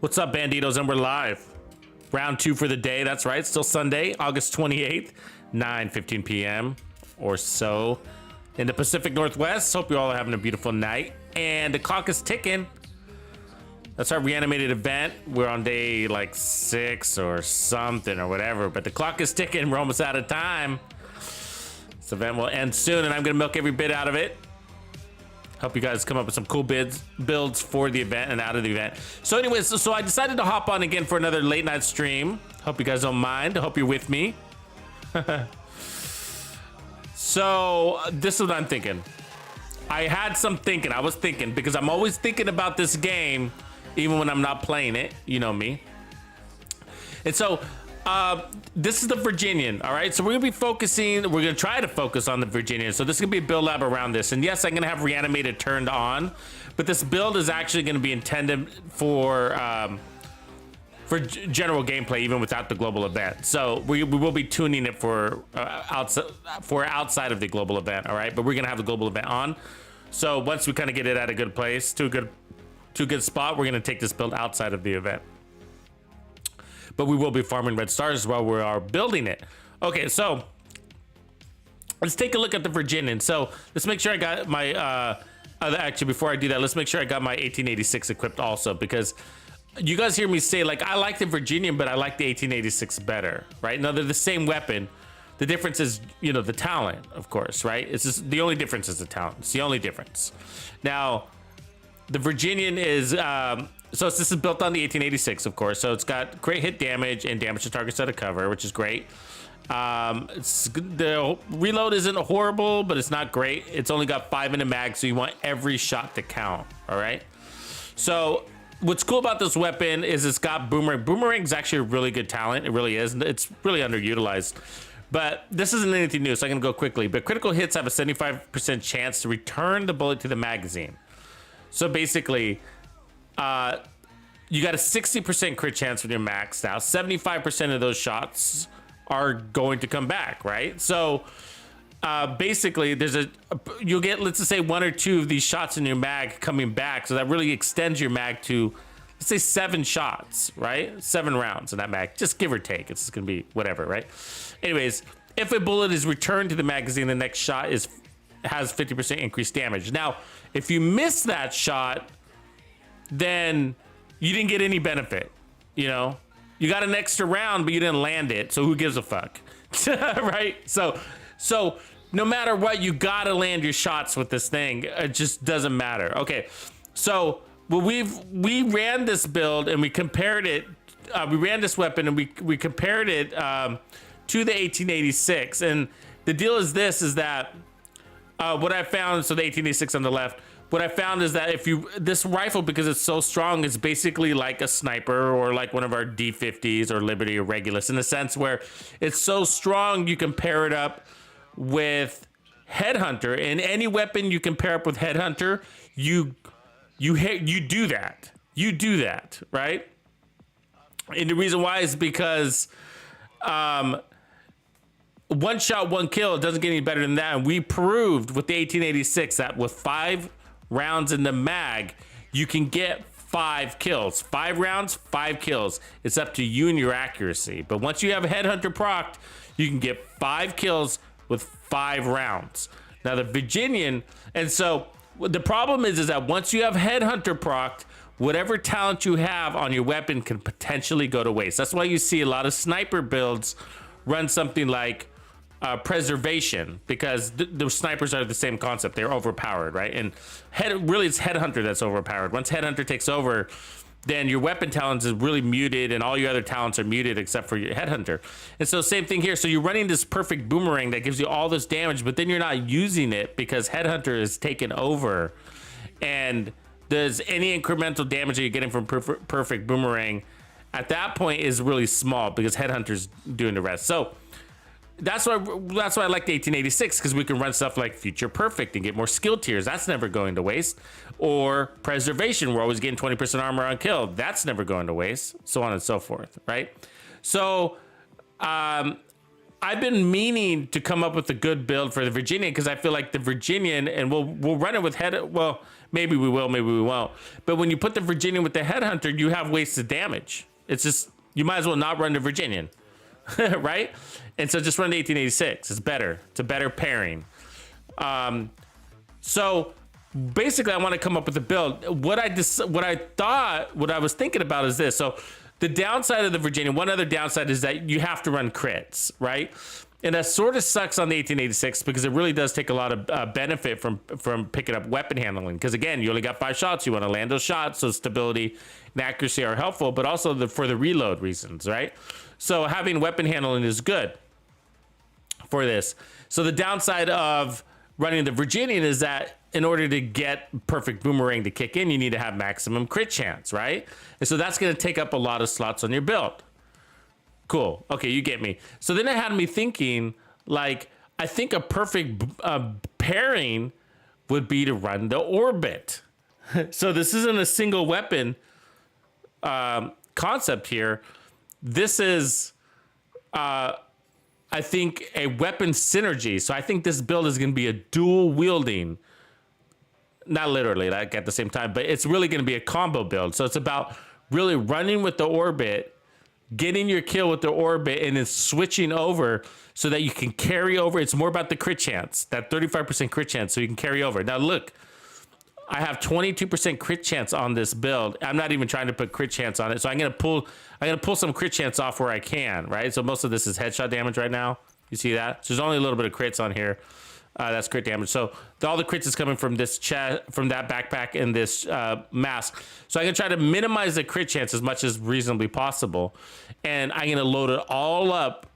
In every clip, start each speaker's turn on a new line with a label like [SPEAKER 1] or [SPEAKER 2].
[SPEAKER 1] What's up, Banditos? And we're live. Round 2 for the day. That's right. Still Sunday, August 28th, 9:15 p.m. or so in the Pacific Northwest. Hope you all are having a beautiful night. And the clock is ticking. That's our Reanimated event. We're on day like 6 or something or whatever, but the clock is ticking. We're almost out of time. This event will end soon, and I'm going to milk every bit out of it. Hope you guys come up with some cool builds for the event and out of the event. So anyways, so I decided to hop on again for another late night stream. Hope you guys don't mind. I hope you're with me. So this is what I'm thinking. I had some thinking. I was thinking because I'm always thinking about this game, even when I'm not playing it. You know me. And so this is the Virginian, all right? So we're gonna be focusing, we're gonna try to focus on the Virginian. So this is gonna be a build lab around this. And yes, I'm gonna have Reanimated turned on, but this build is actually gonna be intended for general gameplay, even without the global event. So we will be tuning it for outside of the global event, all right? But we're gonna have the global event on. So once we kind of get it at a good place, to a good spot, we're gonna take this build outside of the event. But we will be farming red stars while we are building it. Okay, so let's take a look at the Virginian. So let's make sure I got my, actually before I do that, let's make sure I got my 1886 equipped also, because you guys hear me say, like, I like the Virginian, but I like the 1886 better, right? Now they're the same weapon. The difference is, you know, the talent, of course, right? It's just, the only difference is the talent. It's the only difference. Now, the Virginian is, so this is built on the 1886, of course. So it's got crit hit damage and damage to targets out of cover, which is great. The reload isn't horrible, but it's not great. It's only got 5 in the mag, so you want every shot to count, all right? So what's cool about this weapon is it's got boomerang. Boomerang is actually a really good talent. It really is. It's really underutilized. But this isn't anything new, so I'm gonna go quickly. But critical hits have a 75% chance to return the bullet to the magazine. So basically, you got a 60% crit chance when you're maxed out. 75% of those shots are going to come back, right? So basically, you'll get, let's just say 1 or 2 of these shots in your mag coming back. So that really extends your mag to, let's say 7 shots, right? 7 rounds in that mag, just give or take. It's gonna be whatever, right? Anyways, if a bullet is returned to the magazine, the next shot has 50% increased damage. Now, if you miss that shot, then you didn't get any benefit. You know, you got an extra round, but you didn't land it. So who gives a fuck, right? So no matter what, you gotta land your shots with this thing. It just doesn't matter. Okay, so well, we ran this build and we compared it. We ran this weapon and we compared it to the 1886. And the deal is this: is that what I found. So the 1886 on the left. What I found is that this rifle, because it's so strong, is basically like a sniper or like one of our D50s or Liberty or Regulus, in the sense where it's so strong you can pair it up with Headhunter, and any weapon you can pair up with Headhunter, you do that, right? And the reason why is because one shot, one kill, it doesn't get any better than that. And we proved with the 1886 that with 5 rounds in the mag, you can get 5 kills. 5 rounds, 5 kills. It's up to you and your accuracy. But once you have Headhunter procced, you can get 5 kills with 5 rounds. Now the Virginian, and so the problem is that once you have Headhunter procced, whatever talent you have on your weapon can potentially go to waste. That's why you see a lot of sniper builds run something like preservation, because the snipers are the same concept. They're overpowered, right? And really it's Headhunter that's overpowered. Once Headhunter takes over, then your weapon talents is really muted and all your other talents are muted except for your Headhunter. And so same thing here. So you're running this perfect boomerang that gives you all this damage, but then you're not using it because Headhunter is taken over. And does any incremental damage that you're getting from perfect boomerang at that point is really small because Headhunter's doing the rest. So that's why I like the 1886, because we can run stuff like Future Perfect and get more skill tiers. That's never going to waste. Or Preservation, we're always getting 20% armor on kill. That's never going to waste. So on and so forth, right? So I I've been meaning to come up with a good build for the Virginian because I feel like the Virginian, and we'll run it with well, maybe we will, maybe we won't. But when you put the Virginian with the Headhunter, you have wasted damage. It's just, you might as well not run the Virginian, right? And so just run the 1886. It's better. It's a better pairing. So basically, I want to come up with a build. What I was thinking about is this. So the downside of the Virginian, one other downside is that you have to run crits, right? And that sort of sucks on the 1886 because it really does take a lot of benefit from picking up weapon handling. Because again, you only got 5 shots. You want to land those shots, so stability and accuracy are helpful, but also for the reload reasons, right? So having weapon handling is good for this. So the downside of running the Virginian is that in order to get perfect boomerang to kick in, you need to have maximum crit chance, right? And so that's going to take up a lot of slots on your build. Cool. Okay, you get me. So then it had me thinking, like, I think a perfect pairing would be to run the Orbit. So this isn't a single weapon concept here. This is, I think, a weapon synergy. So I think this build is going to be a dual wielding, not literally like at the same time, but it's really going to be a combo build. So it's about really running with the Orbit, getting your kill with the Orbit, and then switching over so that you can carry over. It's more about the crit chance, that 35% crit chance, so you can carry over. Now look, I have 22% crit chance on this build. I'm not even trying to put crit chance on it. So I'm gonna pull some crit chance off where I can, right? So most of this is headshot damage right now. You see that? So there's only a little bit of crits on here. That's crit damage. So all the crits is coming from this chest, from that backpack and this mask. So I'm gonna try to minimize the crit chance as much as reasonably possible, and I'm gonna load it all up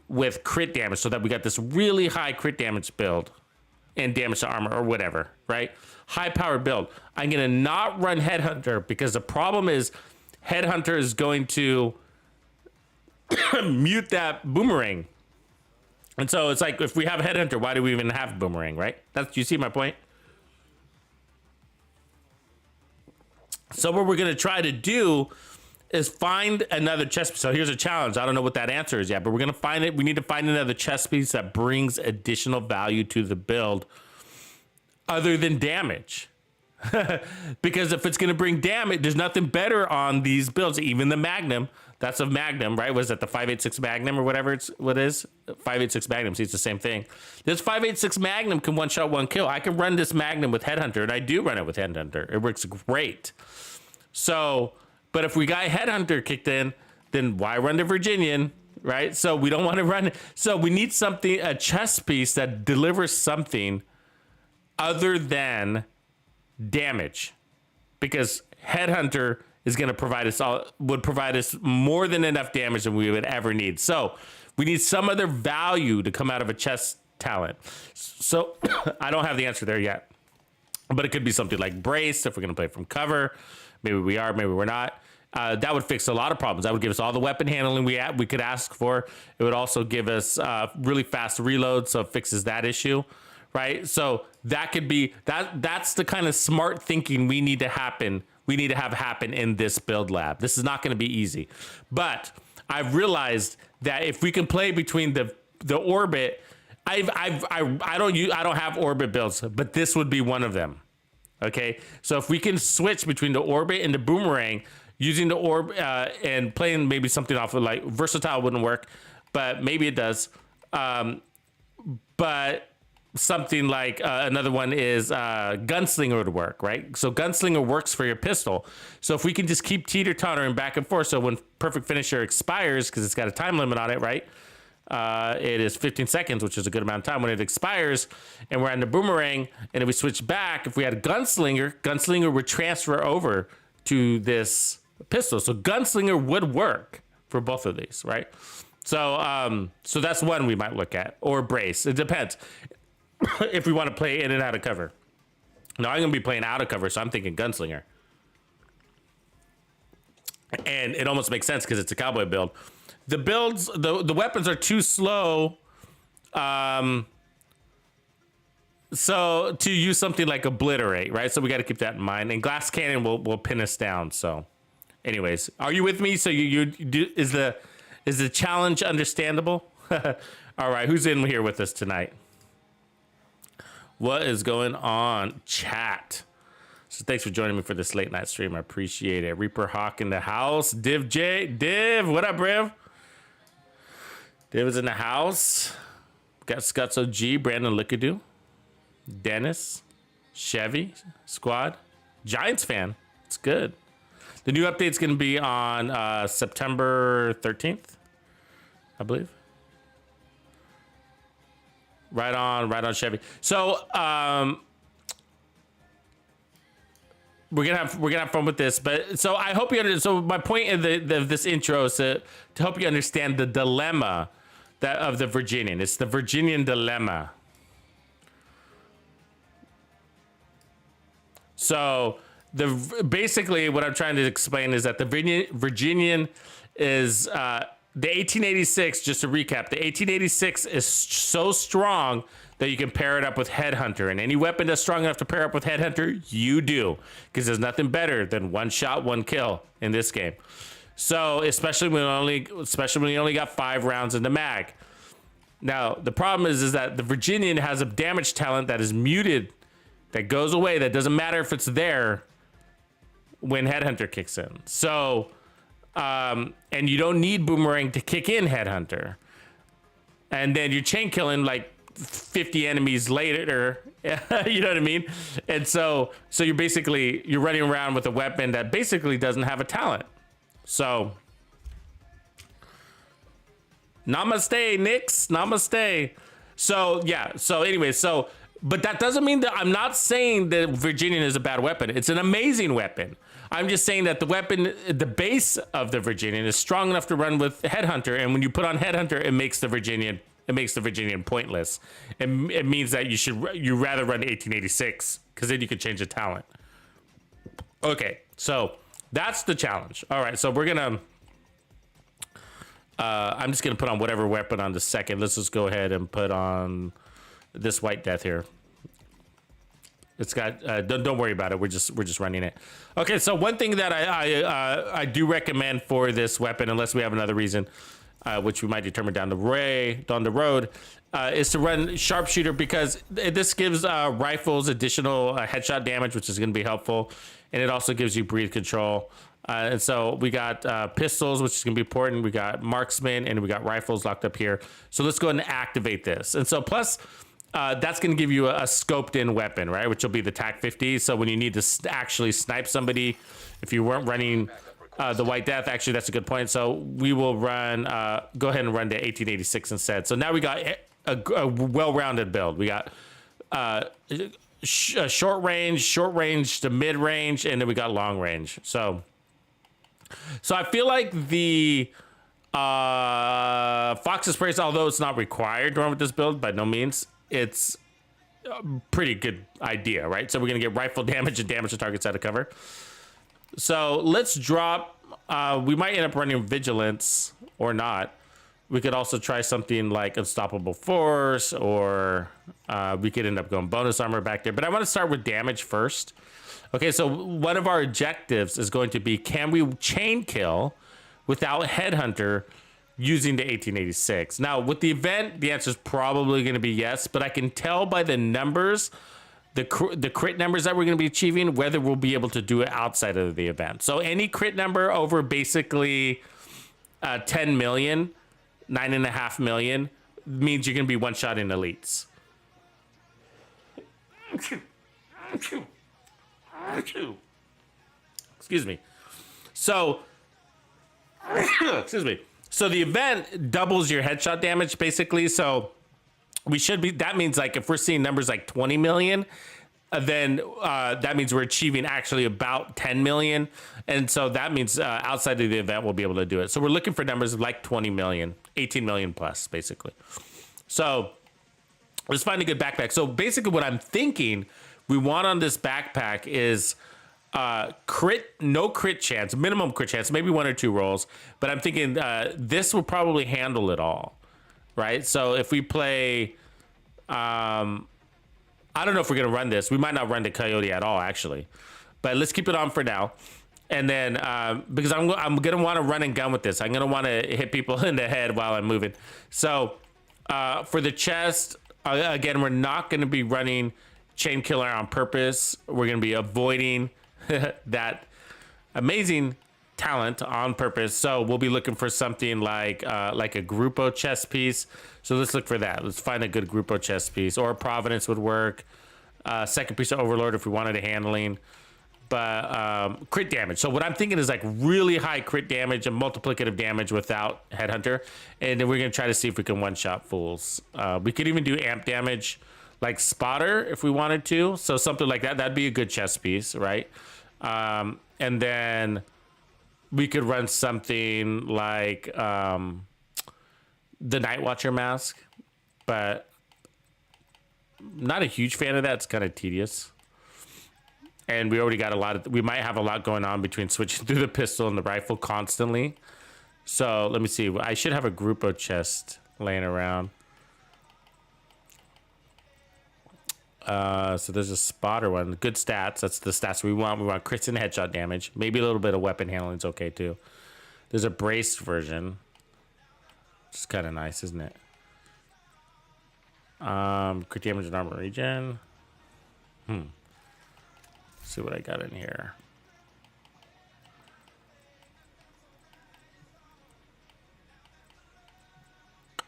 [SPEAKER 1] with crit damage so that we got this really high crit damage build and damage to armor or whatever, right? High power build. I'm gonna not run Headhunter because the problem is Headhunter is going to mute that boomerang. And so it's like, if we have a Headhunter, why do we even have boomerang, right? You see my point? So what we're gonna try to do is find another chess piece. So here's a challenge. I don't know what that answer is yet, but we're gonna find it. We need to find another chess piece that brings additional value to the build other than damage. Because if it's gonna bring damage, there's nothing better on these builds, even the Magnum. That's a Magnum, right? Was it the 5.86 Magnum or whatever what is? 5.86 Magnum, see, it's the same thing. This 5.86 Magnum can one shot, one kill. I can run this Magnum with Headhunter, and I do run it with Headhunter. It works great. So, but if we got Headhunter kicked in, then why run the Virginian, right? So we don't want to run it. So we need something, a chess piece that delivers something other than damage, because Headhunter is going to would provide us more than enough damage than we would ever need. So we need some other value to come out of a chess talent. So I don't have the answer there yet, but it could be something like Brace if we're going to play from cover. Maybe we are, maybe we're not. That would fix a lot of problems. That would give us all the weapon handling we could ask for. It would also give us really fast reload, so it fixes that issue, right? So that could be that's the kind of smart thinking we need to happen. We need to have happen in this build lab. This is not going to be easy, but I've realized that if we can play between the Orbit, I don't have Orbit builds, but this would be one of them. Okay, so if we can switch between the Orbit and the Boomerang, using the orb and playing maybe something off of, like, Versatile wouldn't work, but maybe it does. But something like another one is Gunslinger would work, right? So Gunslinger works for your pistol. So if we can just keep teeter-tottering back and forth, so when Perfect Finisher expires, because it's got a time limit on it, right? It is 15 seconds, which is a good amount of time. When it expires and we're on the Boomerang, and if we switch back, if we had a Gunslinger would transfer over to this pistol. So Gunslinger would work for both of these, right? So so that's one we might look at, or Brace. It depends if we want to play in and out of cover. Now I'm gonna be playing out of cover, so I'm thinking Gunslinger, and it almost makes sense because it's a cowboy build. The builds, the weapons are too slow, so to use something like Obliterate, right? So we got to keep that in mind. And Glass Cannon will pin us down. So, anyways, are you with me? So you is the challenge understandable? All All right, who's in here with us tonight? What is going on, chat? So thanks for joining me for this late night stream. I appreciate it. Reaper Hawk in the house. Div J. Div, what up, Briv? Div is in the house. Got Scutso G, Brandon Lickadoo, Dennis, Chevy, Squad, Giants fan. It's good. The new update's going to be on September 13th, I believe. Right on Chevy. So we're gonna have fun with this. But so I hope you understand. So my point in this intro is to help you understand the dilemma of the Virginian. It's the Virginian dilemma. So basically what I'm trying to explain is that the Virginian is the 1886. Just to recap, the 1886 is so strong that you can pair it up with Headhunter, and any weapon that's strong enough to pair up with Headhunter, you do, because there's nothing better than one shot, one kill in this game. So especially when you only got 5 rounds in the mag. Now the problem is that the Virginian has a damage talent that is muted, that goes away, that doesn't matter if it's there when Headhunter kicks in. So and you don't need Boomerang to kick in Headhunter, and then you're chain killing like 50 enemies later. You know what I mean? And so you're running around with a weapon that basically doesn't have a talent. So namaste, Nix. Namaste. So yeah. So anyway, but that doesn't mean that I'm not saying that Virginian is a bad weapon. It's an amazing weapon. I'm just saying that the weapon, the base of the Virginian is strong enough to run with Headhunter, and when you put on Headhunter, it makes the Virginian pointless. It means that you rather run 1886, because then you can change the talent. Okay, so that's the challenge. All right, so we're gonna I'm just gonna put on whatever weapon on the second. Let's just go ahead and put on this White Death here. It's got don't worry about it. We're just running it. Okay, so one thing that I do recommend for this weapon, unless we have another reason, which we might determine down the road, is to run Sharpshooter, because this gives rifles additional headshot damage, which is going to be helpful, and it also gives you breathe control. And so we got pistols, which is going to be important. We got marksman, and we got rifles locked up here. So let's go ahead and activate this. And so plus, that's going to give you a scoped in weapon, right? Which will be the TAC 50. So when you need to actually snipe somebody, if you weren't running the White Death, actually, that's a good point. So we will run, go ahead and run to 1886 instead. So now we got a well-rounded build. We got short range to mid range, and then we got long range. So I feel like the Fox's Praise, although it's not required to run with this build, by no means, it's a pretty good idea, right? So we're gonna get rifle damage and damage to targets out of cover. So let's drop, we might end up running Vigilance or not. We could also try something like Unstoppable Force, or we could end up going bonus armor back there. But I want to start with damage first. Okay, so one of our objectives is going to be, can we chain kill without Headhunter using the 1886? Now, with the event, the answer is probably going to be yes, but I can tell by the numbers, the crit numbers that we're going to be achieving, whether we'll be able to do it outside of the event. So any crit number over basically 10 million, 9.5 million, means you're going to be one-shotting elites. Excuse me. So, excuse me. So the event doubles your headshot damage, basically. So we should be, that means like if we're seeing numbers like 20 million, then that means we're achieving actually about 10 million. And so that means outside of the event, we'll be able to do it. So we're looking for numbers like 20 million, 18 million plus, basically. So let's find a good backpack. So basically what I'm thinking we want on this backpack is no crit chance, minimum crit chance, maybe 1 or 2 rolls. But I'm thinking this will probably handle it all, right? So if we play, I don't know if we're gonna run this. We might not run the Coyote at all, actually. But let's keep it on for now. And then, because I'm gonna want to run and gun with this. I'm gonna want to hit people in the head while I'm moving. So For the chest, again, we're not going to be running chain killer on purpose. We're going to be avoiding that amazing talent on purpose. So we'll be looking for something like a Grupo chest piece. So let's look for that. Let's find a good Grupo chest piece, or Providence would work. Second piece of Overlord if we wanted a handling. But crit damage. So what I'm thinking is like really high crit damage and multiplicative damage without Headhunter. And then we're going to try to see if we can one-shot fools. We could even do amp damage like Spotter if we wanted to. So something like that. That'd be a good chest piece, right? And then we could run something like the Night Watcher mask. But not a huge fan of that. It's kind of tedious. And we already got we might have a lot going on between switching through the pistol and the rifle constantly. So let me see. I should have a Grupo chest laying around. So there's a Spotter one. Good stats. That's the stats we want. We want crits and headshot damage. Maybe a little bit of weapon handling is okay too. There's a braced version. It's kind of nice, isn't it? Crit damage and armor regen. See what I got in here.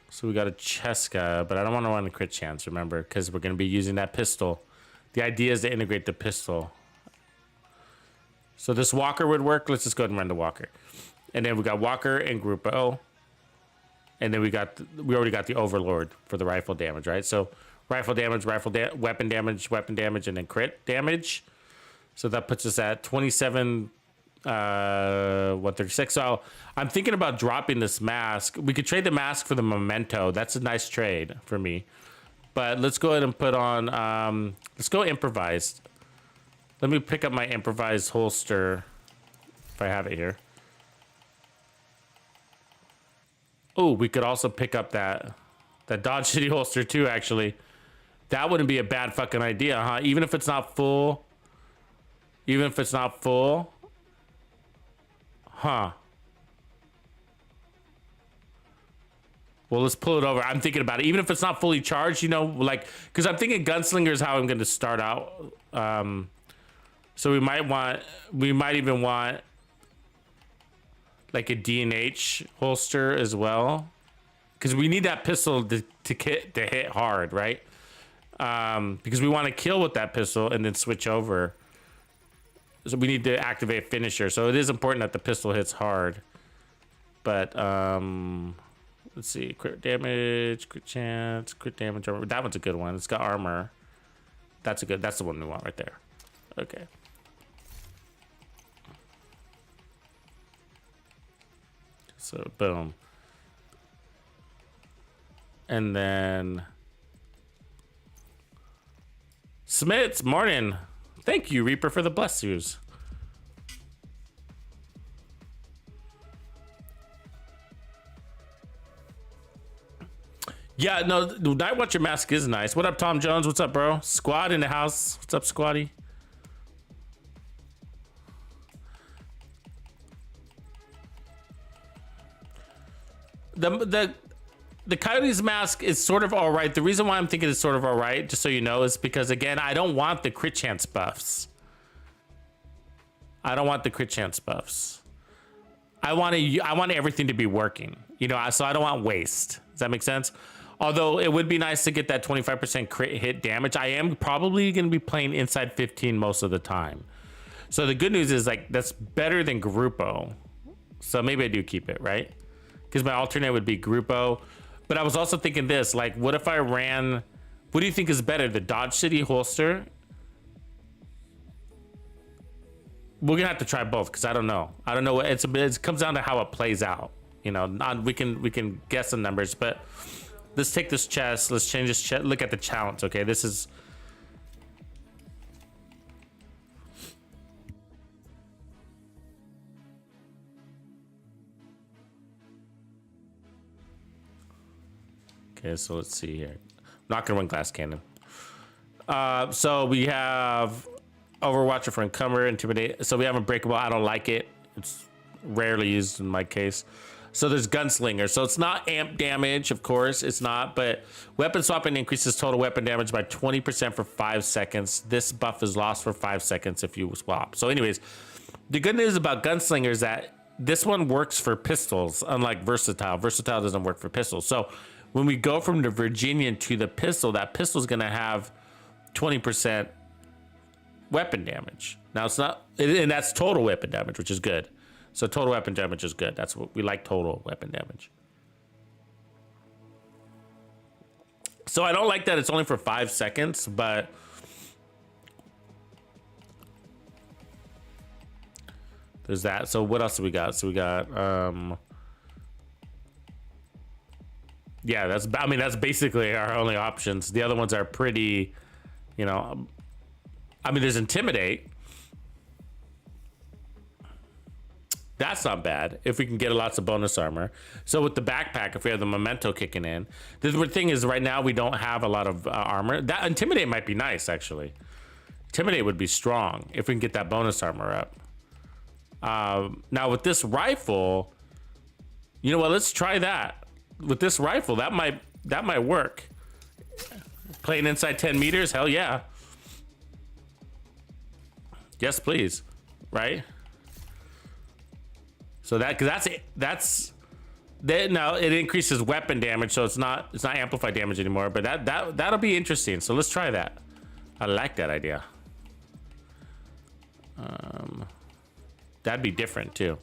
[SPEAKER 1] So we got a Cheska, but I don't want to run a crit chance, remember, because we're going to be using that pistol. The idea is to integrate the pistol. So this Walker would work. Let's just go ahead and run the Walker. And then we got Walker and Grupo. And then we already got the Overlord for the rifle damage, right? So rifle damage, weapon damage, and then crit damage. So that puts us at 27, 136. So I'm thinking about dropping this mask. We could trade the mask for the Memento. That's a nice trade for me. But let's go ahead and put on, let's go improvised. Let me pick up my improvised holster if I have it here. Oh, we could also pick up that Dodge City holster too, actually. That wouldn't be a bad fucking idea, huh? Even if it's not full. Even if it's not full. Huh. Well, let's pull it over. I'm thinking about it. Even if it's not fully charged, you know, like, because I'm thinking Gunslinger is how I'm going to start out. So we might even want like a D&H holster as well. Because we need that pistol to hit hard, right? Because we want to kill with that pistol and then switch over. So we need to activate finisher. So it is important that the pistol hits hard. But let's see, crit damage, crit chance, crit damage. That one's a good one. It's got armor. That's the one we want right there. Okay. So boom. And then Smits, morning. Thank you, Reaper, for the blessings. Yeah, no, the Night Watcher mask is nice. What up, Tom Jones? What's up, bro? Squad in the house. What's up, Squatty? The Coyote's mask is sort of all right. The reason why I'm thinking it's sort of all right, just so you know, is because, again, I don't want the crit chance buffs. I don't want the crit chance buffs. I want everything to be working, you know, so I don't want waste. Does that make sense? Although it would be nice to get that 25% crit hit damage. I am probably going to be playing inside 15 most of the time. So the good news is, like, that's better than Grupo. So maybe I do keep it, right? Because my alternate would be Grupo. But I was also thinking this, like, what if I ran, what do you think is better, the Dodge City holster? We're gonna have to try both, because I don't know. It comes down to how it plays out. You know, we can guess the numbers, but let's take this chest, let's change this chest, look at the challenge, okay? This is, okay, so let's see here. I'm not gonna run glass cannon. So we have Overwatcher for Encumber, Intimidate. So we have Unbreakable. I don't like it. It's rarely used in my case. So there's gunslinger. So it's not amp damage, of course, it's not, but weapon swapping increases total weapon damage by 20% for 5 seconds. This buff is lost for 5 seconds if you swap. So anyways, the good news about gunslinger is that this one works for pistols, unlike versatile. Versatile doesn't work for pistols. So when we go from the Virginian to the pistol, that pistol is gonna have 20% weapon damage. Now it's not, and that's total weapon damage, which is good. So total weapon damage is good. That's what we like, total weapon damage. So I don't like that it's only for 5 seconds, but there's that. So what else do we got? So we got, yeah, that's basically our only options. The other ones are pretty, you know, I mean, there's Intimidate. That's not bad if we can get lots of bonus armor. So with the backpack, if we have the memento kicking in, the thing is right now we don't have a lot of armor. That Intimidate might be nice, actually. Intimidate would be strong if we can get that bonus armor up. Now with this rifle, you know what? Let's try that. With this rifle, that might work. Playing inside 10 meters, hell yeah. Yes, please. Right? So that's now it increases weapon damage, so it's not amplified damage anymore. But that'll be interesting. So let's try that. I like that idea. That'd be different too.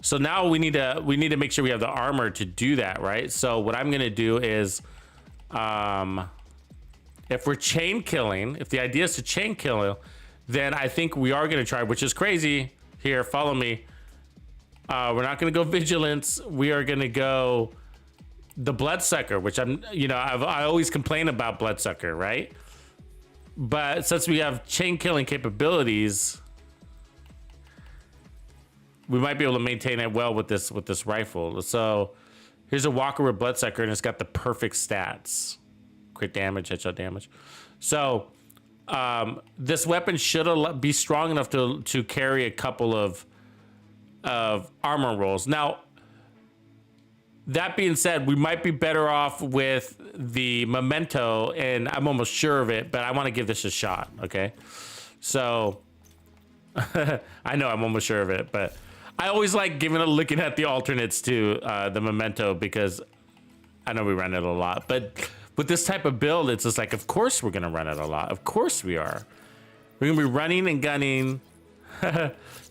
[SPEAKER 1] So now we need to make sure we have the armor to do that, right? So what I'm gonna do is, if we're chain killing, if the idea is to chain kill, then I think we are gonna try, which is crazy. Here, follow me. We're not gonna go vigilance. We are gonna go the bloodsucker, which I always complain about bloodsucker, right? But since we have chain killing capabilities, we might be able to maintain it well with this rifle. So here's a walker with bloodsucker, and it's got the perfect stats: crit damage, headshot damage. So this weapon should be strong enough to carry a couple of armor rolls. Now, that being said, we might be better off with the memento, and I'm almost sure of it, but I want to give this a shot. Okay, so I know I'm almost sure of it, but I always like looking at the alternates to the memento, because I know we run it a lot, but with this type of build, it's just like, of course we're gonna run it a lot. Of course we are. We're gonna be running and gunning.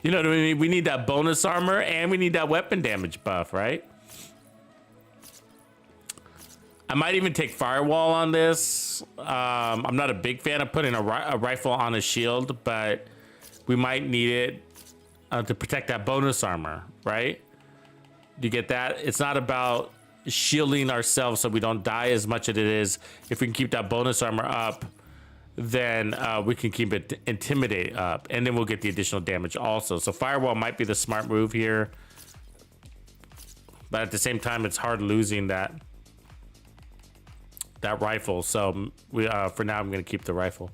[SPEAKER 1] You know what I mean? We need that bonus armor and we need that weapon damage buff, right? I might even take firewall on this. I'm not a big fan of putting a rifle on a shield, but we might need it to protect that bonus armor, right? Do you get that? It's not about shielding ourselves so we don't die as much as it is. If we can keep that bonus armor up, then we can keep it intimidate up, and then we'll get the additional damage also. So firewall might be the smart move here, but at the same time, it's hard losing that rifle. So we for now, I'm gonna keep the rifle.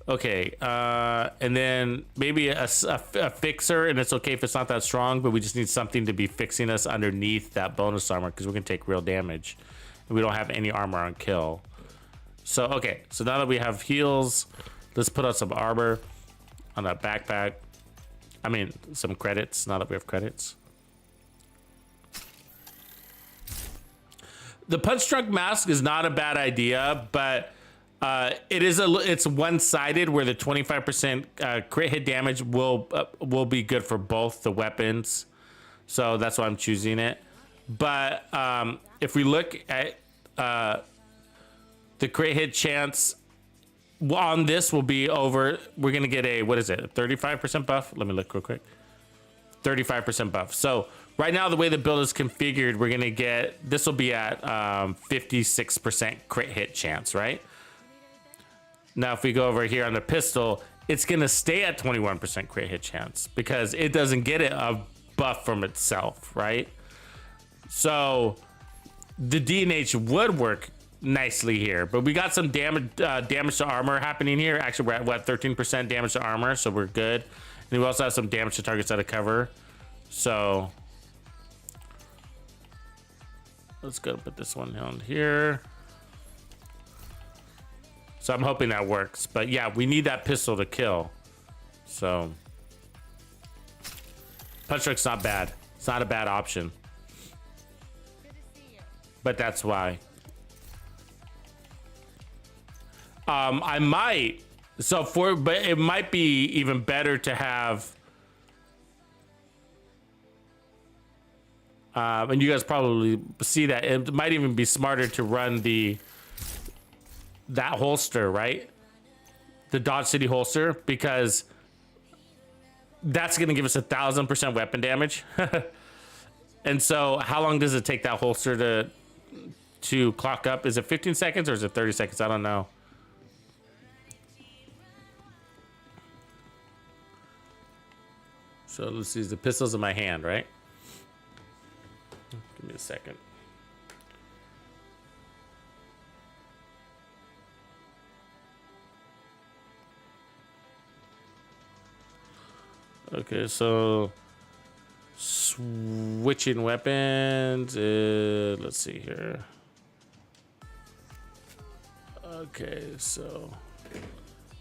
[SPEAKER 1] Okay, and then maybe a fixer, and it's okay if it's not that strong, but we just need something to be fixing us underneath that bonus armor, because we're gonna take real damage, and we don't have any armor on kill. So, okay, so now that we have heals, let's put on some armor on that backpack. I mean, some credits, now that we have credits. The punch drunk mask is not a bad idea, but it's one-sided, where the 25% crit hit damage will be good for both the weapons. So that's why I'm choosing it. But if we look at the crit hit chance on this will be over. We're gonna get a, what is it, a 35% buff? Let me look real quick. 35% buff. So right now, the way the build is configured, we're gonna get, this will be at 56% crit hit chance, right? Now, if we go over here on the pistol, it's gonna stay at 21% crit hit chance because it doesn't get a buff from itself, right? So the DNH would work nicely here, but we got some damage to armor happening here. Actually, we're at what, 13% damage to armor, so we're good. And we also have some damage to targets out of cover. So Let's go put this one on here. So I'm hoping that works. But yeah, we need that pistol to kill. So punch truck's not bad. It's not a bad option. But that's why. I might. But it might be even better to have. And you guys probably see that it might even be smarter to run that holster, right? The Dodge City holster, because that's going to give us 1,000% weapon damage. And so how long does it take that holster to clock up? Is it 15 seconds or is it 30 seconds? I don't know. So let's see, the pistol's in my hand, right? Give me a second. Okay, so switching weapons. Let's see here. Okay, so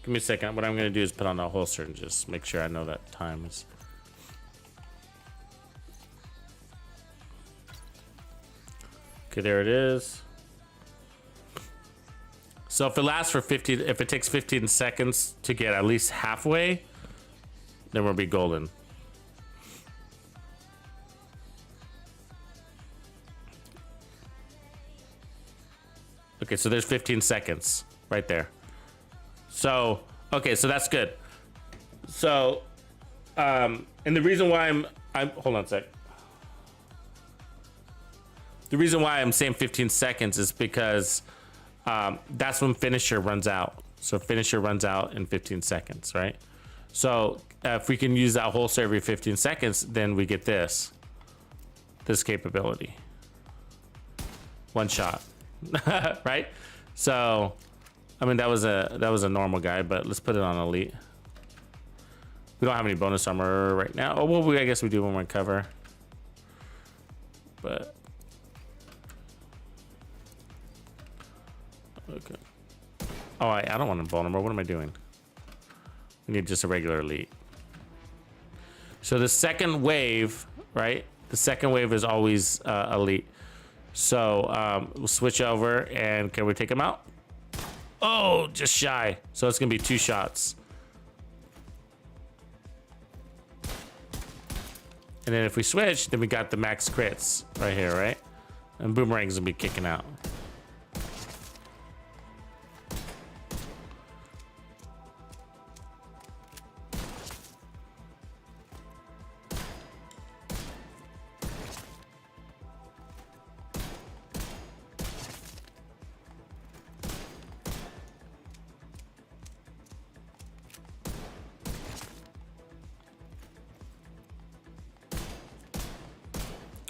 [SPEAKER 1] give me a second. What I'm gonna do is put on the holster and just make sure I know that time is. Okay, there it is. So if it lasts for 15, if it takes 15 seconds to get at least halfway, then we'll be golden. Okay, so there's 15 seconds right there. So, okay, so that's good. So, and the reason why I'm hold on a sec. The reason why I'm saying 15 seconds is because that's when finisher runs out. So finisher runs out in 15 seconds, right? So if we can use that holster every 15 seconds, then we get this capability. One shot, right? So, I mean, that was a normal guy, but let's put it on elite. We don't have any bonus armor right now. Oh, well, I guess we do when we're in cover. But okay. Oh, I don't want a bone armor. What am I doing? We need just a regular elite. So the second wave, right? The second wave is always elite. So we'll switch over, and can we take him out? Oh, just shy. So it's gonna be 2 shots. And then if we switch, then we got the max crits right here, right? And Boomerang's gonna be kicking out.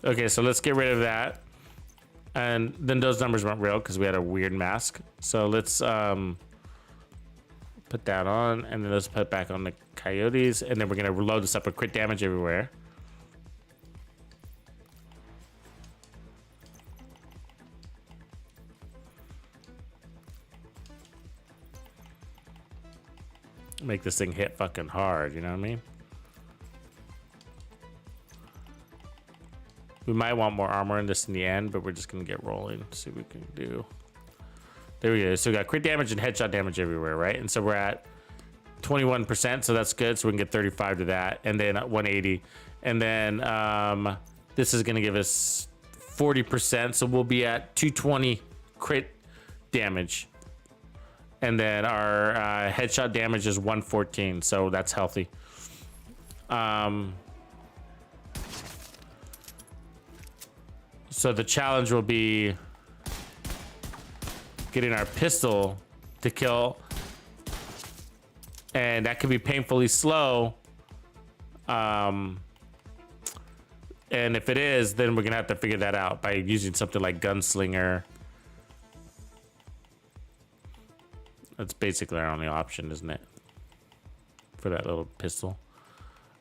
[SPEAKER 1] Okay, so let's get rid of that. And then those numbers weren't real because we had a weird mask. So let's put that on, and then let's put it back on the coyotes, and then we're gonna reload this up with crit damage everywhere. Make this thing hit fucking hard, you know what I mean? We might want more armor in this in the end, but we're just gonna get rolling. See what we can do. There we go. So we got crit damage and headshot damage everywhere, right? And so we're at 21%, so that's good. So we can get 35 to that, and then 180. And then this is gonna give us 40%, so we'll be at 220 crit damage. And then our headshot damage is 114, so that's healthy. So the challenge will be getting our pistol to kill, and that could be painfully slow. And if it is, then we're gonna have to figure that out by using something like Gunslinger. That's basically our only option, isn't it? For that little pistol.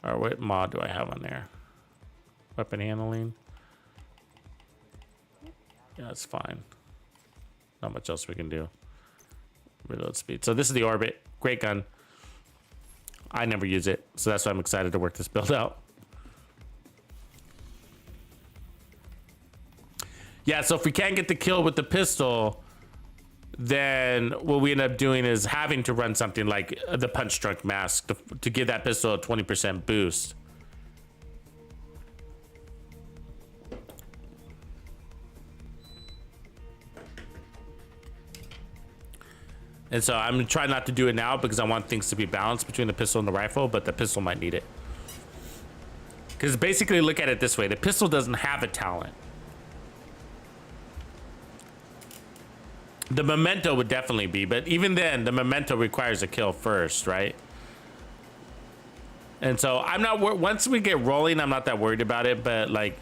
[SPEAKER 1] Or what mod do I have on there? Weapon handling. Yeah, it's fine. Not much else we can do. Reload speed. So this is the Orbit. Great gun. I never use it, so that's why I'm excited to work this build out. Yeah, so if we can't get the kill with the pistol, then what we end up doing is having to run something like the Punch Drunk Mask to give that pistol a 20% boost. And so I'm trying not to do it now because I want things to be balanced between the pistol and the rifle, but the pistol might need it. Because basically, look at it this way. The pistol doesn't have a talent. The memento would definitely be, but even then, the memento requires a kill first, right? And so I'm not, once we get rolling, I'm not that worried about it, but like,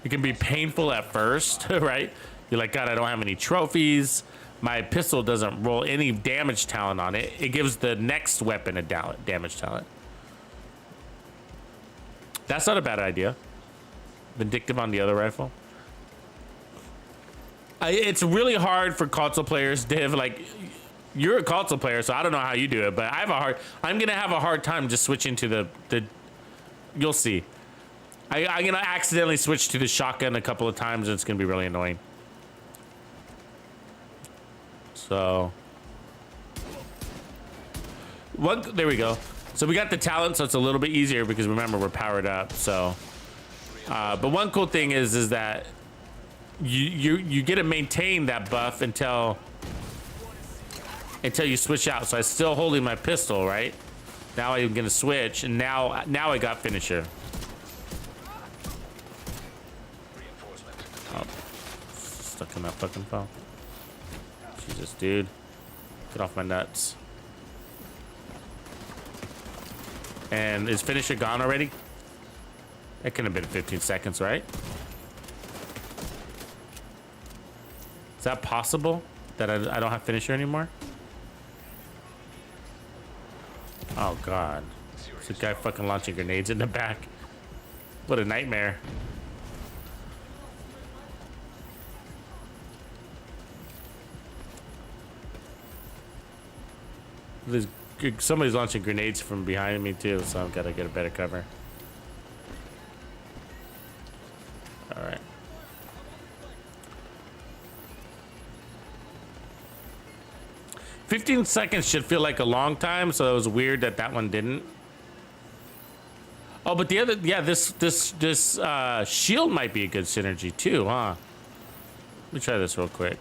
[SPEAKER 1] it can be painful at first, right? You're like, God, I don't have any trophies. My pistol doesn't roll any damage talent on it. It gives the next weapon a damage talent. That's not a bad idea. Vindictive on the other rifle. It's really hard for console players, Div. Like, you're a console player, so I don't know how you do it, but I'm gonna have a hard time just switching to the you'll see. I'm gonna accidentally switch to the shotgun a couple of times, and it's gonna be really annoying. So, there we go. So we got the talent, so it's a little bit easier because remember we're powered up. So, but one cool thing is that you get to maintain that buff until you switch out. So I'm still holding my pistol, right? Now I'm gonna switch, and now I got finisher. Oh, stuck in that fucking phone. Jesus, dude. Get off my nuts. And is finisher gone already? It couldn't have been 15 seconds, right? Is that possible? That I don't have finisher anymore? Oh, God. There's a guy fucking launching grenades in the back. What a nightmare. Somebody's launching grenades from behind me too, so I've got to get a better cover. All right. "15 seconds should feel like a long time, so it was weird that one didn't. Oh, but the other, yeah, this shield might be a good synergy too, huh? Let me try this real quick.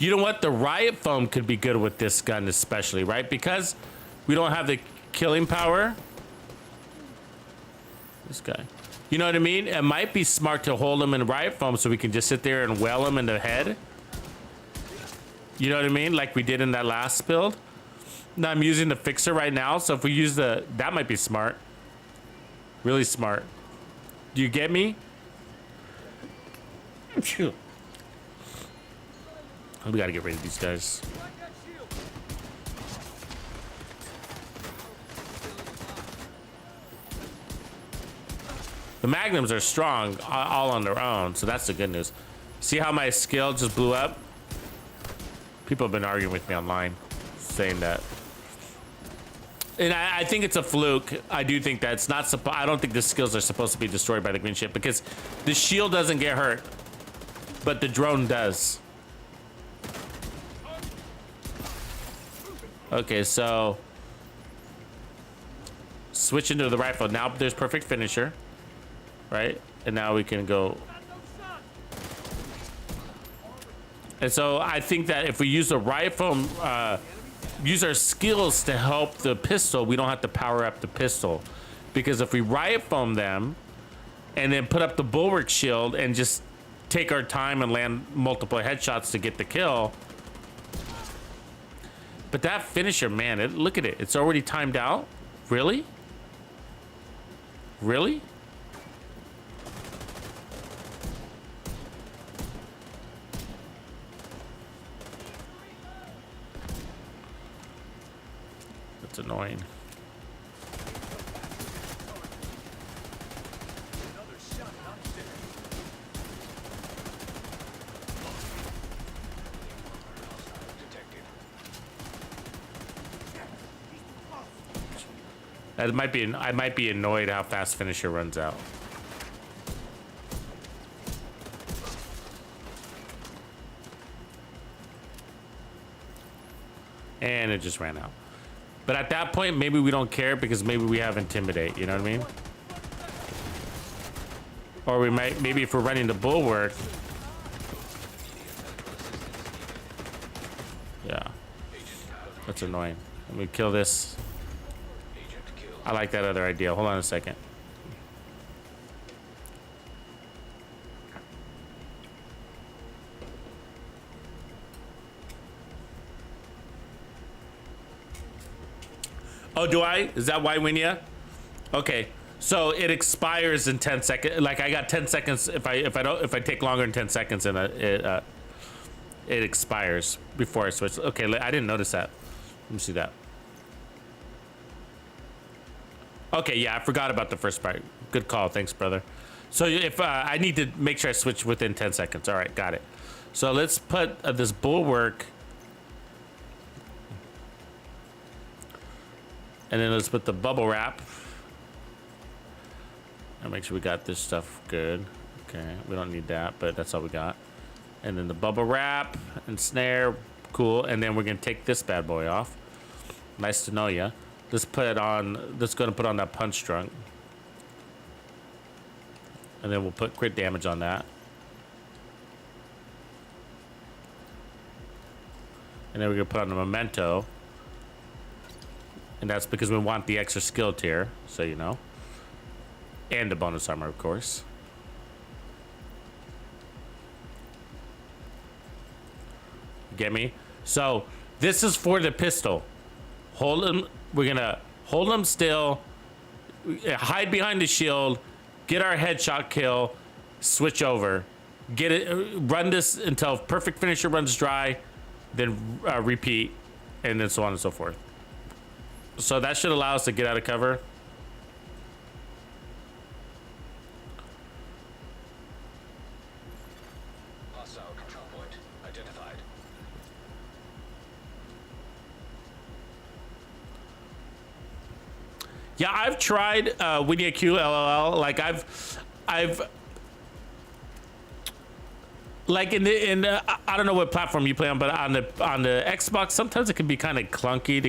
[SPEAKER 1] You know what? The riot foam could be good with this gun especially, right? Because we don't have the killing power. This guy. You know what I mean? It might be smart to hold him in riot foam so we can just sit there and well him in the head. You know what I mean? Like we did in that last build. Now I'm using the fixer right now, so if we use that might be smart. Really smart. Do you get me? Phew. We gotta get rid of these guys. The magnums are strong all on their own, so that's the good news. See how my skill just blew up? People have been arguing with me online, saying that. And I think it's a fluke. I do think that it's not I don't think the skills are supposed to be destroyed by the green ship because the shield doesn't get hurt, but the drone does. Okay, so switch into the rifle. Now there's perfect finisher, right? And now we can go. And so I think that if we use the rifle, use our skills to help the pistol, we don't have to power up the pistol. Because if we riot foam them and then put up the bulwark shield and just take our time and land multiple headshots to get the kill. But that finisher, man, look at it. It's already timed out. Really? Really? It's annoying. That might be. I might be annoyed how fast finisher runs out. And it just ran out. But at that point, maybe we don't care because maybe we have intimidate. You know what I mean? Or we might. Maybe if we're running the bulwark. Yeah. That's annoying. Let me kill this. I like that other idea. Hold on a second. Oh, do I? Is that why, Winya? Okay. So it expires in 10 seconds. Like I got 10 seconds. If I take longer than 10 seconds, and it expires before I switch. Okay, I didn't notice that. Let me see that. Okay, yeah, I forgot about the first part. Good call, thanks, brother. So if I need to make sure I switch within 10 seconds. All right, got it. So let's put this bulwark. And then let's put the bubble wrap. And make sure we got this stuff good. Okay, we don't need that, but that's all we got. And then the bubble wrap and snare, cool. And then we're gonna take this bad boy off. Nice to know ya. Let's put it on, let's go and put on that punch drunk. And then we'll put crit damage on that. And then we're gonna put on the memento. And that's because we want the extra skill tier, so you know. And the bonus armor, of course. Get me? So this is for the pistol. Hold him. We're gonna hold him still, hide behind the shield, get our headshot kill, switch over, get it, run this until perfect finisher runs dry, then repeat, and then so on and so forth. So that should allow us to get out of cover.
[SPEAKER 2] Hostile control point identified.
[SPEAKER 1] Yeah, I've tried Winya Q LLL. Like I've like in I don't know what platform you play on, but on the Xbox, sometimes it can be kind of clunky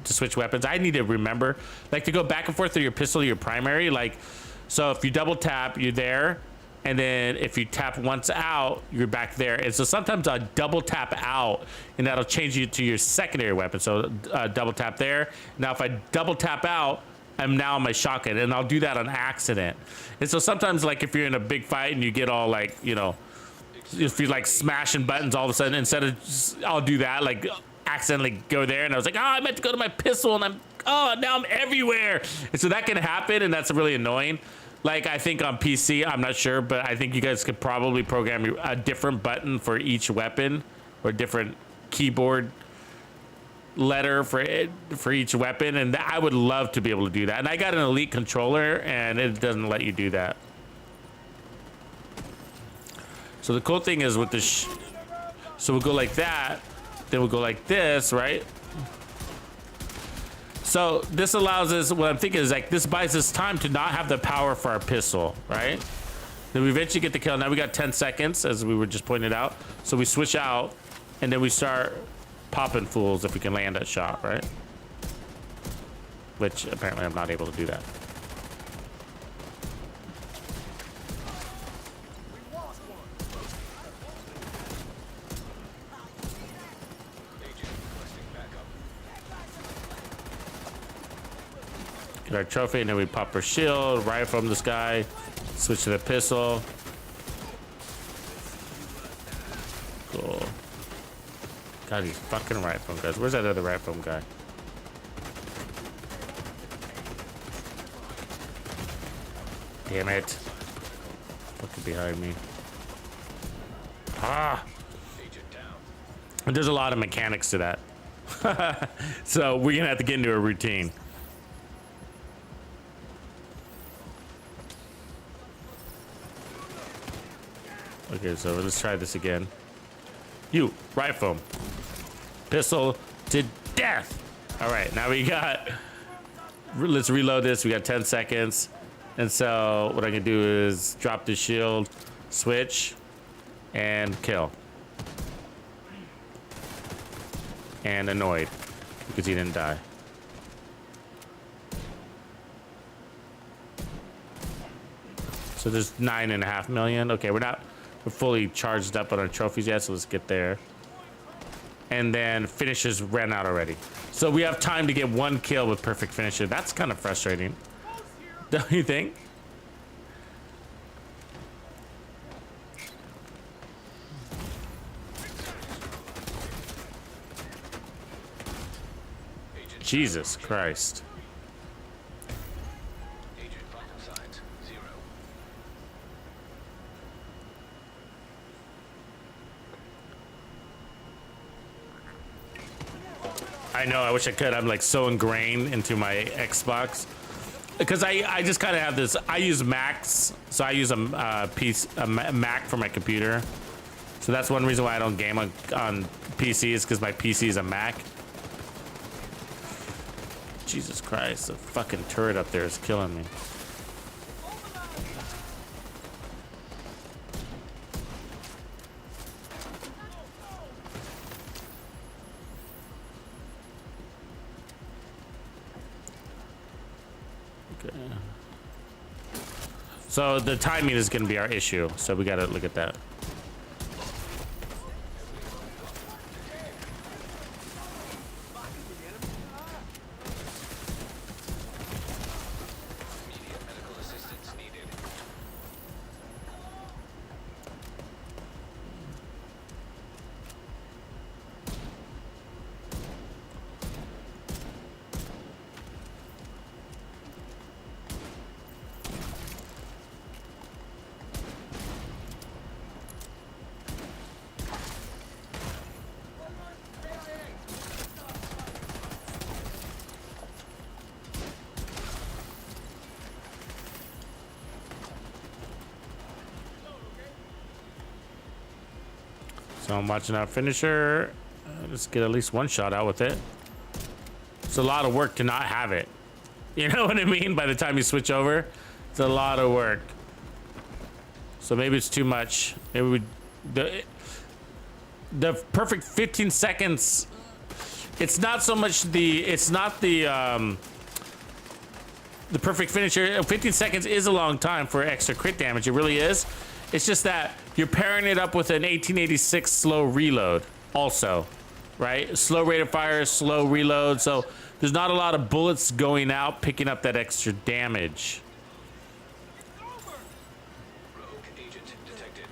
[SPEAKER 1] to switch weapons. I need to remember, like, to go back and forth through your pistol, your primary. Like, so if you double tap, you're there, and then if you tap once out, you're back there. And so sometimes I double tap out, and that'll change you to your secondary weapon. So double tap there. Now if I double tap out, I'm now on my shotgun, and I'll do that on accident. And so sometimes, like, if you're in a big fight and you get all, like, you know, if you're like smashing buttons all of a sudden, instead of I'll do that, like accidentally go there, and I was like, oh, I meant to go to my pistol, and now I'm everywhere. And so that can happen, and that's really annoying. Like, I think on PC, I'm not sure, but I think you guys could probably program a different button for each weapon, or different keyboard letter for each weapon, and I would love to be able to do that. And I got an Elite controller, and it doesn't let you do that. So the cool thing is with this, so we'll go like that, then we'll go like this, right? So this allows us, what I'm thinking is, like, this buys us time to not have the power for our pistol, right? Then we eventually get the kill. Now we got 10 seconds, as we were just pointed out. So we switch out, and then we start popping fools if we can land that shot, right? Which apparently I'm not able to do that. Get our trophy, and then we pop our shield, rifle from this guy, switch to the pistol. Cool. God, these fucking rifle guys. Where's that other rifle guy? Damn it. Fucking behind me. Ah! And there's a lot of mechanics to that. So we're gonna have to get into a routine. Okay, so let's try this again. You, rifle. Pistol to death. All right, now we got, let's reload this. We got 10 seconds. And so what I can do is drop the shield, switch, and kill. And annoyed because he didn't die. So there's 9.5 million. Okay, we're fully charged up on our trophies yet, so let's get there. And then finishers ran out already. So we have time to get 1 kill with perfect finisher. That's kind of frustrating. Don't you think? Jesus Christ.
[SPEAKER 2] Agent vital signs 0.
[SPEAKER 1] I know, I wish I could. I'm like so ingrained into my Xbox. Because I just kind of have this, I use Macs, so I use a Mac for my computer. So that's one reason why I don't game on PC is because my PC is a Mac. Jesus Christ, the fucking turret up there is killing me. Okay. So the timing is going to be our issue, so we got to look at that. So I'm watching our finisher. Let's get at least 1 shot out with it. It's a lot of work to not have it. You know what I mean? By the time you switch over, it's a lot of work. So maybe it's too much. Maybe the perfect 15 seconds. It's not so much the perfect finisher. 15 seconds is a long time for extra crit damage. It really is. It's just that you're pairing it up with an 1886 slow reload also, right? Slow rate of fire, slow reload. So there's not a lot of bullets going out, picking up that extra damage.
[SPEAKER 2] Rogue agent detected.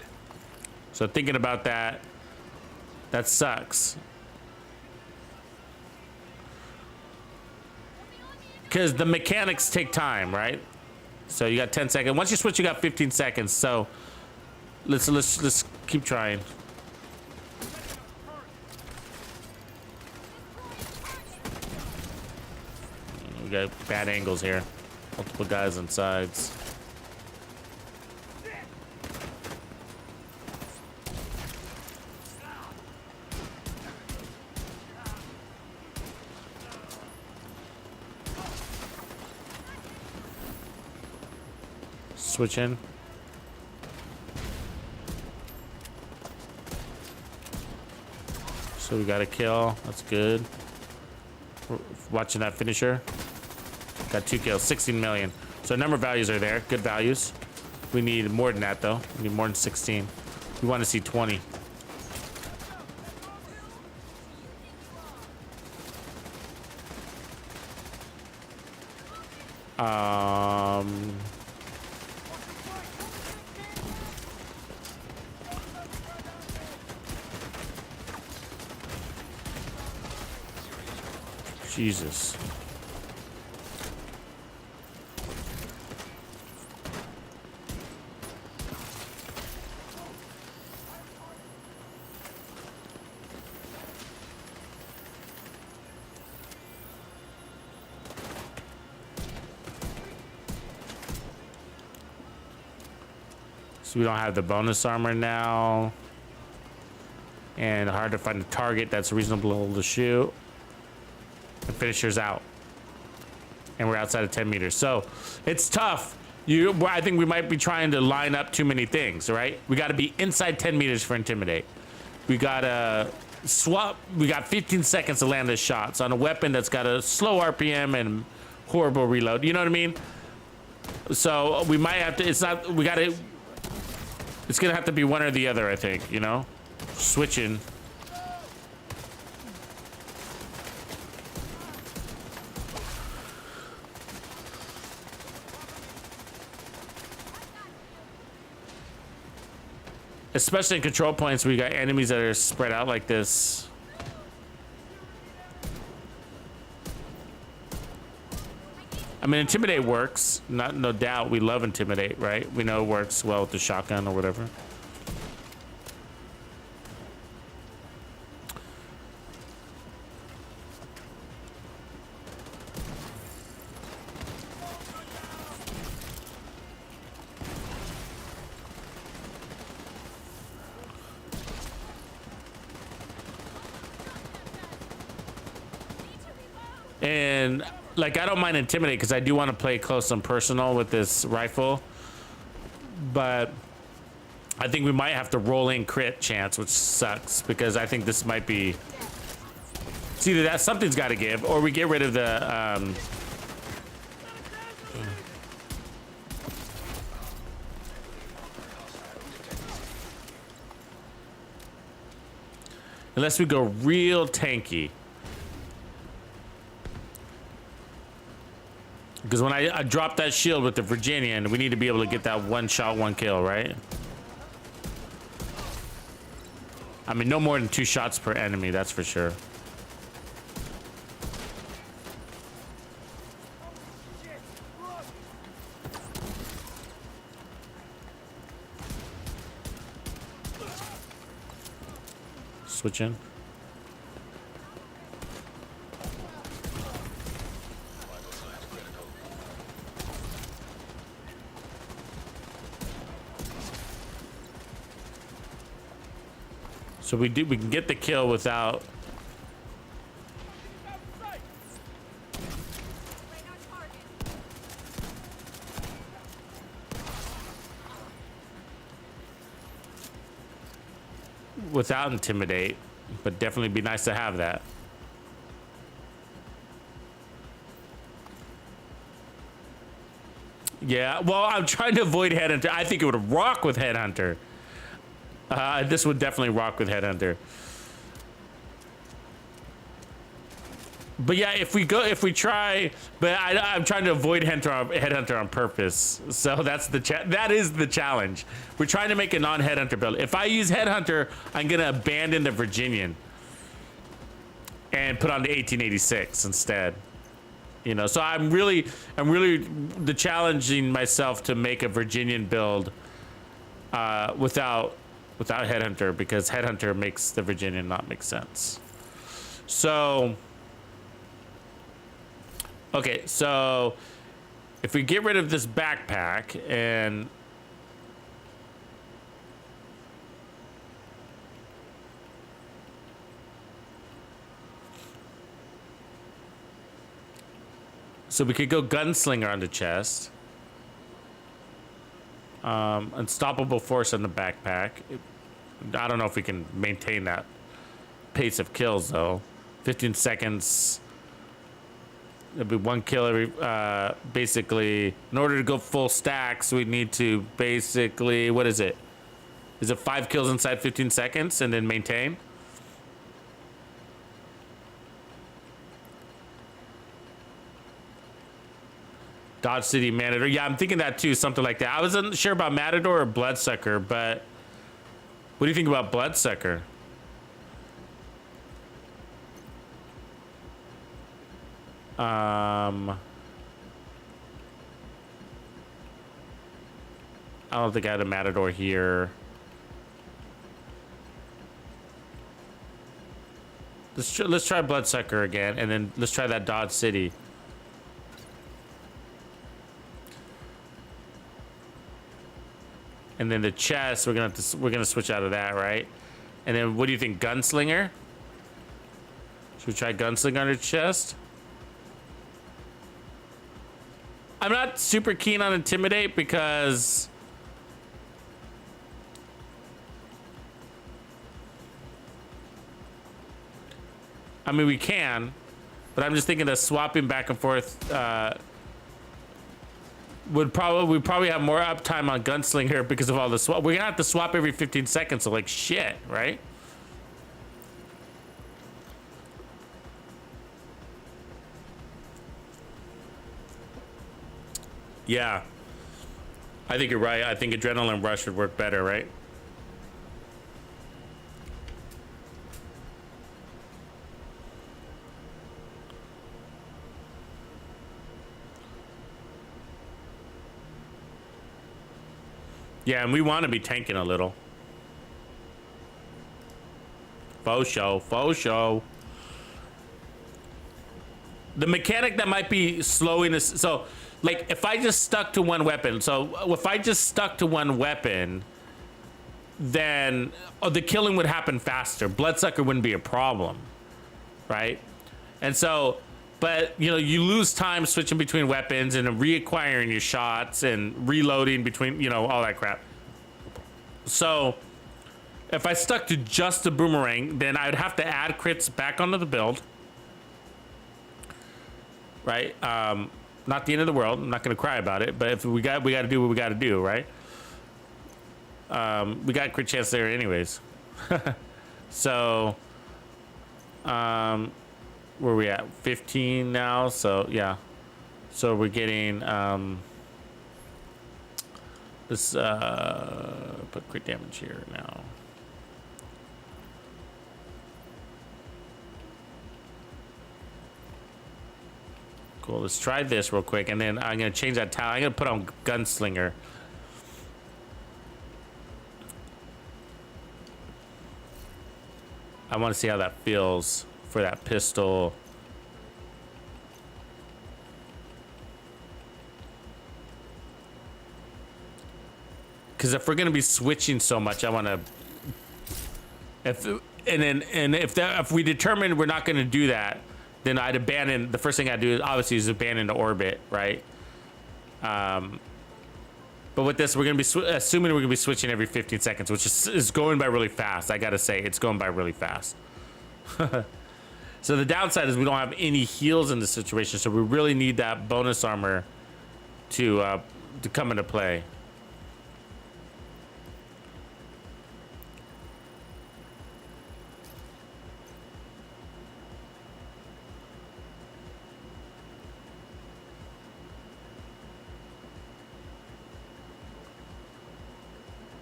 [SPEAKER 1] So thinking about that, that sucks. Because the mechanics take time, right? So you got 10 seconds. Once you switch, you got 15 seconds. So let's keep trying. We got bad angles here. Multiple guys on sides. Switch in. So we got a kill. That's good. We're watching that finisher. Got 2 kills, 16 million. So number values are there. Good values. We need more than that though. We need more than 16. We want to see 20. Jesus. So we don't have the bonus armor now. And hard to find a target that's reasonable to shoot. The finisher's out. And we're outside of 10 meters. So it's tough. I think we might be trying to line up too many things, right? We got to be inside 10 meters for Intimidate. We got to swap. We got 15 seconds to land the shots on a weapon that's got a slow RPM and horrible reload. You know what I mean? So we might have to, it's not, we got to, it's going to have to be one or the other, I think, you know? Switching. Especially in control points where you got enemies that are spread out like this. I mean, Intimidate works. No doubt. We love Intimidate, right? We know it works well with the shotgun or whatever. And like, I don't mind Intimidate because I do want to play close and personal with this rifle, but I think we might have to roll in crit chance, which sucks because I think this might be, it's either that something's got to give, or we get rid of the unless we go real tanky. Because when I drop that shield with the Virginian, we need to be able to get that one shot, one kill, right? I mean, no more than 2 shots per enemy, that's for sure. Switch in. So we can get the kill without Intimidate, but definitely be nice to have that. Yeah, well, I'm trying to avoid Headhunter. I think it would rock with Headhunter. This would definitely rock with Headhunter. But yeah, if we try, but I'm trying to avoid Headhunter on purpose. So that is the challenge. We're trying to make a non-Headhunter build. If I use Headhunter, I'm gonna abandon the Virginian and put on the 1886 instead. You know, so I'm really challenging myself to make a Virginian build without Headhunter, because Headhunter makes the Virginian not make sense. So, okay, so if we get rid of this backpack and so we could go Gunslinger on the chest. Unstoppable Force on the backpack. I don't know if we can maintain that pace of kills though. 15 seconds. It'll be 1 kill every, basically, in order to go full stacks, we need to basically, what is it? Is it 5 kills inside 15 seconds and then maintain? Dodge City Matador. Yeah, I'm thinking that too, something like that. I wasn't sure about Matador or Bloodsucker, but what do you think about Bloodsucker? I don't think I had a Matador here. Let's try Bloodsucker again, and then let's try that Dodge City. And then the chest, we're gonna switch out of that, right? And then what do you think, gunslinger? Should we try gunslinger on her chest? I'm not super keen on intimidate because I mean we can, but I'm just thinking that swapping back and forth we probably have more uptime on gunslinger because of all the swap. We're gonna have to swap every 15 seconds, so like shit, right? Yeah, I think you're right. I think adrenaline rush would work better, right? Yeah, and we want to be tanking a little. Faux show, faux show. The mechanic that might be slowing us. So, like, if I just stuck to one weapon. So, if I just stuck to one weapon, then the killing would happen faster. Bloodsucker wouldn't be a problem, right? And so, but, you know, you lose time switching between weapons and reacquiring your shots and reloading between, you know, all that crap. So, if I stuck to just the boomerang, then I'd have to add crits back onto the build. Right? Not the end of the world. I'm not going to cry about it, but if we got to do what we got to do, right? We got crit chance there anyways. So, where are we at? 15 now. So yeah. So we're getting this put crit damage here now. Cool. Let's try this real quick, and then I'm gonna change that tile. I'm gonna put on gunslinger. I want to see how that feels for that pistol. Because if we're gonna be switching so much, I want to. If we determine we're not gonna do that, then I'd abandon. The first thing I'd do is obviously abandon the orbit, right? But with this, we're gonna be assuming we're gonna be switching every 15 seconds, which is going by really fast. I gotta say, it's going by really fast. So the downside is we don't have any heals in this situation, so we really need that bonus armor to come into play.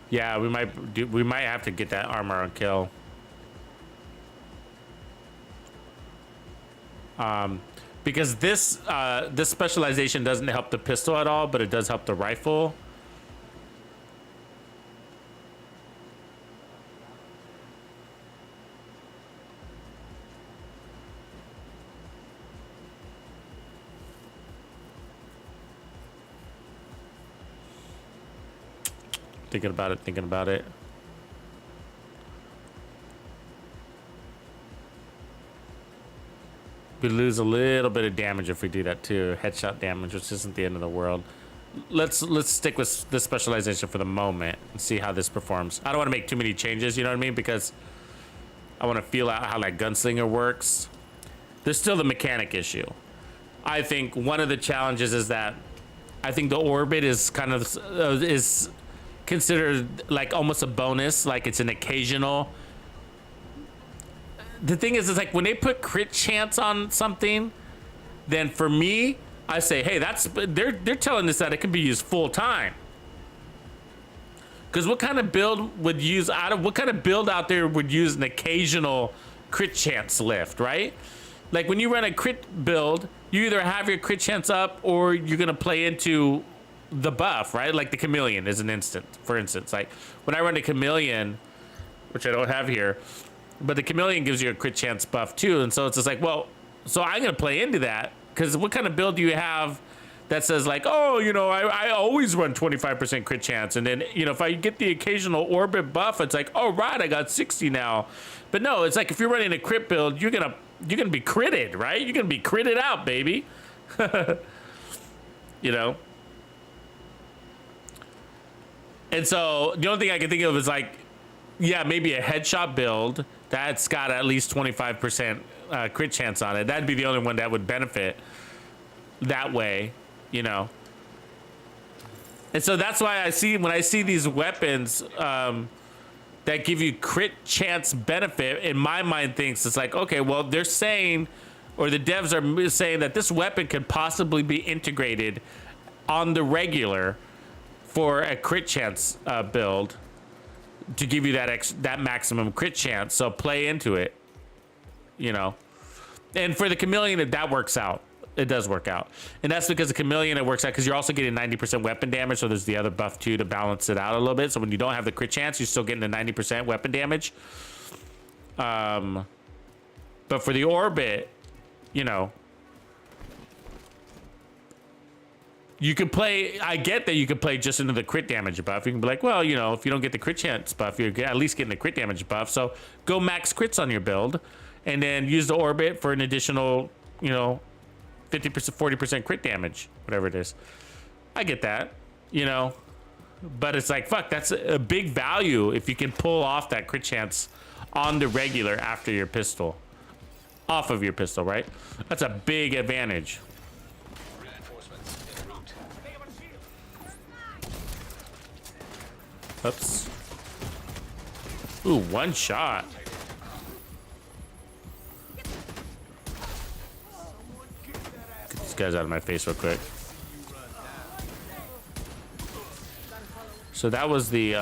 [SPEAKER 1] Yeah, we might have to get that armor on kill. Because this specialization doesn't help the pistol at all, but it does help the rifle. Thinking about it. We lose a little bit of damage if we do that too. Headshot damage, which isn't the end of the world. Let's stick with this specialization for the moment and see how this performs. I don't want to make too many changes, you know what I mean? Because I want to feel out how that gunslinger works. There's still the mechanic issue. I think one of the challenges is that I think the orbit is kind of is considered like almost a bonus, like it's an occasional. The thing is, it's like when they put crit chance on something, then for me, I say, hey, they're telling us that it can be used full time. Because what kind of build would use out there would use an occasional crit chance lift, right? Like when you run a crit build, you either have your crit chance up or you're gonna play into the buff, right? Like the chameleon is for instance. Like when I run a chameleon, which I don't have here, but the chameleon gives you a crit chance buff too, and so it's just like, well, so I'm gonna play into that because what kind of build do you have that says like, oh, you know, I always run 25% crit chance. And then, you know, if I get the occasional orbit buff, it's like, oh, right, I got 60 now. But no, it's like if you're running a crit build, you're gonna be critted, right? You're gonna be critted out, baby. You know? And so the only thing I can think of is like, yeah, maybe a headshot build that's got at least 25% crit chance on it. That'd be the only one that would benefit that way, you know. And so that's why when I see these weapons that give you crit chance benefit, in my mind thinks it's like, okay, well, they're saying, or the devs are saying that this weapon could possibly be integrated on the regular for a crit chance build to give you that maximum crit chance. So play into it, you know. And for the chameleon, that works out. It does work out. And that's because the chameleon, it works out because you're also getting 90% weapon damage. So there's the other buff too to balance it out a little bit. So when you don't have the crit chance, you're still getting the 90% weapon damage. But for the orbit, you know, you could play, I get that you could play just into the crit damage buff. You can be like, well, you know, if you don't get the crit chance buff, you're at least getting the crit damage buff. So go max crits on your build and then use the orbit for an additional, you know, 50%, 40% crit damage, whatever it is. I get that, you know, but it's like, fuck, that's a big value if you can pull off that crit chance on the regular after your pistol, off of your pistol, right? That's a big advantage. Oops. Ooh, one shot. Get these guys out of my face real quick. So that was the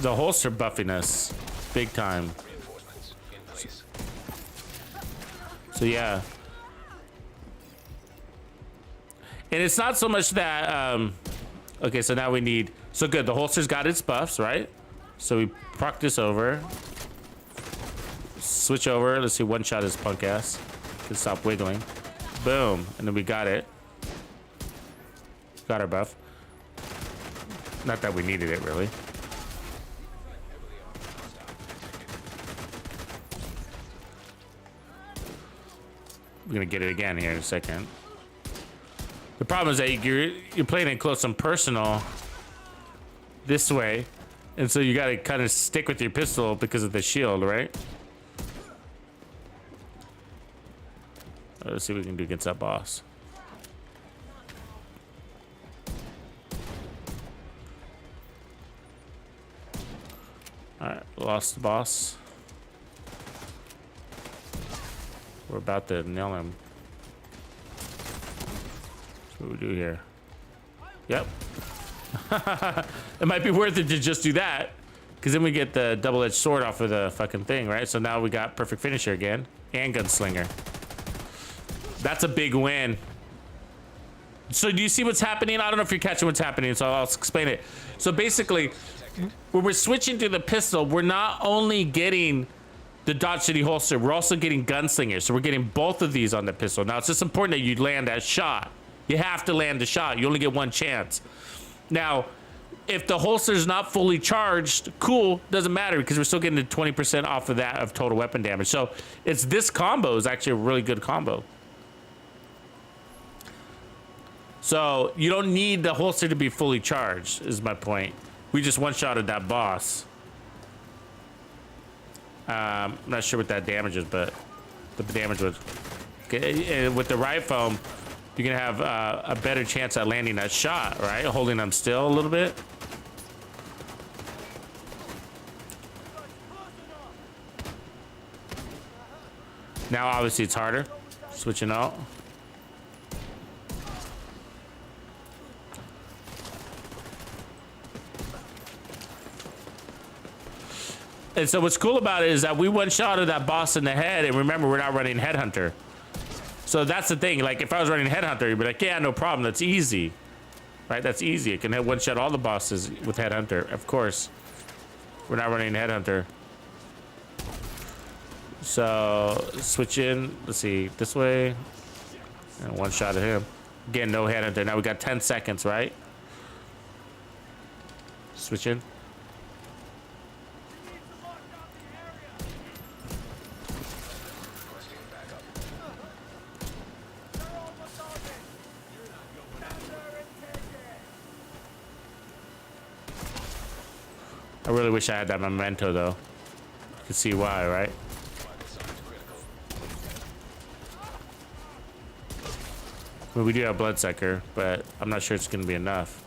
[SPEAKER 1] holster buffing us big time. So yeah. And it's not so much that, okay, so now we need, so good, the holster's got its buffs, right? So we proc this over. Switch over, let's see, one shot his punk ass. Can stop wiggling. Boom, and then we got it. Got our buff. Not that we needed it, really. We're gonna get it again here in a second. The problem is that you're playing it close and personal this way, and so you gotta kind of stick with your pistol because of the shield, right? Let's see what we can do against that boss. Alright, lost the boss. We're about to nail him. What we do here? Yep. It might be worth it to just do that, because then we get the double-edged sword off of the fucking thing, right? So now we got perfect finisher again and gunslinger. That's a big win. So do you see what's happening? I don't know if you're catching what's happening, so I'll explain it. So basically, when we're switching to the pistol, we're not only getting the Dodge City holster, we're also getting gunslinger. So we're getting both of these on the pistol. Now it's just important that you land that shot. You have to land the shot. You only get one chance. Now, if the holster's not fully charged, cool, doesn't matter because we're still getting the 20% off of that of total weapon damage. So it's this combo is actually a really good combo. So you don't need the holster to be fully charged, is my point. We just one-shotted that boss. I'm not sure what that damage is, but the damage was... Okay, with the riot foam, you're gonna have a better chance at landing that shot, right? Holding them still a little bit. Now, obviously, it's harder. Switching out. And so what's cool about it is that we one-shotted that boss in the head, and remember, we're not running Headhunter. So that's the thing. Like, if I was running Headhunter, you'd be like, yeah, no problem. That's easy. Right? That's easy. It can one-shot all the bosses with Headhunter. Of course. We're not running Headhunter. So switch in. Let's see, this way. And one shot at him. Again, no headhunter. Now we got 10 seconds, right? Switch in. I really wish I had that memento, though. You can see why, right? Well, we do have Bloodsucker, but I'm not sure it's going to be enough.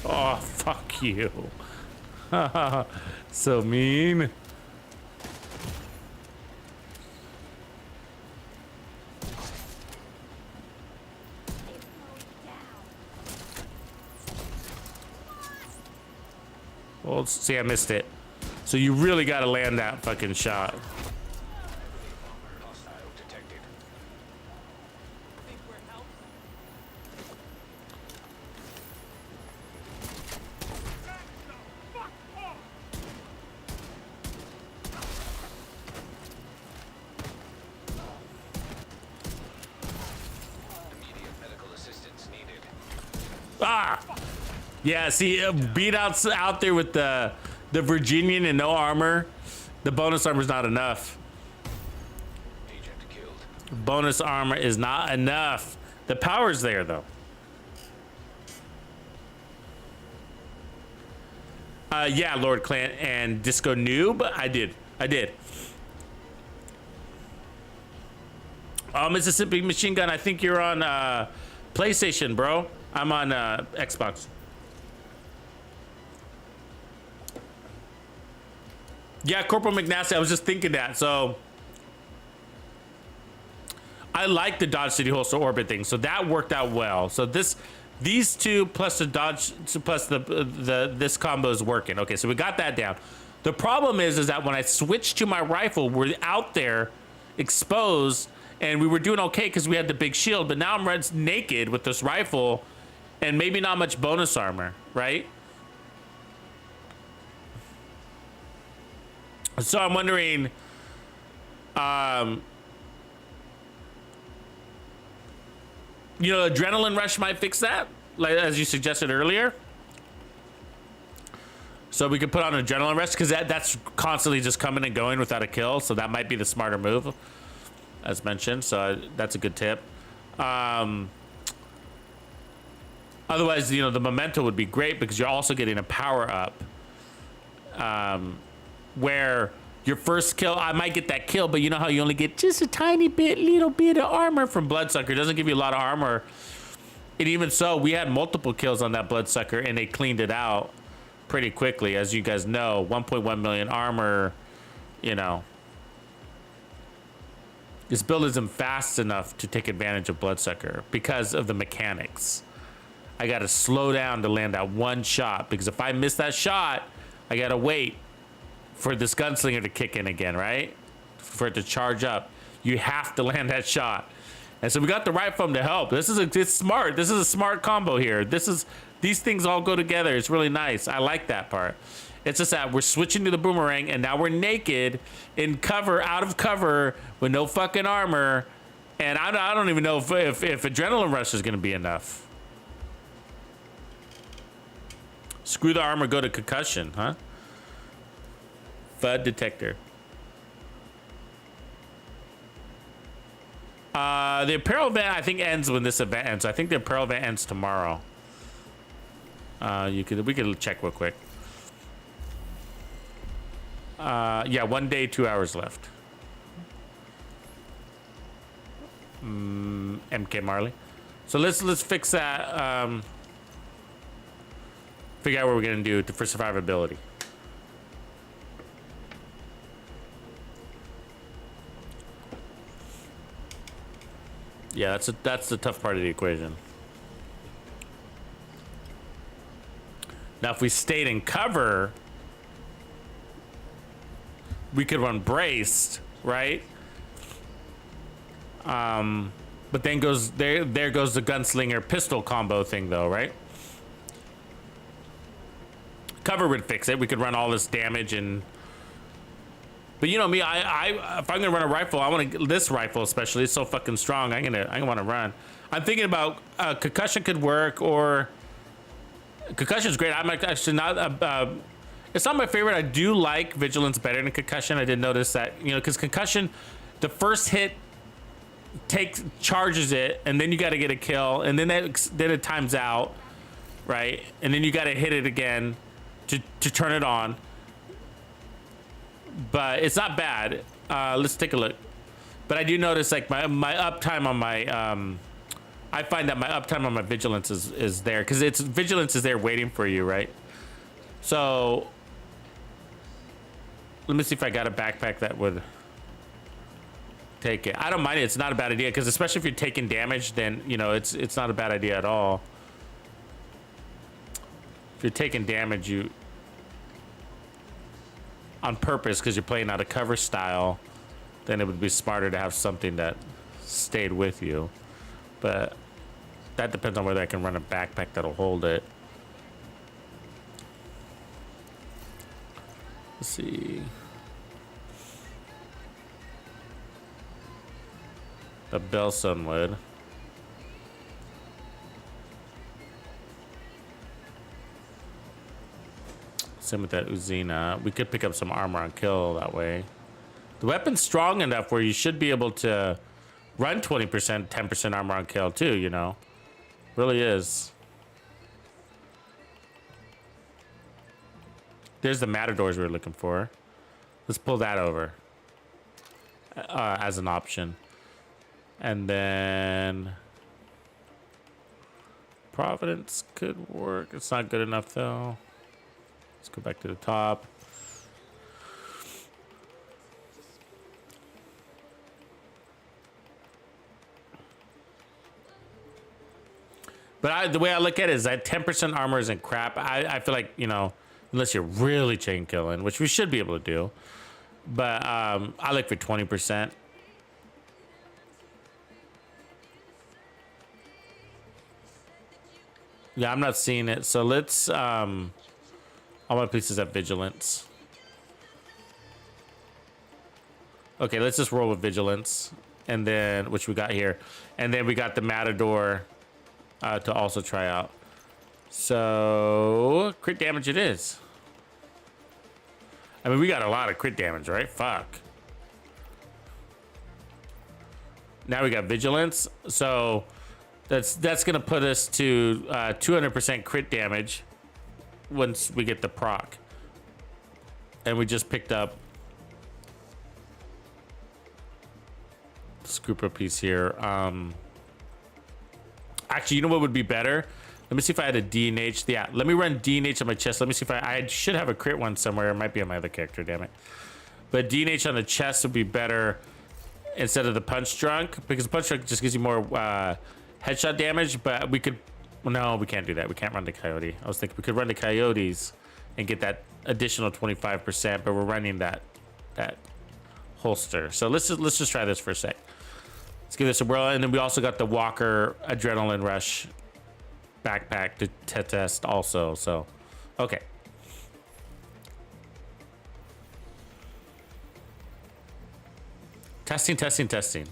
[SPEAKER 1] Oh, fuck you. So mean. Well, see, I missed it. So you really got to land that fucking shot.
[SPEAKER 2] Hostile detected. Immediate medical assistance needed.
[SPEAKER 1] Ah! Yeah, see, being out there with the Virginian and no armor, the bonus armor is not enough.
[SPEAKER 2] Agent killed.
[SPEAKER 1] Bonus armor is not enough. The power's there, though. Yeah, Lord Clan and Disco Noob, I did. Oh, Mississippi Machine Gun, I think you're on PlayStation, bro. I'm on Xbox. Yeah, Corporal McNasty, I was just thinking that. So I like the Dodge City Holster Orbit thing, so that worked out well. So these two plus the Dodge plus this combo is working. Okay, so we got that down. The problem is that when I switched to my rifle, we're out there exposed, and we were doing okay because we had the big shield. But now I'm naked with this rifle, and maybe not much bonus armor, right? So I'm wondering, you know, adrenaline rush might fix that, like as you suggested earlier. So we could put on adrenaline rush because that's constantly just coming and going without a kill. So that might be the smarter move, as mentioned. So that's a good tip. Otherwise, you know, the memento would be great because you're also getting a power up. Where your first kill, I might get that kill, but you know how you only get just a tiny bit, little bit of armor from Bloodsucker. It doesn't give you a lot of armor. And even so, we had multiple kills on that Bloodsucker, and they cleaned it out pretty quickly. As you guys know, 1.1 million armor, you know. This build isn't fast enough to take advantage of Bloodsucker because of the mechanics. I got to slow down to land that one shot, because if I miss that shot, I got to wait for this gunslinger to kick in again, right? For it to charge up. You have to land that shot. And so we got the right foam to help. It's smart. This is a smart combo here. These things all go together. It's really nice. I like that part. It's just that we're switching to the boomerang, and now we're naked in cover, out of cover, with no fucking armor. And I don't even know if adrenaline rush is gonna be enough. Screw the armor, go to concussion, huh? FUD detector. The apparel event I think ends when this event ends. I think the apparel event ends tomorrow. We could check real quick. Yeah, 1 day, 2 hours left. MK Marley. So let's fix that. Figure out what we're gonna do for survivability. Yeah, that's the tough part of the equation. Now, if we stayed in cover, we could run braced, right? But But then goes there goes the gunslinger pistol combo thing though, right? Cover would fix it. We could run all this damage and. But you know me, I if I'm gonna run a rifle, I want to this rifle especially. It's so fucking strong. I'm gonna want to run. I'm thinking about concussion could work, or concussion's great. I'm actually not. It's not my favorite. I do like vigilance better than concussion. I did notice that, you know, because concussion, the first hit charges it, and then you got to get a kill, and then it times out, right? And then you got to hit it again to turn it on. But it's not bad. Let's take a look. But I do notice like my uptime on my I find that my uptime on my vigilance is there, because it's vigilance is there waiting for you, right? So let me see if I got a backpack that would take it. I don't mind it. It's not a bad idea, because especially if you're taking damage, then you know it's not a bad idea at all. If you're taking damage, you on purpose because you're playing out of cover style, then it would be smarter to have something that stayed with you. But that depends on whether I can run a backpack that'll hold it. Let's see. The Belson would. Same with that Uzina. We could pick up some armor on kill that way. The weapon's strong enough where you should be able to run 20%, 10% armor on kill too, you know. Really is. There's the Matadors we were looking for. Let's pull that over as an option. And then Providence could work. It's not good enough though. Let's go back to the top. But the way I look at it is that 10% armor isn't crap. I feel like, you know, unless you're really chain killing, which we should be able to do. But I look for 20%. Yeah, I'm not seeing it. So let's... all my pieces have vigilance. Okay, let's just roll with vigilance. And then, which we got here. And then we got the Matador to also try out. So, crit damage it is. I mean, we got a lot of crit damage, right? Fuck. Now we got vigilance. So, that's going to put us to 200% crit damage once we get the proc. And we just picked up Scooper piece here. Actually, you know what would be better? Let me see if I had a D&H. Yeah, let me run D&H on my chest. Let me see if I should have a crit one somewhere. It might be on my other character, damn it. But D&H on the chest would be better instead of the punch drunk, because the punch drunk just gives you more headshot damage. But we could, well, no, we can't do that. We can't run the coyote. I was thinking we could run the coyotes and get that additional 25%, but we're running that holster. So let's just try this for a sec. Let's give this a whirl, and then we also got the Walker Adrenaline Rush backpack to test also. So, okay. Testing, testing, testing.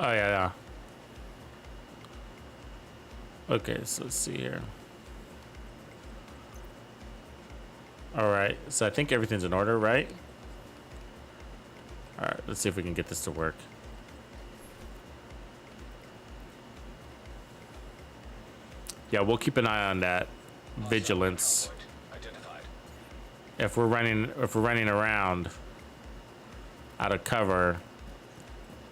[SPEAKER 1] Oh, yeah. Okay, so let's see here. All right, so I think everything's in order, right? All right, let's see if we can get this to work. Yeah, we'll keep an eye on that vigilance.
[SPEAKER 2] Identified.
[SPEAKER 1] If we're running around out of cover,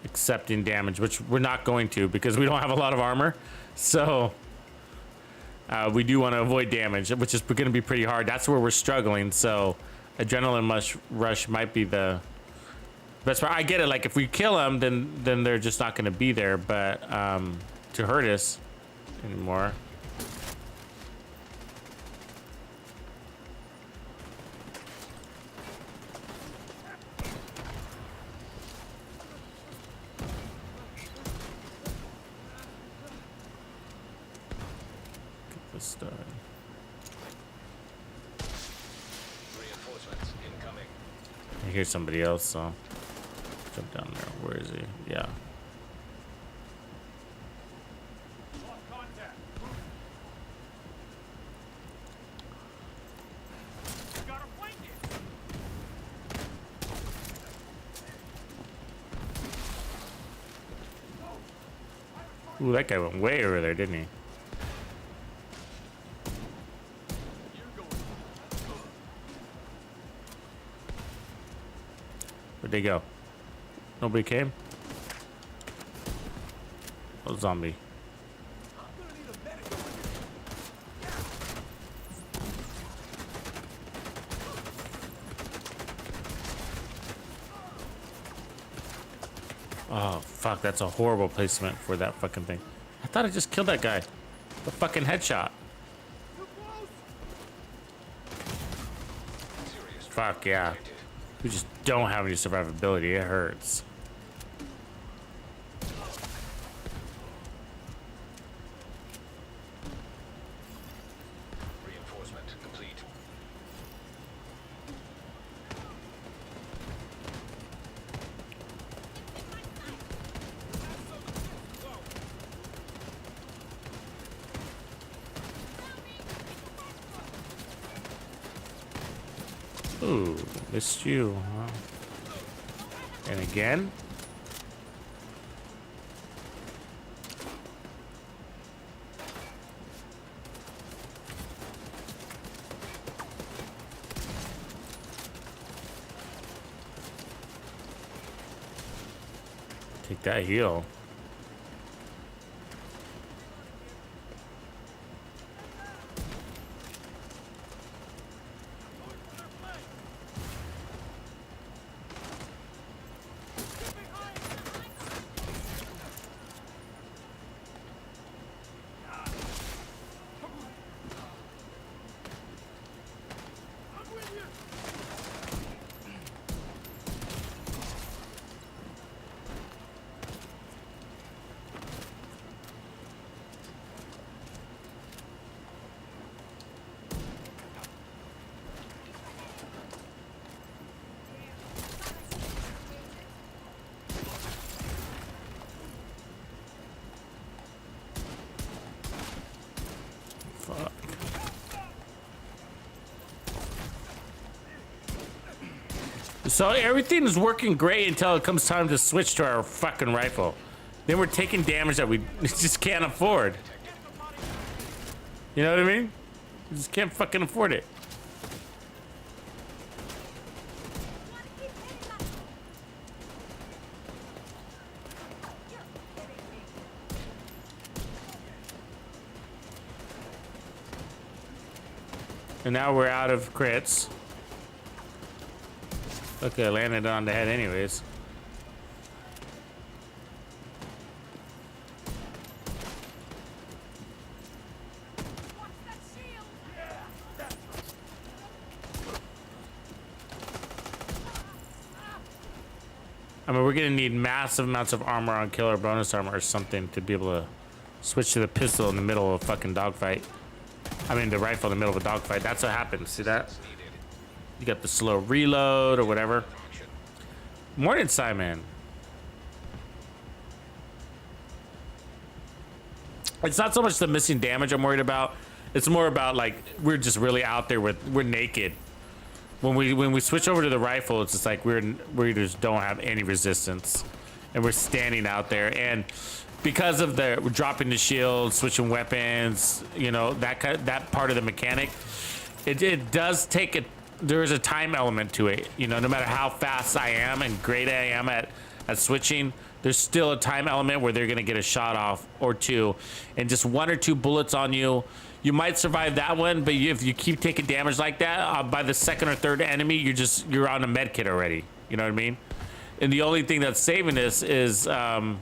[SPEAKER 1] accepting damage, which we're not going to because we don't have a lot of armor. So we do want to avoid damage, which is going to be pretty hard. That's where we're struggling. So adrenaline rush might be the best part. I get it. Like if we kill them, then they're just not going to be there. But to hurt us anymore. Get this done.
[SPEAKER 2] Reinforcements incoming.
[SPEAKER 1] I hear somebody else, so jump down there. Where is he? Yeah. Ooh, that guy went way over there, didn't he? Where'd they go? Nobody came? Oh, zombie. Oh, fuck, that's a horrible placement for that fucking thing. I thought I just killed that guy. The fucking headshot. Fuck, yeah. We just don't have any survivability. It hurts.
[SPEAKER 2] Reinforcement complete.
[SPEAKER 1] Ooh, missed you, huh? And again? Take that heal. Fuck. So everything is working great until it comes time to switch to our fucking rifle. Then we're taking damage that we just can't afford. You know what I mean? We just can't fucking afford it. And now we're out of crits. Okay, I landed on the head anyways. I mean, we're gonna need massive amounts of armor on killer bonus armor or something to be able to switch to the pistol in the middle of a fucking dogfight. I mean, the rifle in the middle of a dogfight. That's what happens. See that? You got the slow reload or whatever. Morning, Simon. It's not so much the missing damage I'm worried about. It's more about like we're just really out there with we're naked. When we switch over to the rifle, it's just like we just don't have any resistance, and we're standing out there. And because of the dropping the shield, switching weapons, you know, that part of the mechanic, it does take it. There is a time element to it. You know, no matter how fast I am and great I am at switching, there's still a time element where they're gonna get a shot off or two, and just 1 or 2 bullets on you. You might survive that one, but if you keep taking damage like that, by the 2nd or 3rd enemy, you're on a med kit already. You know what I mean? And the only thing that's saving this is that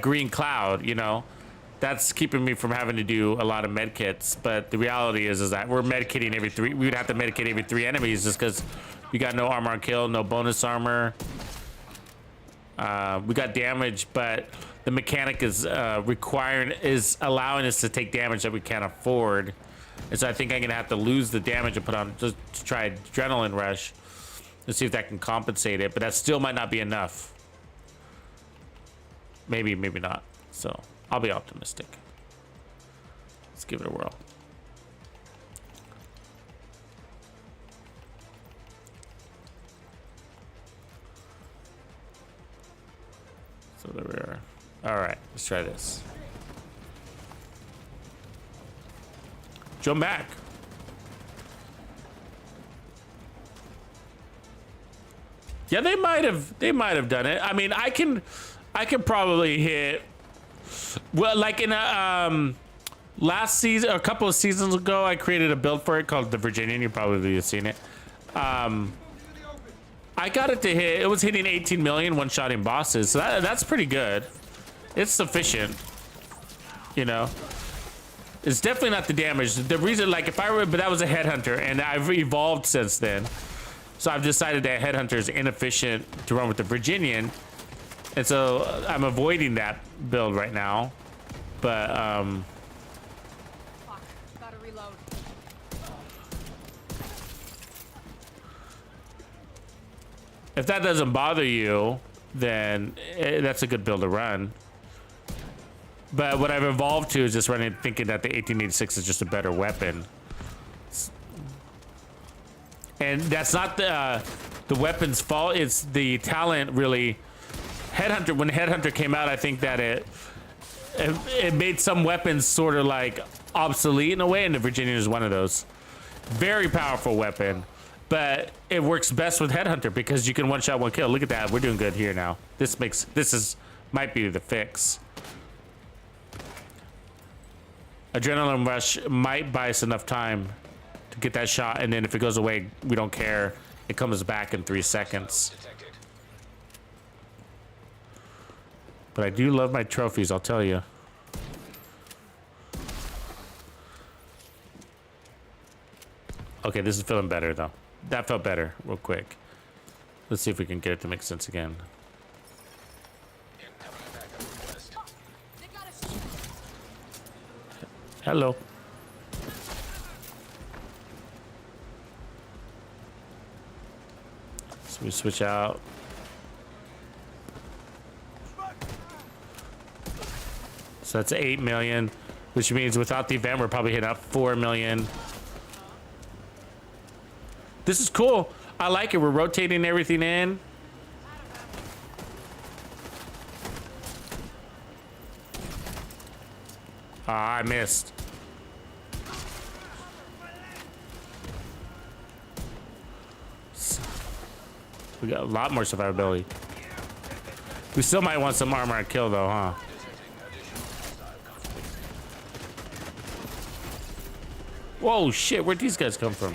[SPEAKER 1] green cloud. You know, that's keeping me from having to do a lot of med kits. But the reality is that we're med kitting every 3. We would have to med kit every 3 enemies just because we got no armor on kill, no bonus armor. We got damage, but the mechanic is allowing us to take damage that we can't afford. And so I think I'm gonna have to lose the damage and put on just to try adrenaline rush and see if that can compensate it. But that still might not be enough. Maybe, maybe not. So I'll be optimistic. Let's give it a whirl. So there we are. All right, let's try this. Jump back. Yeah, they might have done it. I mean, I can probably hit. Well, like in a last season, a couple of seasons ago, I created a build for it called the Virginian. You probably have seen it. I got it to hit. It was hitting 18 million one-shotting bosses, so that's pretty good. It's sufficient, you know. It's definitely not the damage. The reason, like, if I were, but that was a headhunter, and I've evolved since then. So I've decided that headhunter is inefficient to run with the Virginian, and so I'm avoiding that build right now. But
[SPEAKER 3] Fuck, gotta reload.
[SPEAKER 1] if that doesn't bother you, then that's a good build to run. But what I've evolved to is just running, thinking that the 1886 is just a better weapon. And that's not the weapon's fault. It's the talent, really. Headhunter, when Headhunter came out, I think that it made some weapons sort of like obsolete in a way, and the Virginian is one of those. Very powerful weapon, but it works best with Headhunter because you can one-shot, one-kill. Look at that. We're doing good here now. Might be the fix. Adrenaline rush might buy us enough time to get that shot, and then if it goes away, we don't care. It comes back in 3 seconds.
[SPEAKER 2] Detected.
[SPEAKER 1] But I do love my trophies, I'll tell you. Okay, this is feeling better though. That felt better, real quick. Let's see if we can get it to make sense again.
[SPEAKER 2] Incoming backup request.
[SPEAKER 3] They got us.
[SPEAKER 1] Hello. So we switch out. So that's 8 million, which means without the event, we're probably hitting up 4 million. This is cool. I like it. We're rotating everything in. Ah, I missed. We got a lot more survivability. We still might want some armor and kill though, huh? Whoa, shit, where'd these guys come from?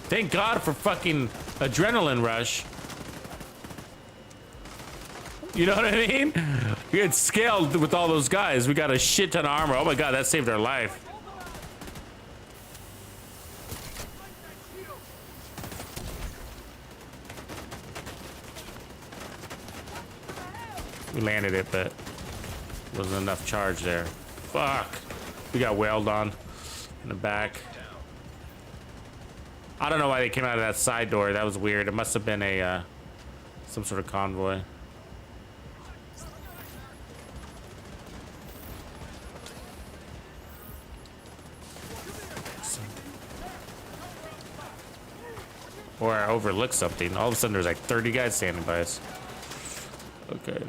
[SPEAKER 1] Thank God for fucking adrenaline rush. You know what I mean? We get scaled with all those guys. We got a shit ton of armor. Oh my God, that saved our life. We landed it, but wasn't enough charge there. Fuck. We got wailed on in the back. I don't know why they came out of that side door. That was weird. It must have been a some sort of convoy. Or I overlooked something. All of a sudden there's like 30 guys standing by us. Okay.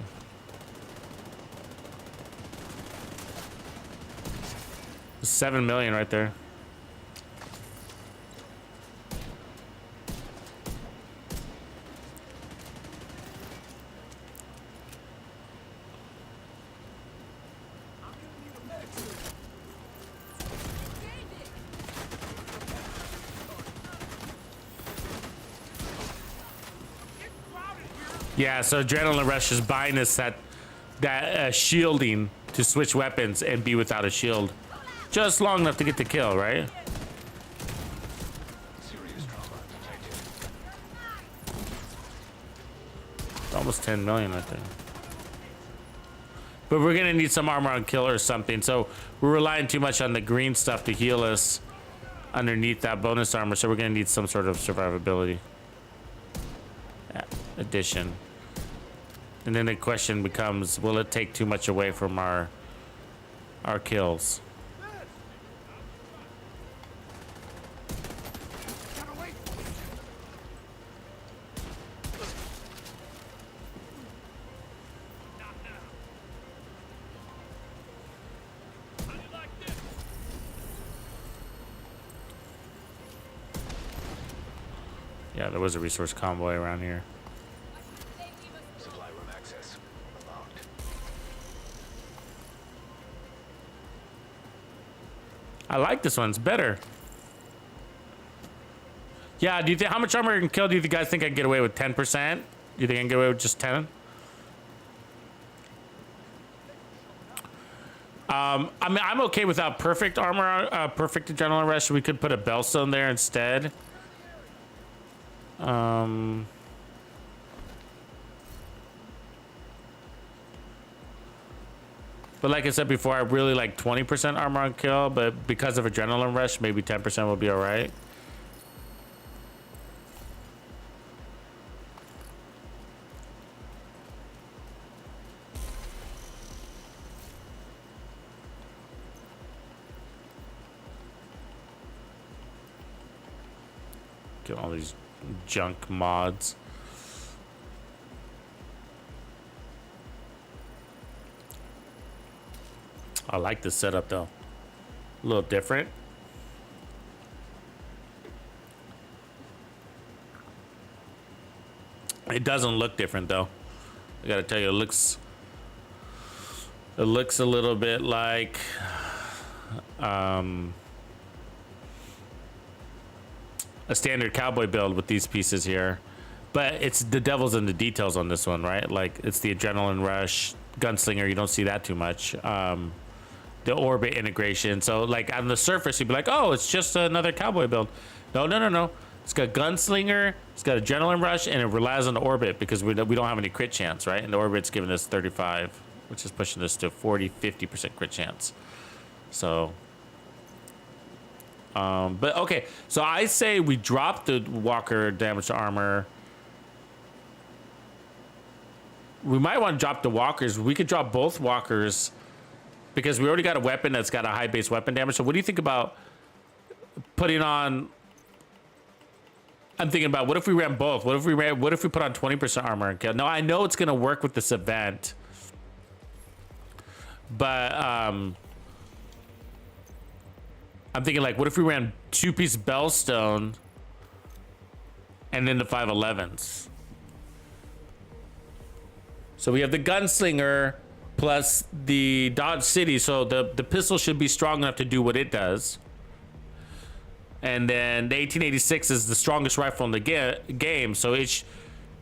[SPEAKER 1] $7 million right there. Yeah, so Adrenaline Rush is buying us that shielding to switch weapons and be without a shield. Just long enough to get the kill, right?
[SPEAKER 2] Serious trauma detected.
[SPEAKER 1] Almost 10 million right there. But we're gonna need some armor on kill or something. So we're relying too much on the green stuff to heal us underneath that bonus armor. So we're gonna need some sort of survivability addition. And then the question becomes, will it take too much away from our kills? Yeah, there was a resource convoy around here.
[SPEAKER 2] Supply room access unlocked.
[SPEAKER 1] I like this one. It's better. Yeah, do you think how much armor I can kill? Do you guys think I can get away with 10%? Do you think I can get away with just 10? I mean, I'm okay without perfect armor, perfect adrenaline rush. We could put a bellstone there instead. But like I said before, I really like 20% armor on kill, but because of adrenaline rush, maybe 10% will be all right. Get all these junk mods. I like this setup though. A little different. It doesn't look different though. I gotta tell you, it looks a little bit like a standard cowboy build with these pieces here, but it's the devil's in the details on this one, right? Like it's the adrenaline rush gunslinger. You don't see that too much. The orbit integration. So like on the surface, you'd be like, oh, it's just another cowboy build. No. It's got gunslinger, it's got adrenaline rush, and it relies on the orbit because we don't have any crit chance, right? And the orbit's giving us 35, which is pushing us to 40-50% crit chance. So but okay, so I say we drop the walker damage to armor. We might want to drop the walkers. We could drop both walkers because we already got a weapon that's got a high base weapon damage. So what do you think about putting on? I'm thinking about what if we ran both? What if we put on 20% armor and kill? Now I know it's gonna work with this event, but I'm thinking like, what if we ran 2-piece Bellstone and then the 511s? So we have the gunslinger plus the Dodge City. So the pistol should be strong enough to do what it does. And then the 1886 is the strongest rifle in the game. So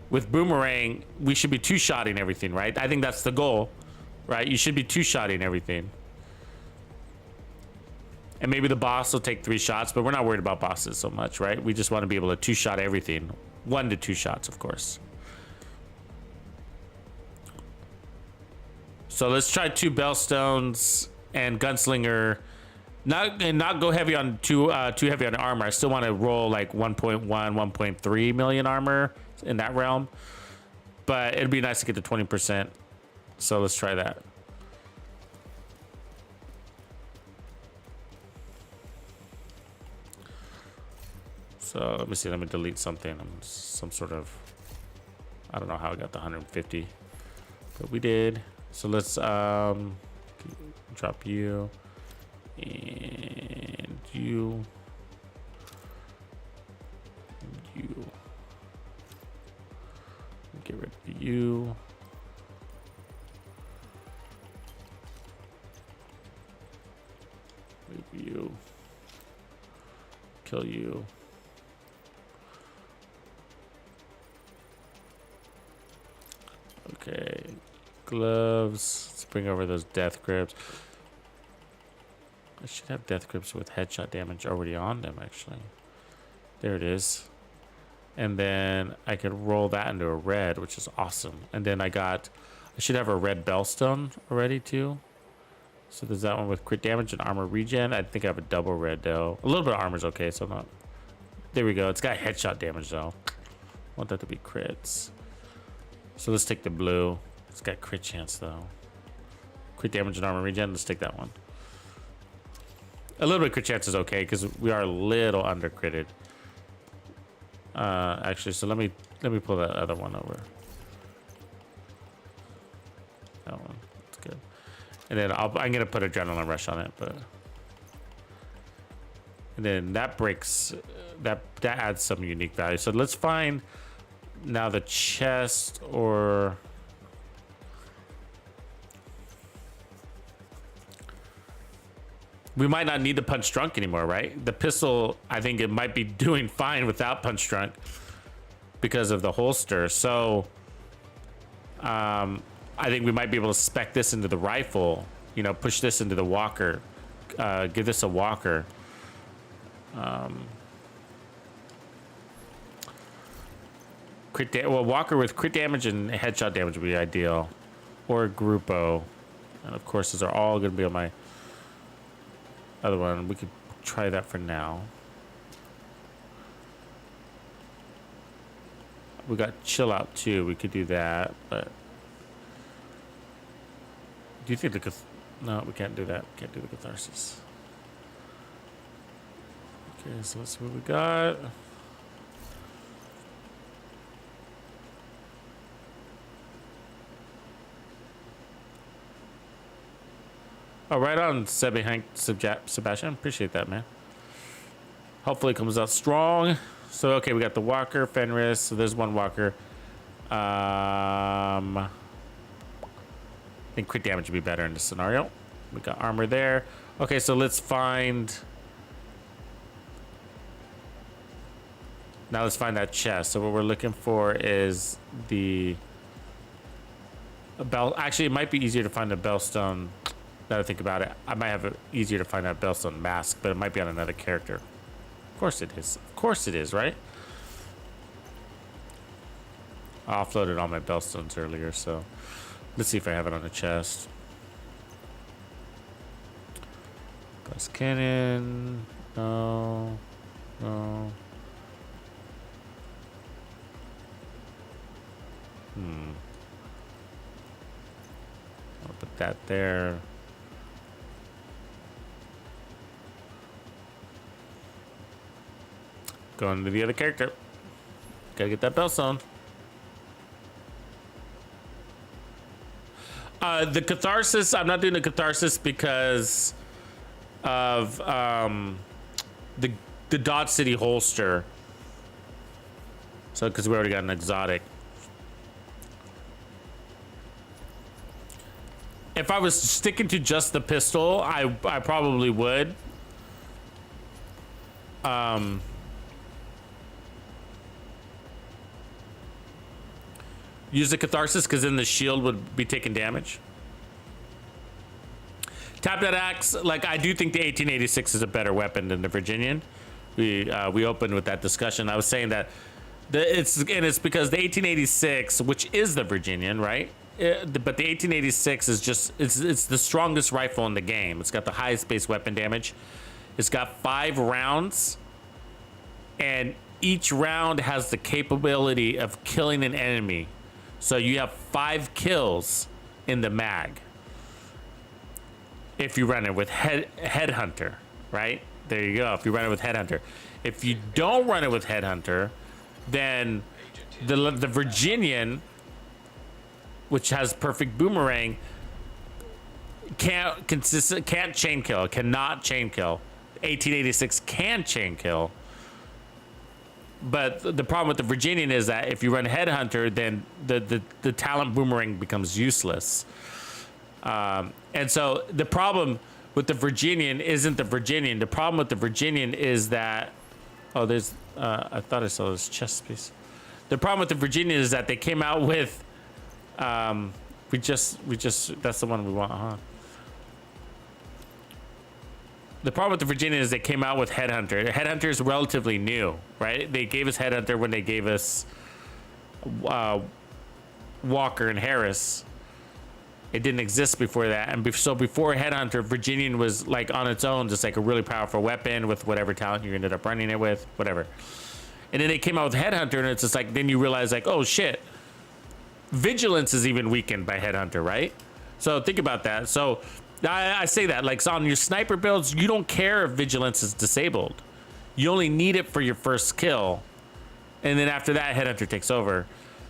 [SPEAKER 1] with Boomerang, we should be two-shotting everything, right? I think that's the goal, right? You should be two-shotting everything. And maybe the boss will take 3 shots, but we're not worried about bosses so much, right? We just want to be able to two-shot everything. 1 to 2 shots, of course. So let's try 2 Bellstones and Gunslinger. Not go heavy on too heavy on armor. I still want to roll like 1.1, 1.3 million armor in that realm. But it'd be nice to get to 20%. So let's try that. So let me see. Let me delete something. Some sort of. I don't know how I got the 150, but we did. So let's drop you and you. Get rid of you. Leave you. Kill you. Okay. Gloves. Let's bring over those death grips. I should have death grips with headshot damage already on them, actually. There it is. And then I could roll that into a red, which is awesome. And then I should have a red bellstone already too. So there's that one with crit damage and armor regen. I think I have a double red though. A little bit of armor's okay, so I'm not. There we go. It's got headshot damage though. I want that to be crits. So let's take the blue. It's got crit chance though. Crit damage and armor regen. Let's take that one. A little bit of crit chance is okay because we are a little under critted. Actually, so let me pull that other one over. That one, that's good. And then I'm gonna put adrenaline rush on it, but and then that breaks that adds some unique value. So let's find now the chest or. We might not need the punch drunk anymore, right? The pistol, I think it might be doing fine without punch drunk because of the holster. So I think we might be able to spec this into the rifle, you know, push this into the walker, give this a walker. Well, walker with crit damage and headshot damage would be ideal, or a Grupo. And of course, these are all going to be on my other one. We could try that for now. We got chill out too. We could do that, but do you think the no, we can't do that. We can't do the catharsis. Okay, so let's see what we got. Oh, right on, Sebastian. Appreciate that, man. Hopefully it comes out strong. So, okay, we got the walker, Fenris. So there's one walker. I think crit damage would be better in this scenario. We got armor there. Okay, so let's find. Now let's find that chest. So what we're looking for is the bell. Actually, it might be easier to find the bellstone. Now that I think about it, I might have it easier to find that bellstone mask, but it might be on another character. Of course it is. Of course it is, right? I offloaded all my bellstones earlier, so let's see if I have it on the chest. Glass cannon. No. No. I'll put that there. Going to the other character. Gotta get that bellstone. The catharsis, I'm not doing the catharsis because of the Dodge City holster. So, because we already got an exotic. If I was sticking to just the pistol, I probably would. Use the catharsis because then the shield would be taking damage. Tap that axe. Like, I do think the 1886 is a better weapon than the Virginian. We opened with that discussion. I was saying that it's because the 1886, which is the Virginian, right? But the 1886 is just it's the strongest rifle in the game. It's got the highest base weapon damage. It's got 5 rounds, and each round has the capability of killing an enemy. So you have 5 kills in the mag if you run it with Headhunter, right? There you go. If you run it with Headhunter, If you don't run it with Headhunter, then the Virginian, which has perfect boomerang, can't chain kill, cannot chain kill. 1886 can chain kill. But the problem with the Virginian is that if you run Headhunter, then the talent boomerang becomes useless. And so the problem with the Virginian isn't the Virginian. The problem with the Virginian is that, oh, there's, I thought I saw this chest piece. The problem with the Virginian is that they came out with, we just, that's the one we want, huh? The problem with the Virginian is they came out with Headhunter. Headhunter is relatively new, right? They gave us Headhunter when they gave us Walker and Harris. It didn't exist before that. And so before Headhunter, Virginian was like on its own, just like a really powerful weapon with whatever talent you ended up running it with, whatever. And then they came out with Headhunter, and it's just like, then you realize like, oh shit, Vigilance is even weakened by Headhunter, right? So think about that. So I say that, like, so on your sniper builds, you don't care if Vigilance is disabled. You only need it for your first kill. And then after that, Headhunter takes over.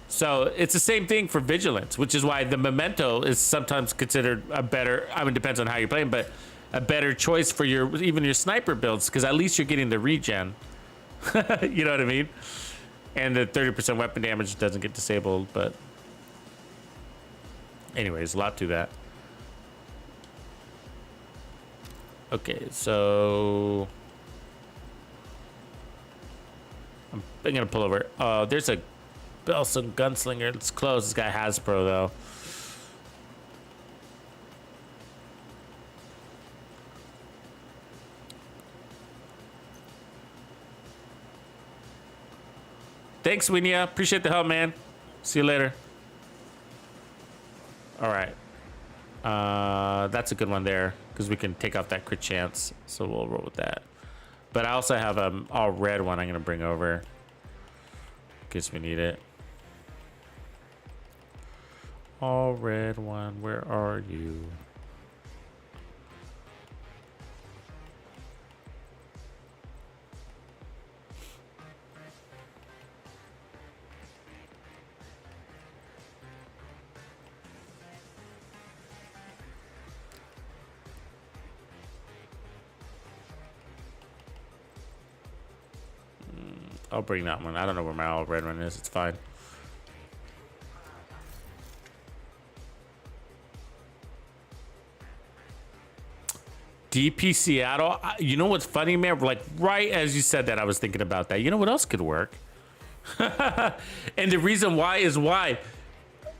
[SPEAKER 1] So it's the same thing for Vigilance, which is why the Memento is sometimes considered a better, I mean, depends on how you're playing, but a better choice for even your sniper builds, because at least you're getting the regen. You know what I mean? And the 30% weapon damage doesn't get disabled, but anyways, a lot to that. Okay, so I'm gonna pull over. Oh, there's a Belson gunslinger. It's close. This guy has pro though. Thanks, Winia. Appreciate the help, man. See you later. All right. That's a good one there, because we can take off that crit chance. So we'll roll with that. But I also have an all red one I'm going to bring over in case we need it. All red one, where are you? I'll bring that one. I don't know where my all red one is. It's fine. DP Seattle. You know what's funny, man? Like right as you said that, I was thinking about that. You know what else could work? And the reason why is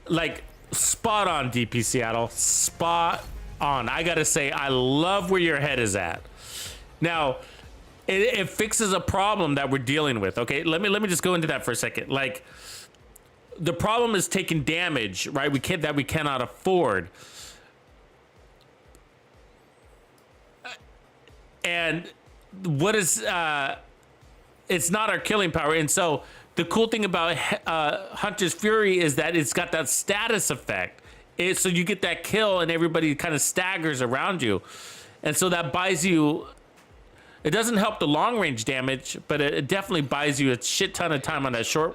[SPEAKER 1] like spot on, DP Seattle. Spot on. I gotta say, I love where your head is at. Now, it fixes a problem that we're dealing with. Okay, let me just go into that for a second. Like, the problem is taking damage, right? We cannot afford. And what is it's not our killing power. And so the cool thing about Hunter's Fury is that it's got that status effect. So you get that kill and everybody kind of staggers around you. And so that buys you. It doesn't help the long range damage, but it definitely buys you a shit ton of time on that short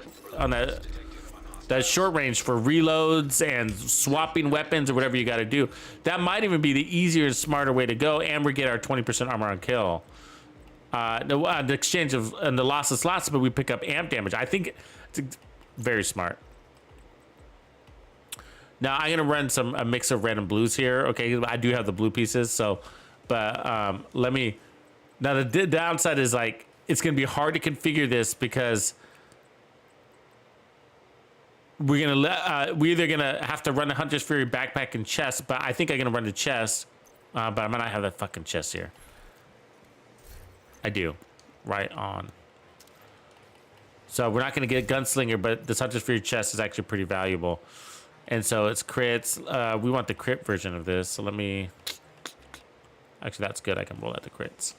[SPEAKER 1] range for reloads and swapping weapons or whatever you got to do. That might even be the easier and smarter way to go, and we get our 20% armor on kill. The exchange of and the loss of slots, but we pick up amp damage. I think it's very smart. Now I'm gonna run a mix of red and blues here. Okay, I do have the blue pieces, so but let me. Now the downside is like it's gonna be hard to configure this because we're either gonna have to run a Hunter's Fury backpack and chest, but I think I'm gonna run the chest, but I might not have that fucking chest here. I do, right on. So we're not gonna get a gunslinger, but this Hunter's Fury chest is actually pretty valuable, and so it's crits. We want the crit version of this, so let me. Actually, that's good. I can roll out the crits.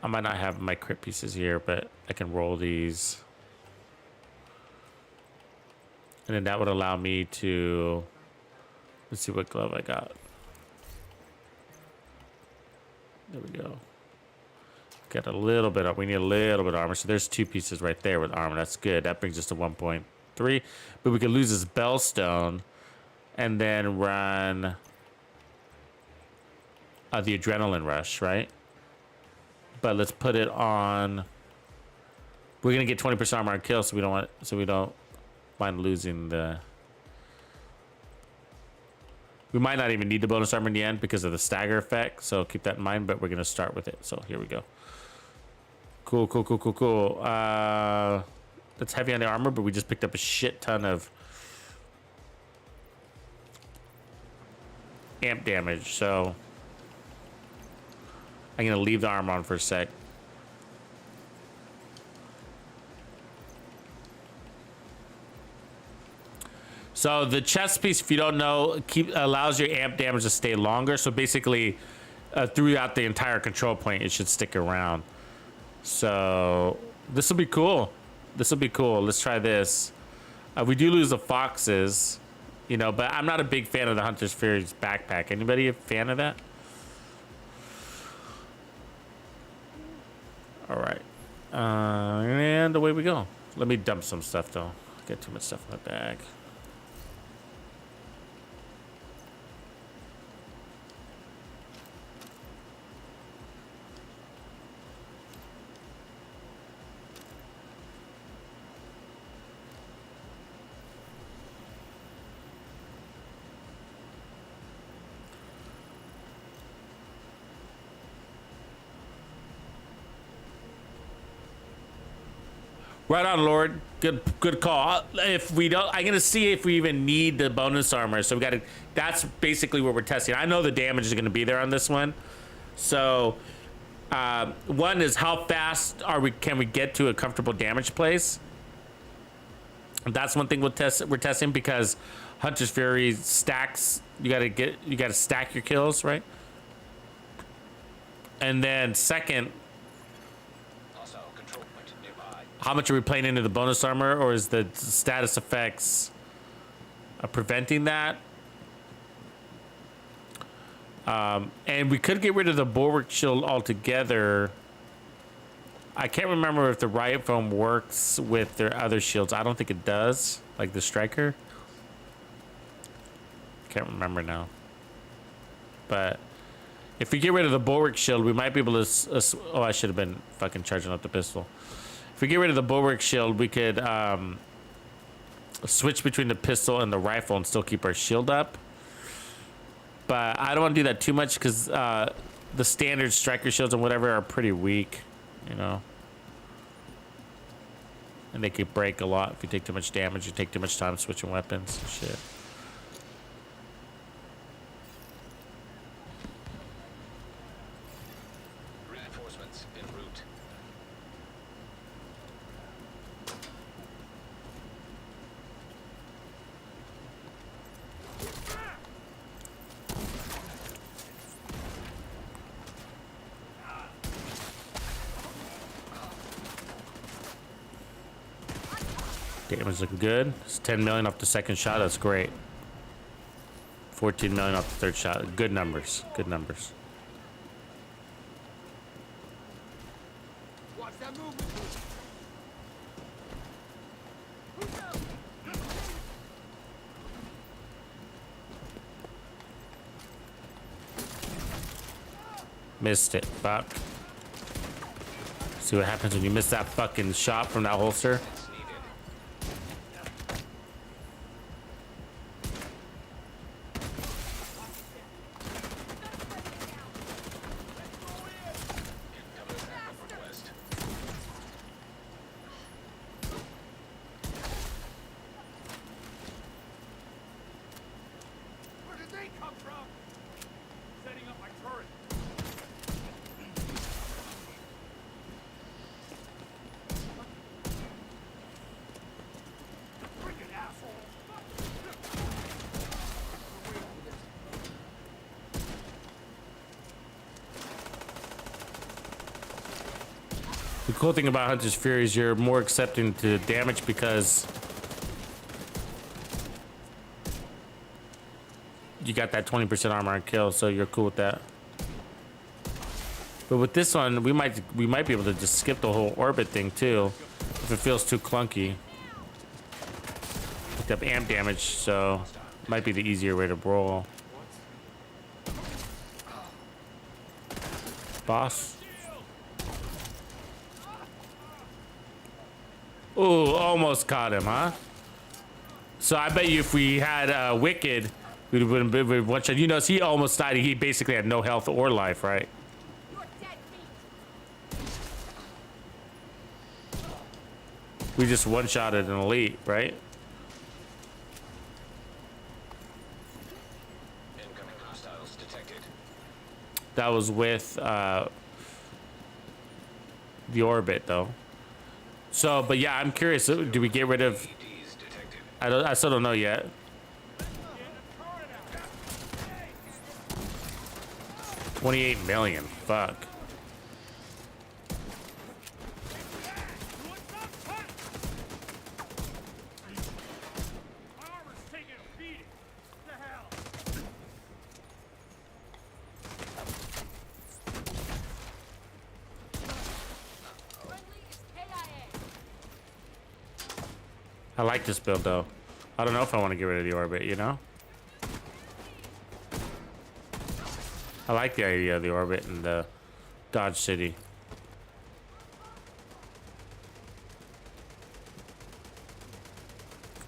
[SPEAKER 1] I might not have my crit pieces here, but I can roll these. And then that would allow me to... Let's see what glove I got. There we go. Got a little bit of, we need a little bit of armor. So there's 2 pieces right there with armor. That's good. That brings us to 1.3. But we could lose this Bellstone and then run the Adrenaline Rush, right? But let's put it on. We're gonna get 20% armor on kill, so we don't mind losing the. We might not even need the bonus armor in the end because of the stagger effect. So keep that in mind. But we're gonna start with it. So here we go. Cool. That's heavy on the armor, but we just picked up a shit ton of amp damage. So I'm gonna leave the armor on for a sec. So the chest piece, if you don't know, allows your amp damage to stay longer. So basically, throughout the entire control point, it should stick around. So this will be cool. Let's try this. We do lose the foxes, you know, but I'm not a big fan of the Hunter's Fury's backpack. Anybody a fan of that? All right. And away we go. Let me dump some stuff, though. Got too much stuff in my bag. Right on, Lord. Good call. If we don't, I'm gonna see if we even need the bonus armor. So we gotta. That's basically what we're testing. I know the damage is gonna be there on this one. So, one is how fast can we get to a comfortable damage place? That's one thing we're testing because Hunter's Fury stacks. You gotta stack your kills, right? And then second. How much are we playing into the bonus armor, or is the status effects preventing that? And we could get rid of the bulwark shield altogether. I can't remember if the riot foam works with their other shields. I don't think it does, like the striker. Can't remember now. But if we get rid of the bulwark shield, we might be able to. Oh, I should have been fucking charging up the pistol. If we get rid of the bulwark shield, we could switch between the pistol and the rifle and still keep our shield up. But I don't want to do that too much because the standard striker shields and whatever are pretty weak, you know. And they could break a lot if you take too much damage. You take too much time switching weapons and shit.
[SPEAKER 2] Reinforcements en route.
[SPEAKER 1] Damage looking good. It's 10 million off the second shot. That's great. 14 million off the third shot. Good numbers. Good numbers.
[SPEAKER 3] Watch that movement.
[SPEAKER 1] Missed it. Fuck. See what happens when you miss that fucking shot from that holster. The cool thing about Hunter's Fury is you're more accepting to damage because you got that 20% armor on kill, so you're cool with that. But with this one, we might be able to just skip the whole orbit thing too, if it feels too clunky. Picked up amp damage, so might be the easier way to roll. Boss. Ooh, almost caught him, huh? So I bet you if we had Wicked, we would have been one shot. You know, he almost died. He basically had no health or life, right?
[SPEAKER 3] You're dead meat.
[SPEAKER 1] We just one-shotted an elite, right?
[SPEAKER 2] Incoming hostiles detected.
[SPEAKER 1] That was with the orbit, though. So, but yeah, I'm curious. Do we get rid of?
[SPEAKER 2] EDs detected.
[SPEAKER 1] I still don't know yet. $28 million. Fuck.
[SPEAKER 3] Friendly is KIA.
[SPEAKER 1] I like this build, though. I don't know if I want to get rid of the orbit, you know? I like the idea of the orbit and the Dodge City.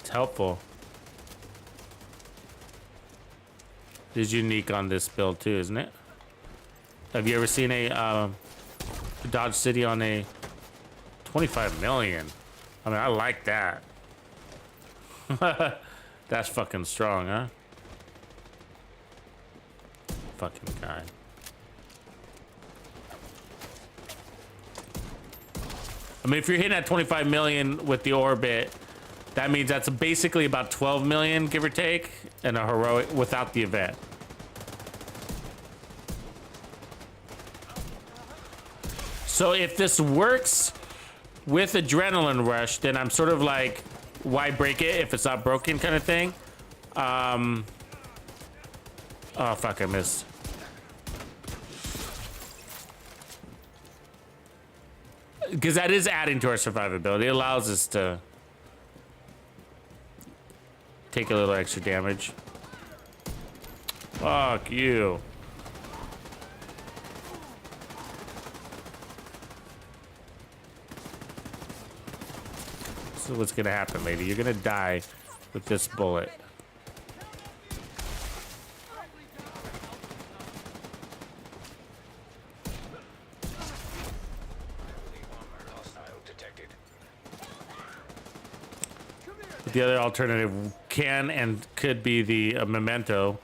[SPEAKER 1] It's helpful. It is unique on this build too, isn't it? Have you ever seen a Dodge City on a 25 million? I mean, I like that. That's fucking strong, huh? Fucking guy. I mean, if you're hitting at 25 million with the orbit, that means that's basically about 12 million, give or take, and a heroic without the event. So if this works with Adrenaline Rush, then I'm sort of like, why break it if it's not broken kind of thing? Oh, fuck, I missed. Because that is adding to our survivability. It allows us to take a little extra damage. Fuck you. This is what's gonna happen, lady. You're gonna die with this bullet.
[SPEAKER 2] Hostile detected.
[SPEAKER 1] The other alternative can and could be the Memento.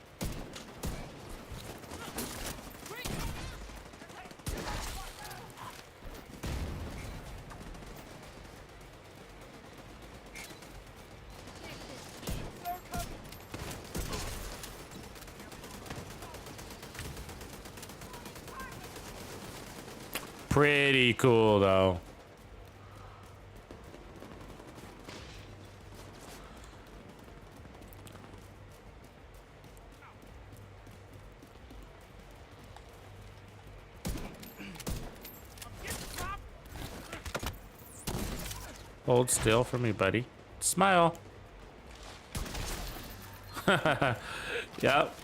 [SPEAKER 1] Pretty cool, though. Hold still for me, buddy. Smile. Yep.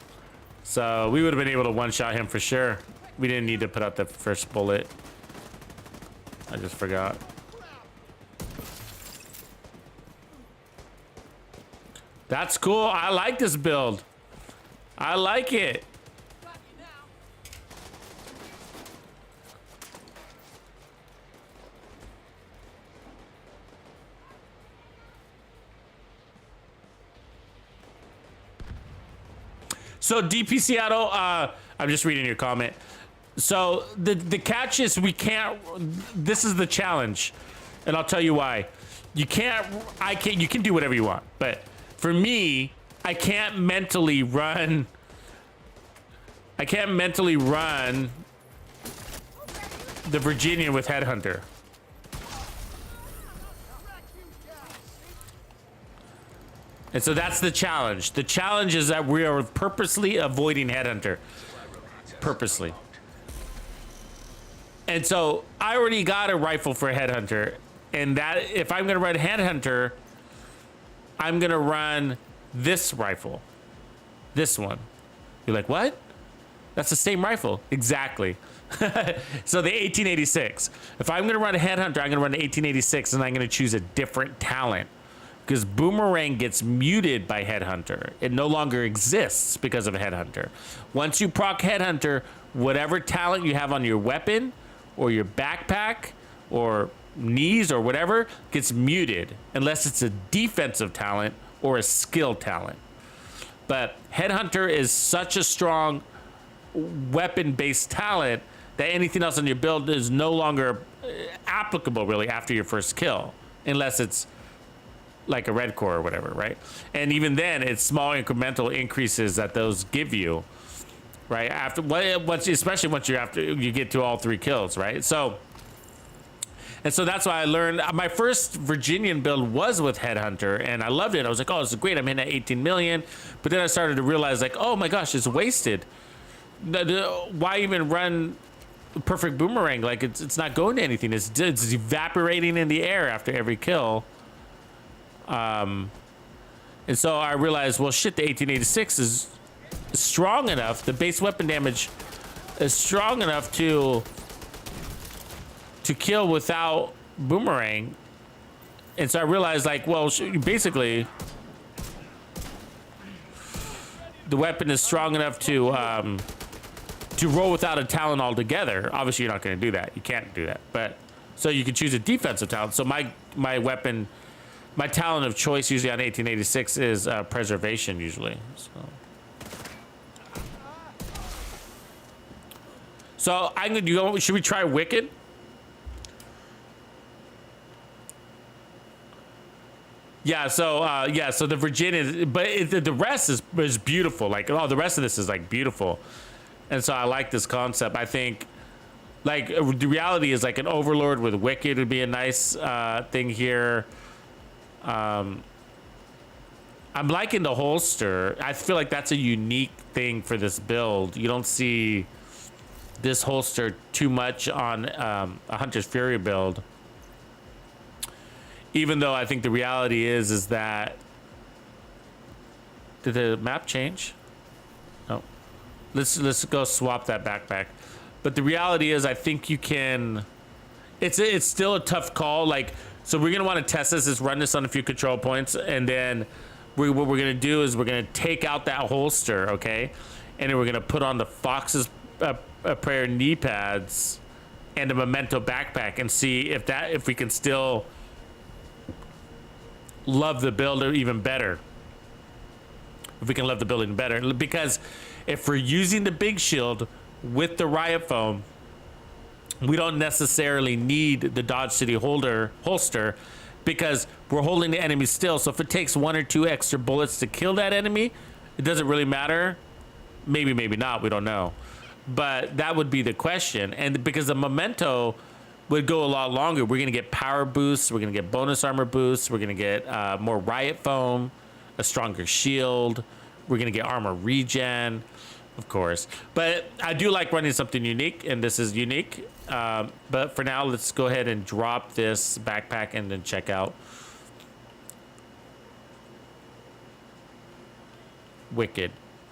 [SPEAKER 1] So we would have been able to one-shot him for sure. We didn't need to put out the first bullet. I just forgot. That's cool. I like this build. I like it.
[SPEAKER 3] Got you now.
[SPEAKER 1] So DP Seattle, I'm just reading your comment. So the catch is we can't. This is the challenge, and I'll tell you why. You can't. I can't. You can do whatever you want, but for me, I can't mentally run. I can't mentally run the Virginian with Headhunter. And so that's the challenge. The challenge is that we are purposely avoiding Headhunter. Purposely. And so I already got a rifle for Headhunter, and that if I'm gonna run Headhunter, I'm gonna run this rifle, this one. You're like, what? That's the same rifle. Exactly. So the 1886. If I'm gonna run a Headhunter, I'm gonna run the 1886, and I'm gonna choose a different talent because Boomerang gets muted by Headhunter. It no longer exists because of Headhunter. Once you proc Headhunter, whatever talent you have on your weapon or your backpack or knees or whatever gets muted unless it's a defensive talent or a skill talent. But Headhunter is such a strong weapon-based talent that anything else on your build is no longer applicable really after your first kill, unless it's like a red core or whatever, right? And even then, it's small incremental increases that those give you, right? Especially once you get to all 3 kills, right? So that's why I learned my first Virginian build was with Headhunter, and I loved it. I was like, oh, this is great. I'm in at 18 million. But then I started to realize, like, oh my gosh, it's wasted. Why even run perfect Boomerang? Like, it's not going to anything. It's evaporating in the air after every kill. And so I realized, well, shit, the 1886 is strong enough. The base weapon damage is strong enough to kill without Boomerang. And so I realized, like, well, basically the weapon is strong enough to roll without a talent altogether. Obviously, you're not going to do that. You can't do that. But so you can choose a defensive talent. So my weapon, my talent of choice usually on 1886 is preservation usually. So I'm gonna do. Should we try Wicked? Yeah. So the Virginian, but the rest is beautiful. Like, oh, the rest of this is like beautiful. And so I like this concept. I think, like, the reality is like an Overlord with Wicked would be a nice thing here. I'm liking the holster. I feel like that's a unique thing for this build. You don't see this holster too much on a Hunter's Fury build. Even though I think the reality is that... Did the map change? No. Let's go swap that backpack. But the reality is, I think you can. It's still a tough call. Like, so we're gonna want to test this. Let's run this on a few control points, and then what we're gonna do is we're gonna take out that holster, okay, and then we're gonna put on the Fox's prayer knee pads and a Memento backpack, and see if we can still love the build even better. If we can love the build even better, because if we're using the big shield with the riot foam, we don't necessarily need the Dodge City holster because we're holding the enemy still. So if it takes 1 or 2 extra bullets to kill that enemy, it doesn't really matter. Maybe not, we don't know. But that would be the question. And because the Memento would go a lot longer, we're gonna get power boosts, we're gonna get bonus armor boosts, we're gonna get more riot foam, a stronger shield, we're gonna get armor regen, of course. But I do like running something unique, and this is unique. But for now, let's go ahead and drop this backpack and then check out Wicked.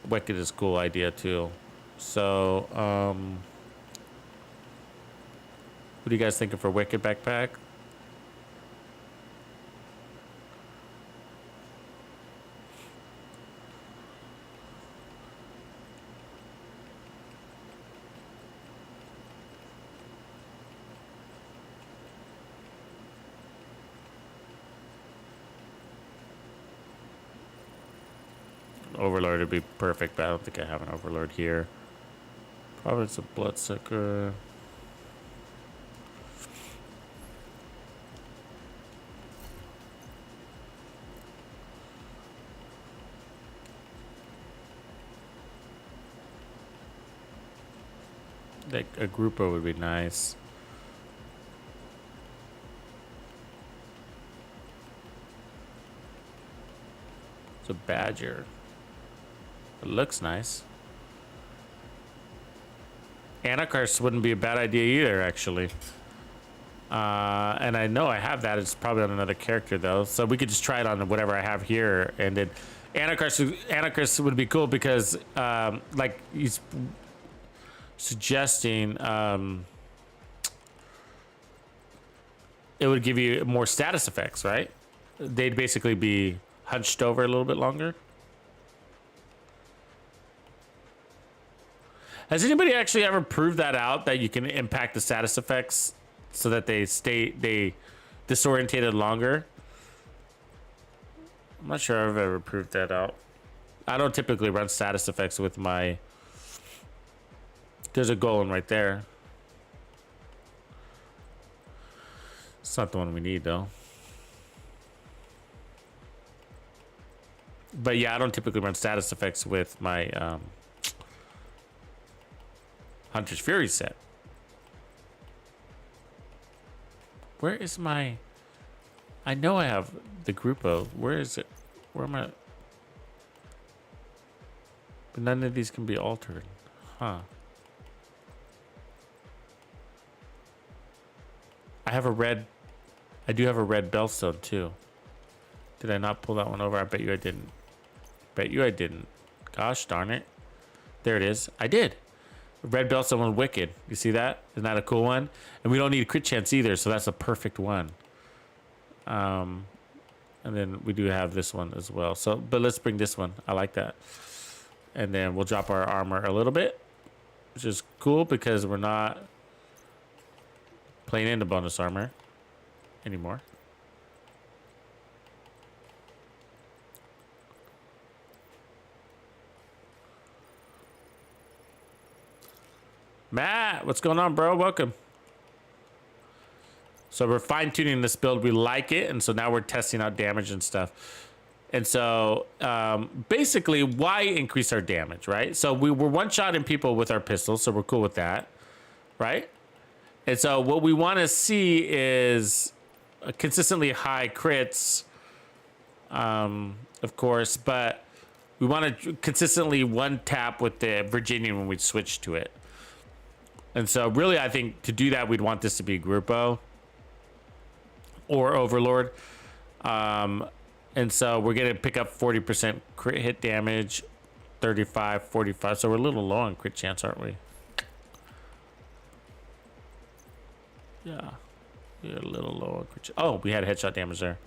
[SPEAKER 1] Wicked is a cool idea too. So, what are you guys thinking for Wicked backpack? Overlord would be perfect, but I don't think I have an Overlord here. Probably it's a Bloodsucker. Like a grouper would be nice. It's a Badger. It looks nice. Anarchist wouldn't be a bad idea either, actually. And I know I have that. It's probably on another character though, so we could just try it on whatever I have here, and then Anarchist would be cool because like he's suggesting it would give you more status effects, right? They'd basically be hunched over a little bit longer. Has anybody actually ever proved that out, that you can impact the status effects so that they stay disorientated longer? I'm not sure I've ever proved that out. I don't typically run status effects with my... There's a golem right there. It's not the one we need though. But yeah, I don't typically run status effects with my Hunter's Fury set. Where is my... I know I have the Grupo. Where is it? Where am I? But none of these can be altered. Huh. I have a red... I do have a red Bellstone too. Did I not pull that one over? I bet you I didn't. Bet you I didn't. Gosh darn it. There it is. I did. Red Bellstone one Wicked. You see that? Isn't that a cool one? And we don't need crit chance either, so that's a perfect one. And then we do have this one as well. So, but let's bring this one. I like that. And then we'll drop our armor a little bit, which is cool because we're not playing into bonus armor anymore. Matt, what's going on, bro? Welcome. So we're fine-tuning this build. We like it, and so now we're testing out damage and stuff. And so basically, why increase our damage, right? So we're one-shotting people with our pistols, so we're cool with that, right? And so what we want to see is consistently high crits, of course, but we want to consistently one-tap with the Virginian when we switch to it. And so really, I think to do that, we'd want this to be Grupo or Overlord. And so we're going to pick up 40% crit hit damage, 35, 45. So we're a little low on crit chance, aren't we? Yeah. We're a little low on crit chance. Oh, we had headshot damage there.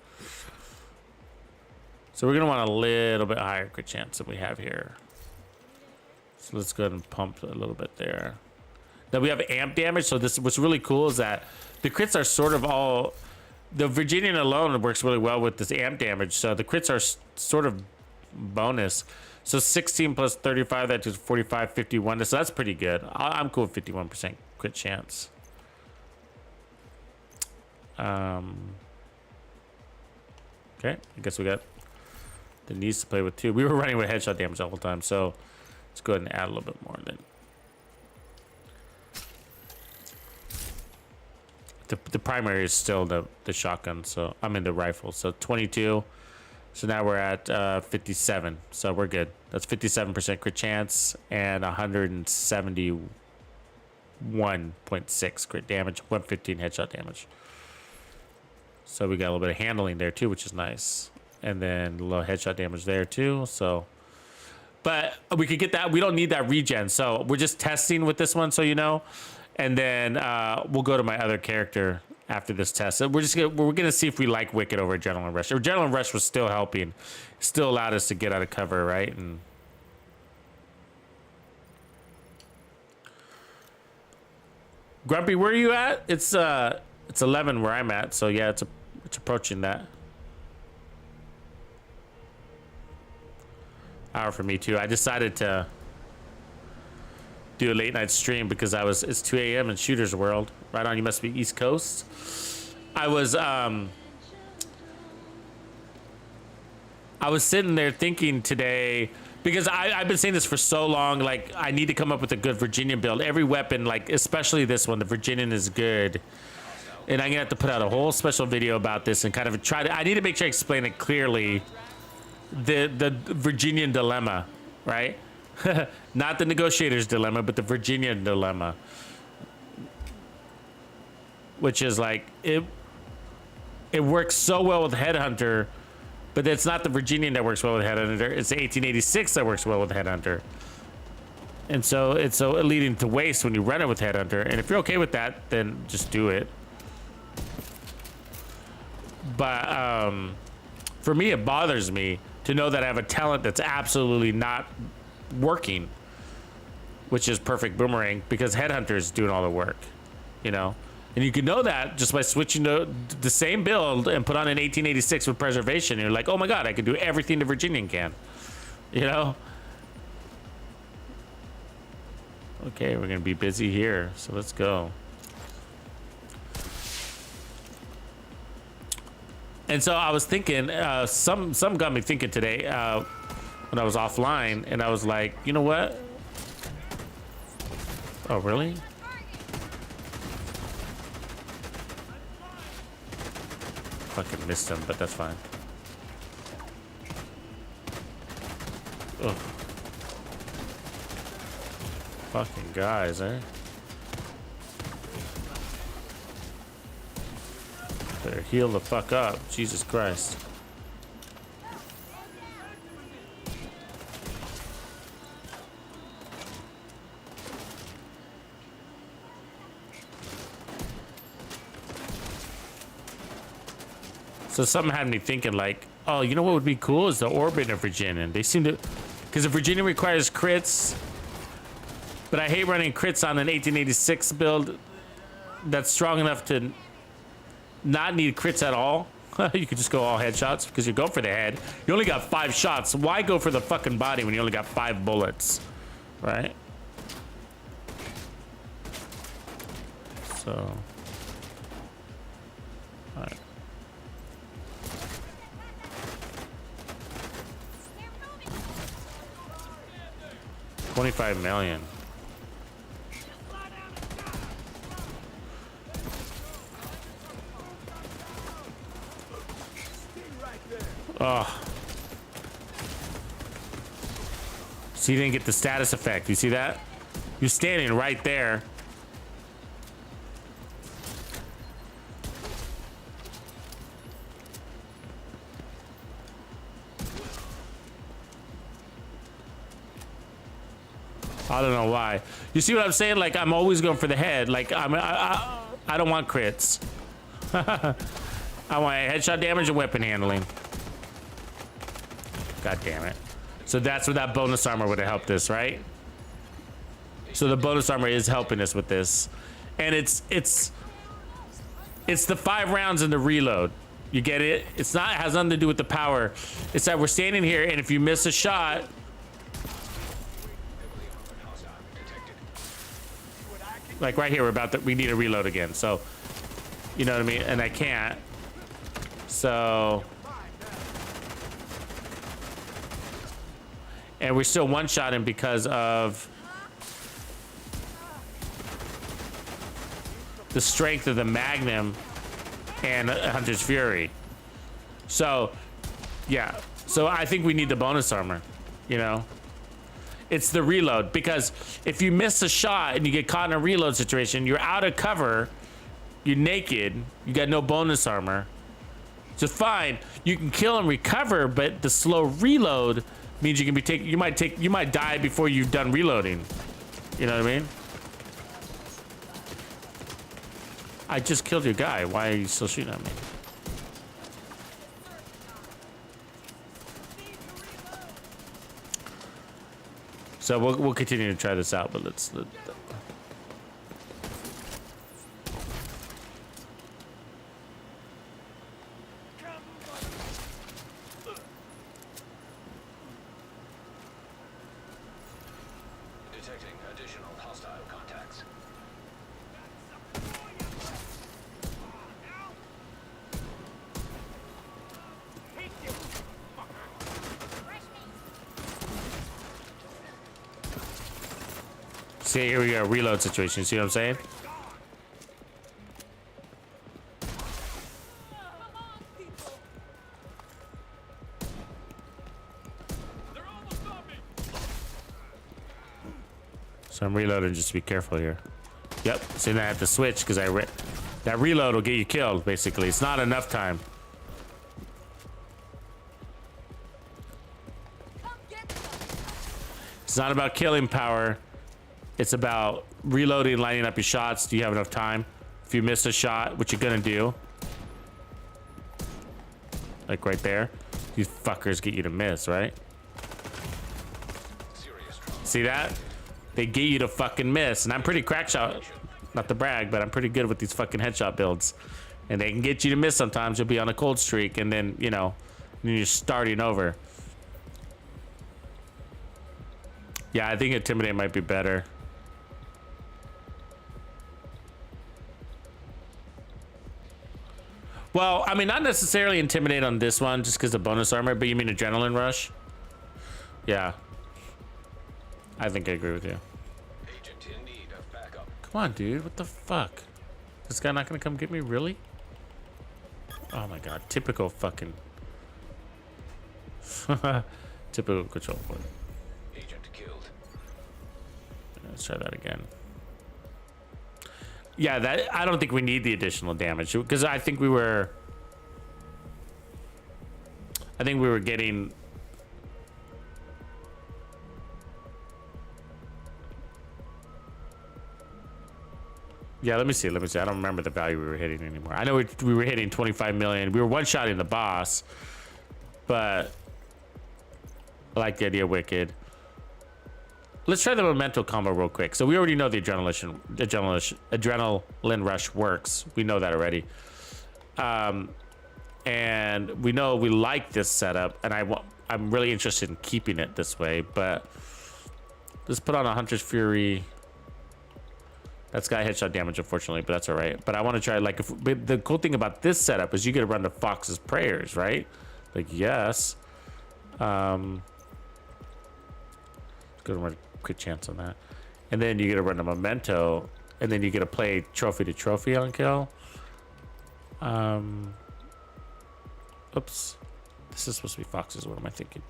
[SPEAKER 1] So we're going to want a little bit higher crit chance than we have here. So let's go ahead and pump a little bit there. Now we have amp damage, so this what's really cool is that the crits are sort of all... The Virginian alone works really well with this amp damage, so the crits are sort of bonus. So 16 plus 35, that is 45, 51, so that's pretty good. I'm cool with 51% crit chance. Okay, I guess we got the knees to play with too. We were running with headshot damage all the time, so let's go ahead and add a little bit more then. The primary is still the shotgun, so I mean the rifle. So 22. So now we're at 57. So we're good. That's 57% crit chance and 171.6 crit damage, 115 headshot damage. So we got a little bit of handling there too, which is nice. And then a little headshot damage there too. So, but we could get that. We don't need that regen. So we're just testing with this one, so you know. And then we'll go to my other character after this test. So we're gonna see if we like Wicked over Adrenaline Rush. Adrenaline Rush was still helping, still allowed us to get out of cover, right? And Grumpy, where are you at? It's 11 where I'm at, so yeah, it's approaching that hour for me too. I decided to do a late night stream because it's 2 a.m. in Shooter's World. Right on, you must be East Coast. I was sitting there thinking today, because I've been saying this for so long, like I need to come up with a good Virginian build. Every weapon, like especially this one, the Virginian is good. And I'm gonna have to put out a whole special video about this and kind of I need to make sure I explain it clearly. The Virginian dilemma, right? Not the negotiator's dilemma, but the Virginian dilemma. Which is like, it works so well with Headhunter, but it's not the Virginian that works well with Headhunter. It's the 1886 that works well with Headhunter. And so it's so leading to waste when you run it with Headhunter. And if you're okay with that, then just do it. But for me, it bothers me to know that I have a talent that's absolutely not working, which is Perfect Boomerang, because Headhunter is doing all the work, you know? And you can know that just by switching to the same build and put on an 1886 with Preservation. And you're like, oh my God, I can do everything the Virginian can, you know? Okay, we're gonna be busy here, so let's go. And so I was thinking, some got me thinking today when I was offline, and I was like, you know what? Oh, really? Fucking missed him, but that's fine. Ugh. Fucking guys, eh? Better heal the fuck up. Jesus Christ. So something had me thinking like, oh, you know what would be cool is the Orbit of Virginian. They seem to, because the Virginian requires crits, but I hate running crits on an 1886 build that's strong enough to not need crits at all. You could just go all headshots because you go for the head. You only got 5 shots. Why go for the fucking body when you only got 5 bullets, right? So, all right. $25 million. Oh. So you didn't get the status effect. You see that? You're standing right there. I don't know why. You see what I'm saying? Like, I'm always going for the head. Like, I don't want crits. I want headshot damage and weapon handling. God damn it. So that's where that bonus armor would have helped us, right? So the bonus armor is helping us with this. And it's the 5 rounds in the reload. You get it? It's not, it has nothing to do with the power. It's that we're standing here, and if you miss a shot, like right here, we need a reload again. So, you know what I mean? And I can't. So, and we're still one-shotting because of the strength of the Magnum and Hunter's Fury. So, yeah. So I think we need the bonus armor, you know? It's the reload, because if you miss a shot and you get caught in a reload situation, you're out of cover, you're naked, you got no bonus armor. So fine, you can kill and recover, but the slow reload means you can be you might die before you've done reloading. You know what I mean? I just killed your guy. Why are you still shooting at me? So we'll continue to try this out, but let's
[SPEAKER 2] Detecting additional hostile contacts.
[SPEAKER 1] see, here we go, reload situation. See what I'm saying? So I'm reloading, just be careful here. Yep, so then I have to switch because that reload will get you killed, basically. It's not enough time.
[SPEAKER 3] Come get some.
[SPEAKER 1] It's not about killing power. It's about reloading, lining up your shots. Do you have enough time? If you miss a shot, what you're gonna do, like right there, these fuckers get you to miss, right? See that? They get you to fucking miss. And I'm pretty crack shot, not to brag, but I'm pretty good with these fucking headshot builds. And they can get you to miss sometimes. You'll be on a cold streak and then, you know, then you're starting over. Yeah, I think Intimidate might be better. Well, I mean, not necessarily Intimidate on this one, just because of bonus armor, but you mean Adrenaline Rush? Yeah. I think I agree with you.
[SPEAKER 2] Agent in need of backup.
[SPEAKER 1] Come on, dude. What the fuck? This guy not gonna come get me? Really? Oh my god. Typical fucking... Typical control point.
[SPEAKER 2] Agent killed.
[SPEAKER 1] Let's try that again. Yeah, that I don't think we need the additional damage because I think we were getting yeah, let me see. I don't remember the value we were hitting anymore. I know we were hitting 25 million. We were one-shotting the boss, but I like the idea of Wicked. Let's try the Memento combo real quick. So we already know the adrenaline rush works. We know that already. And we know we like this setup, and I'm really interested in keeping it this way, but let's put on a Hunter's Fury. That's got headshot damage, unfortunately, but that's all right. But I want to try, like, but the cool thing about this setup is you get to run the Fox's Prayers, right? Like, yes. Good one. Quick chance on that, and then you get to run a Memento, and then you get to play trophy to trophy on kill. Oops, this is supposed to be Foxes. What am I thinking?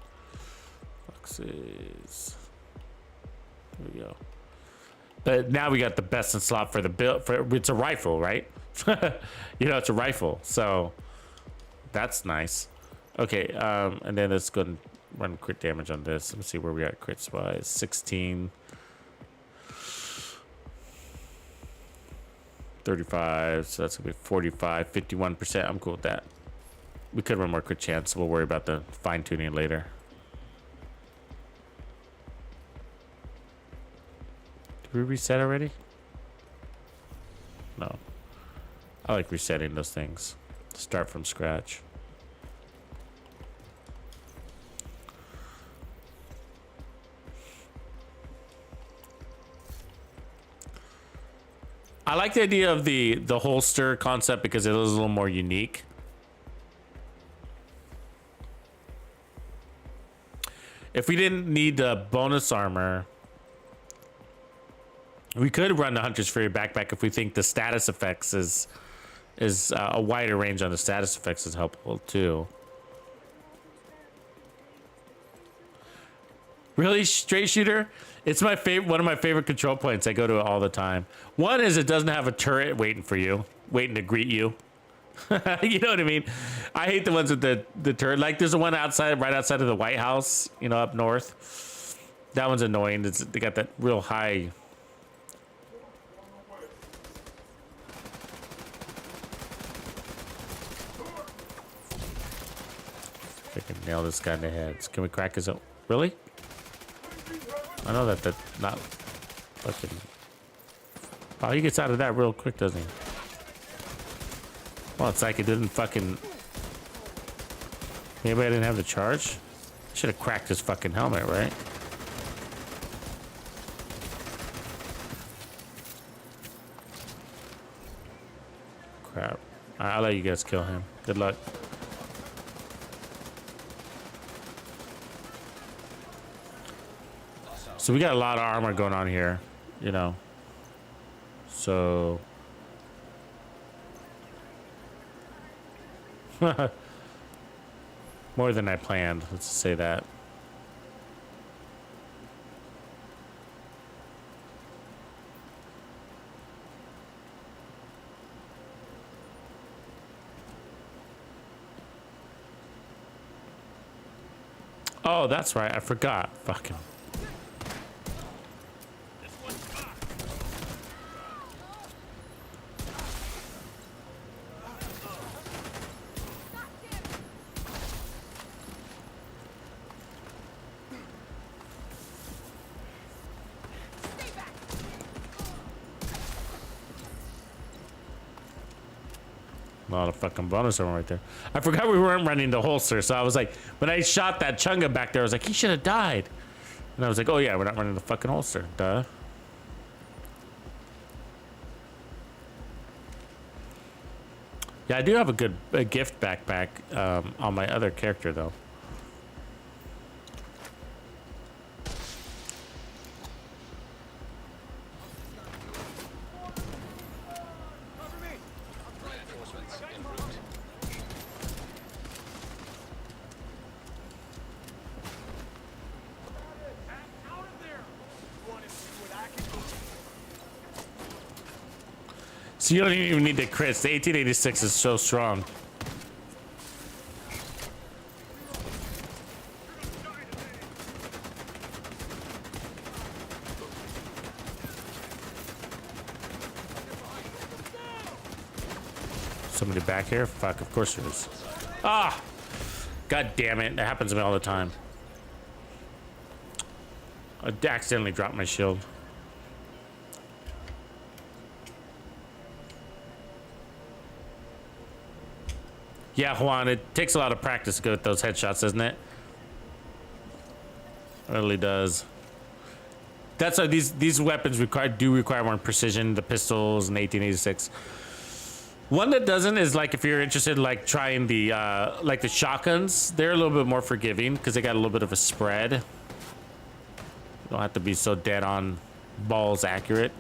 [SPEAKER 1] Foxes. There we go. But now we got the best in slot for the build. It's a rifle, right? You know, it's a rifle, so that's nice. Okay, and then let's go and run crit damage on this. Let me see where we at crits wise. 16, 35, so that's gonna be 45, 51%. I'm cool with that. We could run more crit chance. We'll worry about the fine tuning later. Did we reset already? No. I like resetting those things. Start from scratch. I like the idea of the holster concept because it is a little more unique. If we didn't need the bonus armor, we could run the Hunter's Fury backpack if we think the status effects is a wider range on the status effects is helpful too. Really, straight shooter? It's my favorite. One of my favorite control points. I go to it all the time. One is it doesn't have a turret waiting for you, waiting to greet you. You know what I mean? I hate the ones with the turret. Like there's the one outside, right outside of the White House. You know, up north. That one's annoying. They got that real high. I can nail this guy in the head. Can we crack his own? Really? I know that's not fucking. Oh, he gets out of that real quick, doesn't he? Well, it's like it didn't fucking. Maybe I didn't have the charge. Should have cracked his fucking helmet, right? Crap. I'll let you guys kill him. Good luck. So we got a lot of armor going on here, you know. So more than I planned, let's say that. Oh, that's right. I forgot. Fucking. A lot of fucking bonus armor right there. I forgot we weren't running the holster, so I was like, when I shot that Chunga back there, I was like, he should have died. And I was like, oh yeah, we're not running the fucking holster. Duh. Yeah, I do have a gift backpack on my other character though.
[SPEAKER 2] Reinforcements en route.
[SPEAKER 1] So you don't even need the crits. The 1886 is so strong. Somebody back here? Fuck, of course there is. Ah! God damn it. That happens to me all the time. I accidentally dropped my shield. Yeah, Juan, it takes a lot of practice to go with those headshots, doesn't it? It really does. That's why these weapons do require more precision, the pistols and 1886. One that doesn't is like if you're interested in like trying the like the shotguns, they're a little bit more forgiving because they got a little bit of a spread. You don't have to be so dead on balls accurate.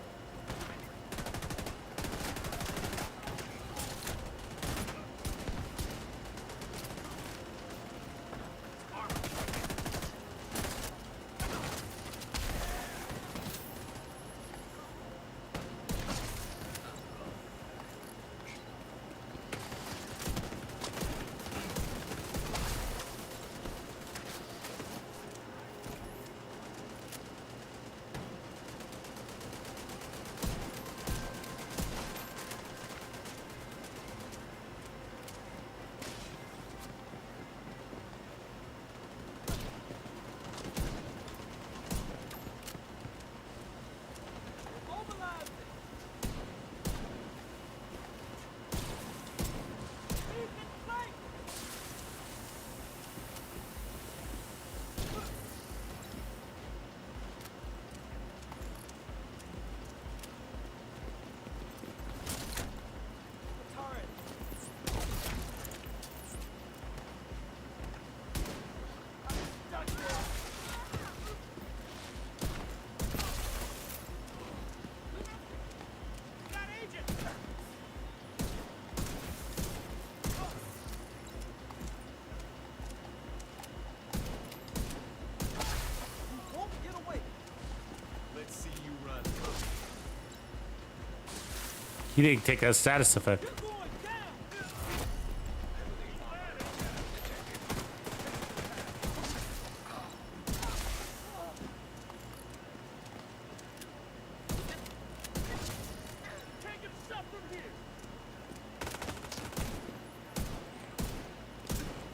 [SPEAKER 1] He didn't take a status effect.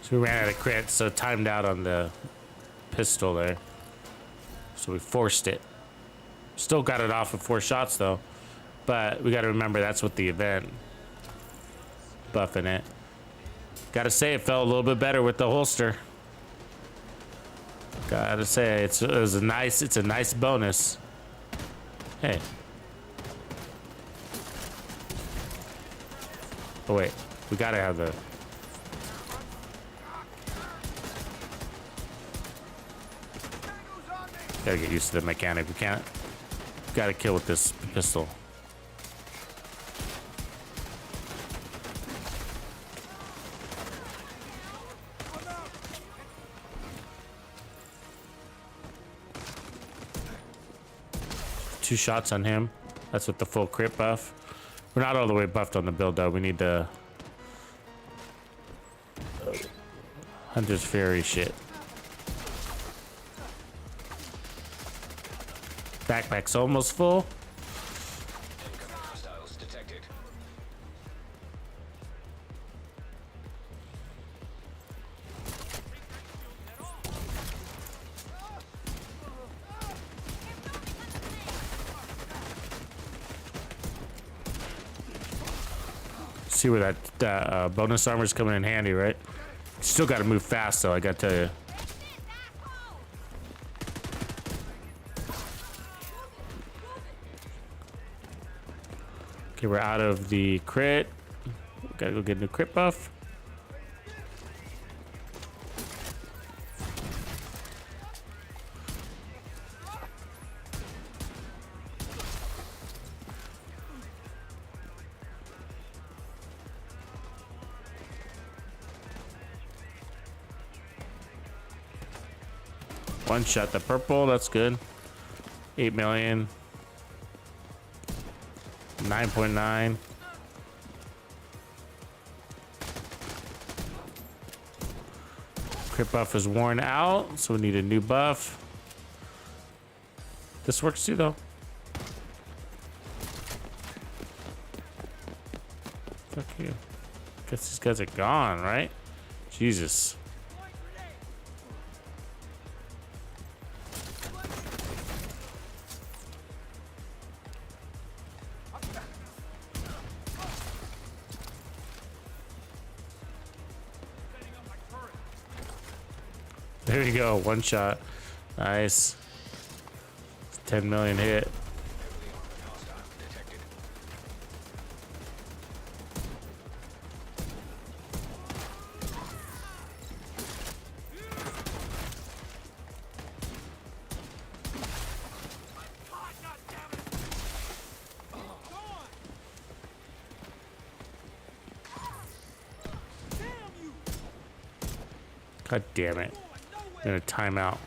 [SPEAKER 1] So we ran out of crits, so timed out on the pistol there. So we forced it. Still got it off with 4 shots though. But we got to remember that's with the event. Buffing it. Gotta say it felt a little bit better with the holster. Gotta say it's a nice bonus. Hey. Oh wait, we gotta have the. Gotta get used to the mechanic. We can't. Gotta kill with this pistol. Two shots on him. That's with the full crit buff. We're not all the way buffed on the build though. We need the Hunter's Fury shit. Backpack's almost full.
[SPEAKER 2] Incoming hostiles detected.
[SPEAKER 1] See where that bonus armor's coming in handy, right? Still got to move fast, though. I got to tell you. Okay, we're out of the crit. Gotta go get a new crit buff. One shot the purple, that's good. 8 million. 9.9. Crit buff is worn out, so we need a new buff. This works too, though. Fuck you. Guess these guys are gone, right? Jesus. There you go, one shot. Nice. 10 million hit.
[SPEAKER 2] Hostile detected.
[SPEAKER 1] God damn it. I'm gonna time out.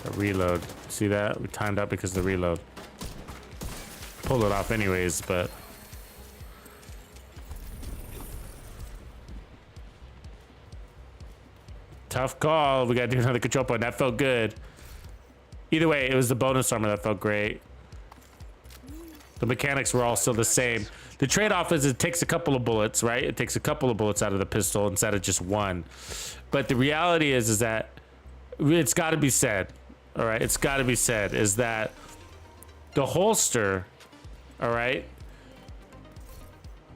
[SPEAKER 1] The reload. See that? We timed out because of the reload. Pulled it off anyways, but tough call. We gotta do another control point. That felt good. Either way, it was the bonus armor that felt great. The mechanics were all still the same. The trade-off is it takes a couple of bullets, right? It takes a couple of bullets out of the pistol instead of just one. But the reality is that it's got to be said, all right? It's got to be said is that the holster, all right?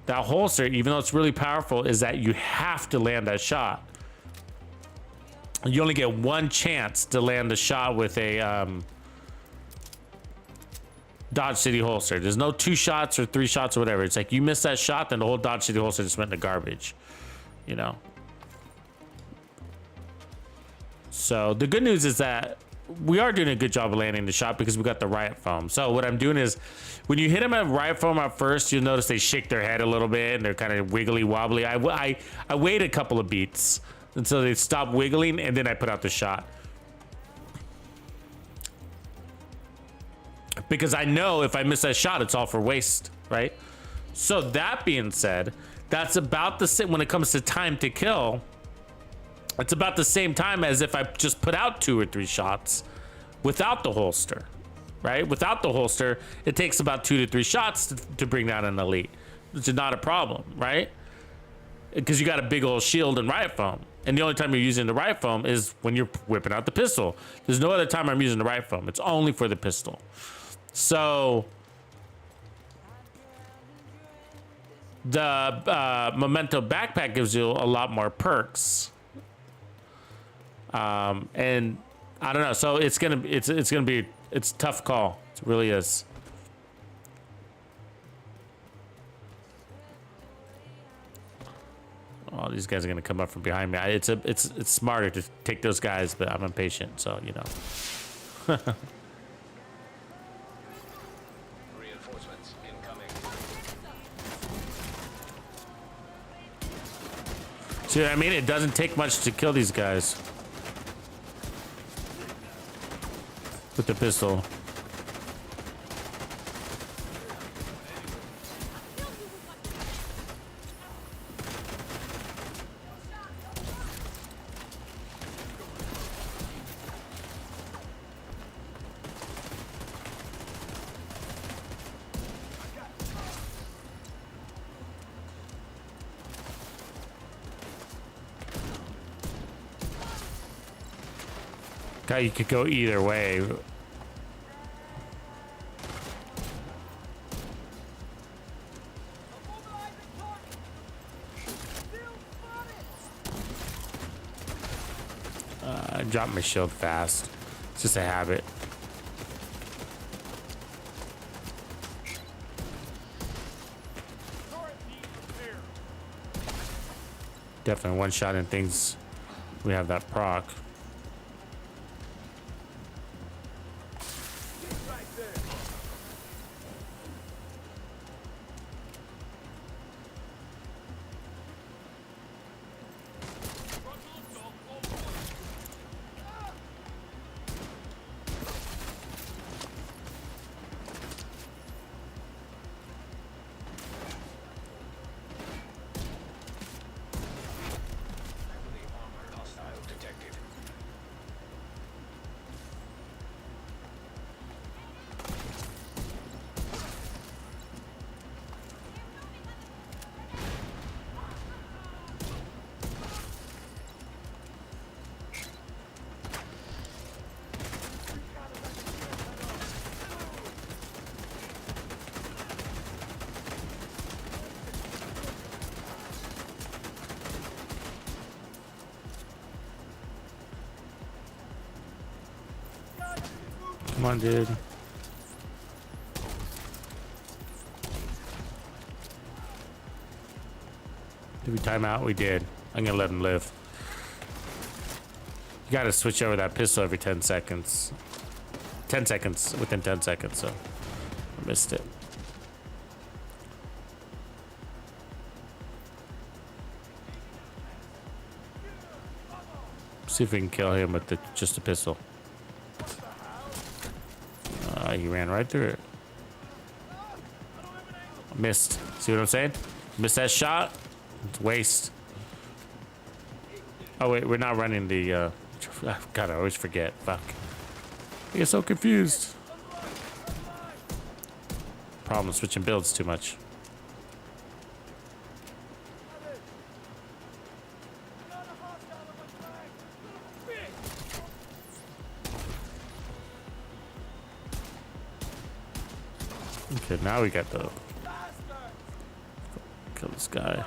[SPEAKER 1] That holster, even though it's really powerful, is that you have to land that shot. You only get one chance to land the shot with a Dodge City holster. There's no 2 shots or 3 shots or whatever. It's like you miss that shot, then the whole Dodge City holster just went in the garbage, you know? So the good news is that we are doing a good job of landing the shot because we got the riot foam. So what I'm doing is when you hit them at riot foam at first, you'll notice they shake their head a little bit and they're kind of wiggly wobbly. I wait a couple of beats until they stop wiggling and then I put out the shot. Because I know if I miss that shot, it's all for waste, right? So that being said, that's about the same when it comes to time to kill. It's about the same time as if I just put out 2 or 3 shots without the holster, right? Without the holster, it takes about 2 to 3 shots to bring down an elite, which is not a problem, right? Because you got a big old shield and riot foam. And the only time you're using the riot foam is when you're whipping out the pistol. There's no other time I'm using the riot foam. It's only for the pistol. So the Memento backpack gives you a lot more perks. And I don't know. So it's gonna be a tough call. It really is. Oh, these guys are gonna come up from behind me. It's smarter to take those guys, but I'm impatient, so you know.
[SPEAKER 2] Reinforcements incoming.
[SPEAKER 1] See what I mean? It doesn't take much to kill these guys with the pistol. God, you could go either way. I dropped my shield fast. It's just a habit. Definitely one shot in things. We have that proc.
[SPEAKER 2] Hostile detected.
[SPEAKER 1] Come on, dude. Did we time out? We did. I'm gonna let him live. You gotta switch over that pistol every 10 seconds. 10 seconds, within 10 seconds, so I missed it. See if we can kill him with just a pistol. He ran right through it. Missed. See what I'm saying? Missed that shot. It's waste. Oh wait, we're not running the. God, I always forget. Fuck. I get so confused. Problem switching builds too much. Okay, now we got the kill this guy.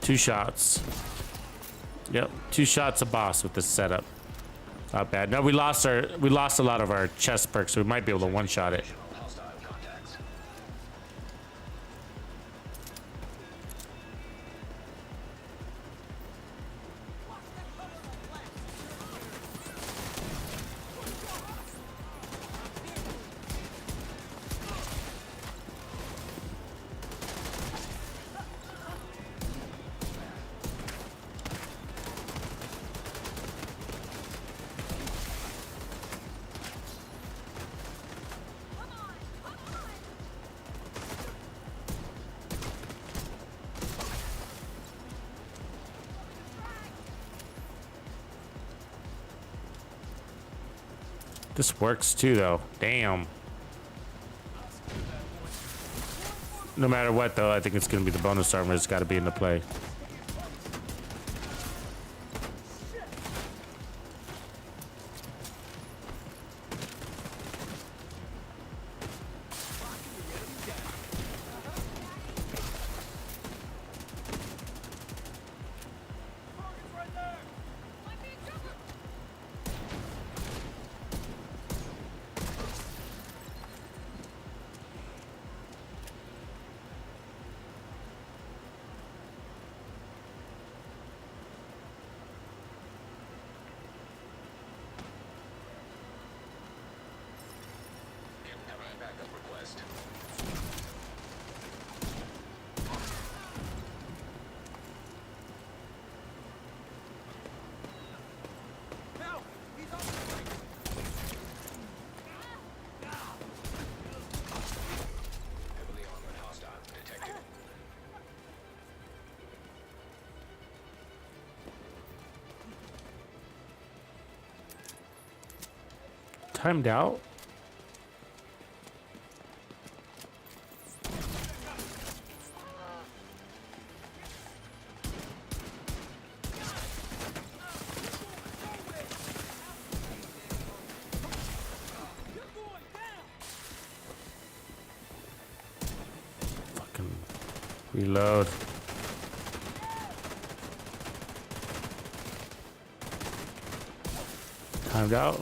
[SPEAKER 1] 2 shots. Yep, 2 shots a boss with this setup. Not bad. No, we lost a lot of our chest perks, so we might be able to one-shot it.
[SPEAKER 2] Hostile contacts.
[SPEAKER 1] This works too, though. Damn. No matter what, though, I think it's gonna be the bonus armor. It's got to be into play.
[SPEAKER 2] Incoming backup request. Heavily armored hostile detected.
[SPEAKER 1] Timed out. Reload. Timed out.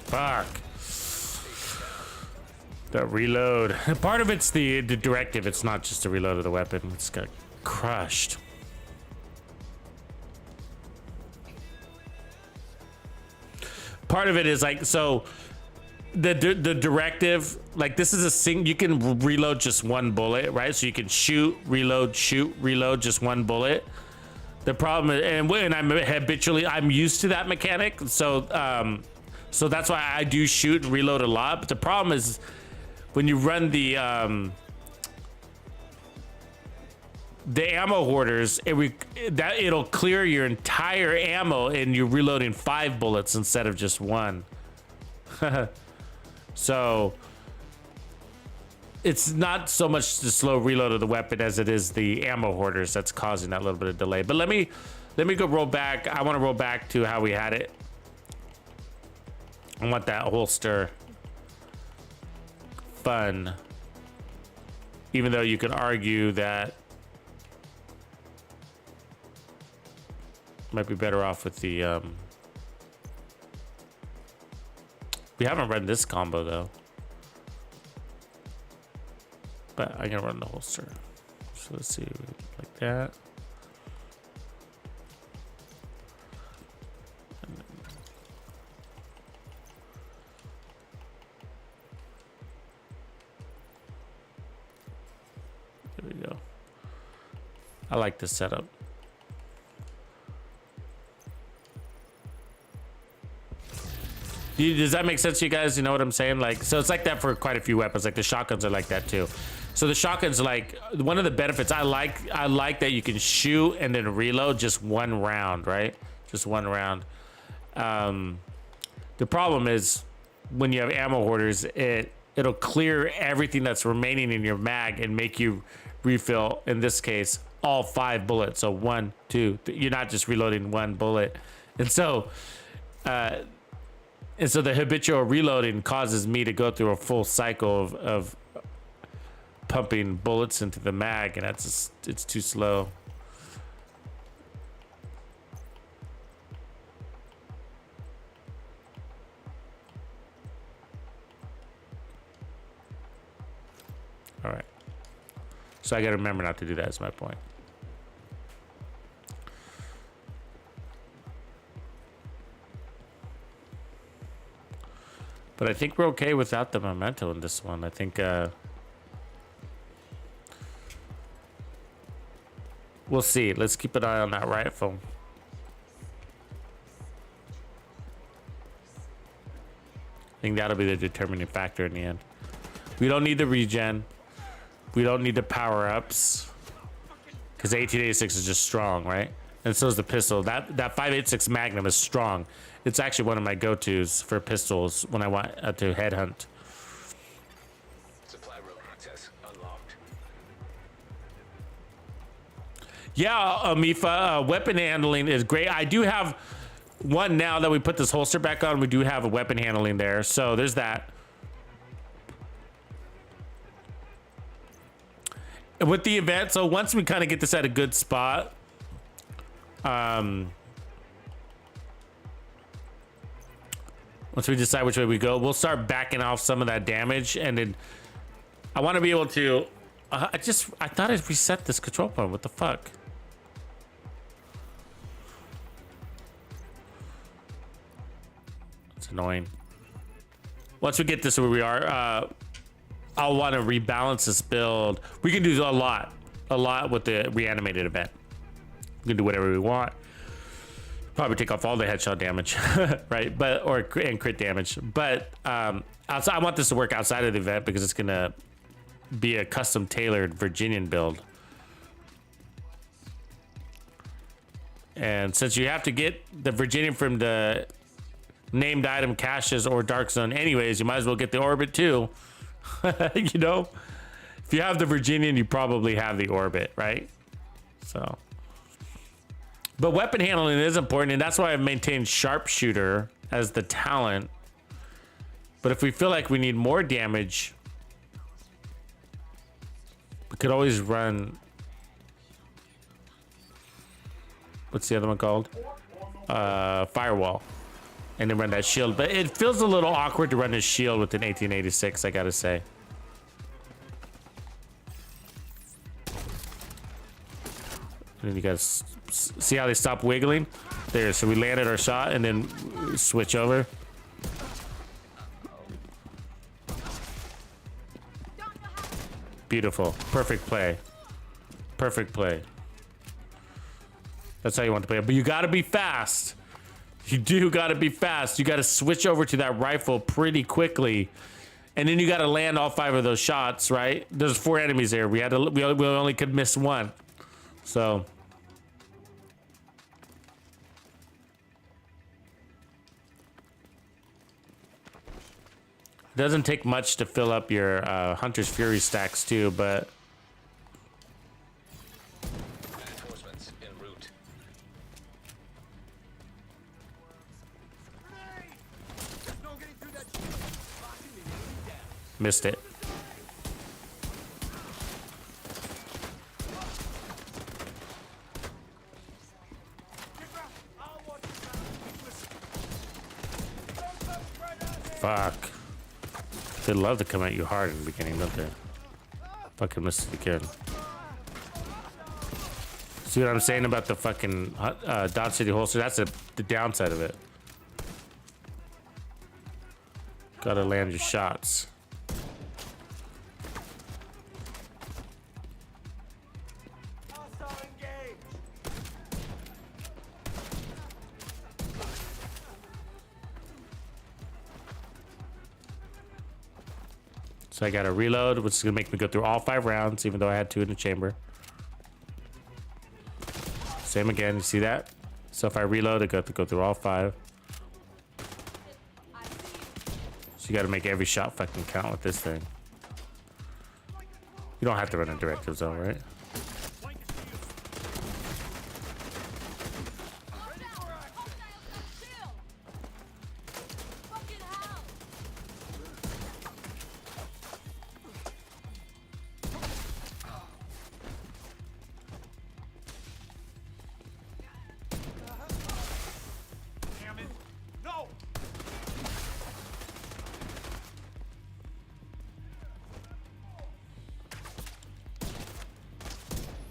[SPEAKER 1] Fuck. The reload. Part of it's the directive. It's not just a reload of the weapon. It's got crushed. Part of it is like, so the directive, like this is a you can reload just one bullet, right? So you can shoot, reload, just one bullet. The problem is, and when I'm used to that mechanic. So, so that's why I do shoot and reload a lot. But the problem is when you run the ammo hoarders, it'll clear your entire ammo and you're reloading 5 bullets instead of just 1. So it's not so much the slow reload of the weapon as it is the ammo hoarders that's causing that little bit of delay. But let me go roll back. I want to roll back to how we had it. I want that holster fun, even though you could argue that might be better off with the we haven't run this combo though, but I'm gonna run the holster. So let's see, like that. There we go. I like this setup. Does that make sense to you guys? You know what I'm saying? Like, so it's like that for quite a few weapons. Like the shotguns are like that too. So the shotguns, like one of the benefits I like that you can shoot and then reload just one round, right? Just one round. The problem is when you have ammo hoarders, it'll clear everything that's remaining in your mag and make you refill, in this case, all 5 bullets. So 1, 2, you're not just reloading 1 bullet. And so the habitual reloading causes me to go through a full cycle of pumping bullets into the mag, and it's too slow. All right. So I got to remember not to do that, is my point. But I think we're okay without the memento in this one. I think we'll see. Let's keep an eye on that rifle. I think that'll be the determining factor in the end. We don't need the regen. We don't need the power-ups. Because the 1886 is just strong, right? And so is the pistol. That 5.86 Magnum is strong. It's actually one of my go-tos for pistols when I want to headhunt.
[SPEAKER 2] Supply room access unlocked.
[SPEAKER 1] Yeah, Mifa, weapon handling is great. I do have one now that we put this holster back on. We do have a weapon handling there, so there's that. With the event, so once we kind of get this at a good spot, once we decide which way we go, we'll start backing off some of that damage, and then I want to be able to. I thought I reset this control point. What the fuck? It's annoying. Once we get this where we are, I'll want to rebalance this build. We can do a lot with the reanimated event. We can do whatever we want. Probably take off all the headshot damage, right? But and crit damage. But outside, I want this to work outside of the event because it's gonna be a custom tailored Virginian build. And since you have to get the Virginian from the named item caches or dark zone anyways, you might as well get the orbit too. You know, If you have the Virginian, you probably have the Orbit, right? So, but weapon handling is important, and that's why I've maintained Sharpshooter as the talent. But if we feel like we need more damage, we could always run. What's the other one called? Firewall. And then run that shield. But it feels a little awkward to run a shield with an 1886, I gotta say. And then you guys see how they stop wiggling? There, so we landed our shot and then switch over. Beautiful. Perfect play. Perfect play. That's how you want to play it. But you gotta be fast. You do gotta be fast. You gotta switch over to that rifle pretty quickly. And then you gotta land all 5 of those shots, right? There's 4 enemies there. We only could miss 1. So it doesn't take much to fill up your Hunter's Fury stacks too, but
[SPEAKER 2] Reinforcements en route.
[SPEAKER 1] missed it. Fuck. They love to come at you hard in the beginning, don't they? Fucking missed it again. See what I'm saying about the fucking Dodge City holster? That's the downside of it. Gotta land your shots. So I got to reload, which is going to make me go through all 5 rounds, even though I had 2 in the chamber. Same again, you see that? So if I reload, I got to go through all 5. So you got to make every shot fucking count with this thing. You don't have to run a directives though, right?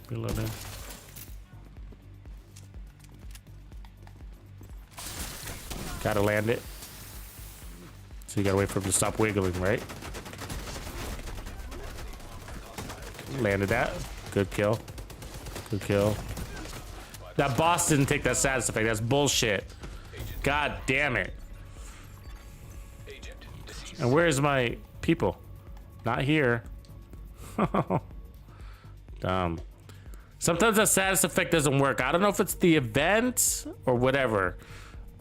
[SPEAKER 1] Reloading. Gotta land it. So you gotta wait for him to stop wiggling, right? Landed that. Good kill. Good kill. That boss didn't take that status effect. That's bullshit. God damn it. And where's my people? Not here. Dumb. Sometimes that status effect doesn't work. I don't know if it's the event or whatever,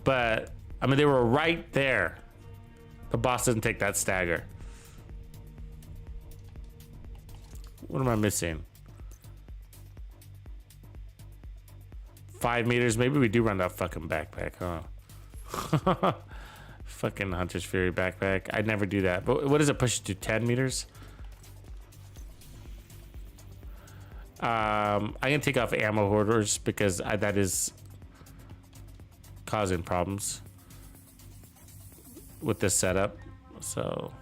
[SPEAKER 1] but I mean, they were right there. The boss doesn't take that stagger. What am I missing? 5 meters. Maybe we do run that fucking backpack, huh? Fucking Hunter's Fury backpack. I'd never do that. But what does it push it to? 10 meters? I'm gonna take off ammo hoarders because that is causing problems with this setup. So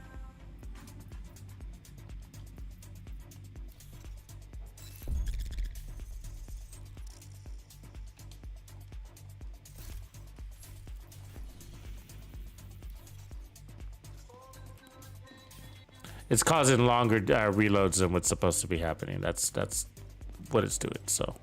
[SPEAKER 1] it's causing longer reloads than what's supposed to be happening. That's what it's doing. So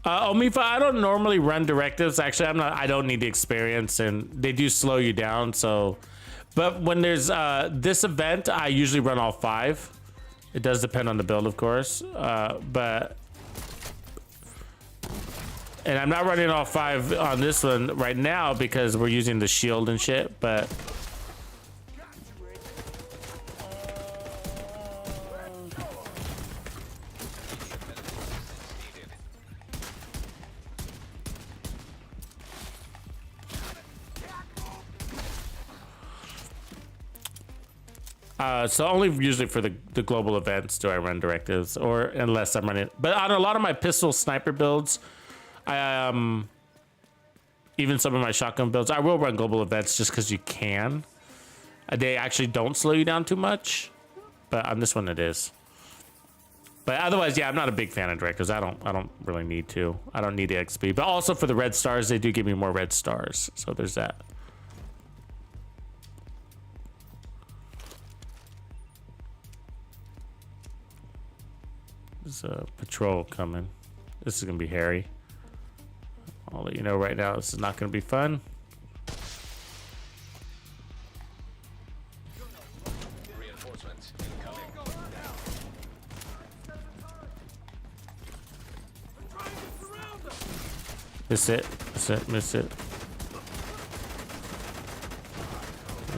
[SPEAKER 1] Omifa, I don't normally run directives. Actually, I don't need the experience, and they do slow you down. So, but when there's this event, I usually run all 5. It does depend on the build, of course, but... And I'm not running all 5 on this one right now because we're using the shield and shit, but... So only usually for the global events do I run directives, or unless I'm running. But on a lot of my pistol sniper builds, I even some of my shotgun builds, I will run global events just because you can. They actually don't slow you down too much, but on this one it is. But otherwise, yeah, I'm not a big fan of directives. I don't really need to. I don't need the XP. But also for the red stars, they do give me more red stars. So there's that. There's a patrol coming. This is gonna be hairy. I'll let you know right now, this is not gonna be fun.
[SPEAKER 2] Reinforcements incoming.
[SPEAKER 1] Miss it, miss it, miss it.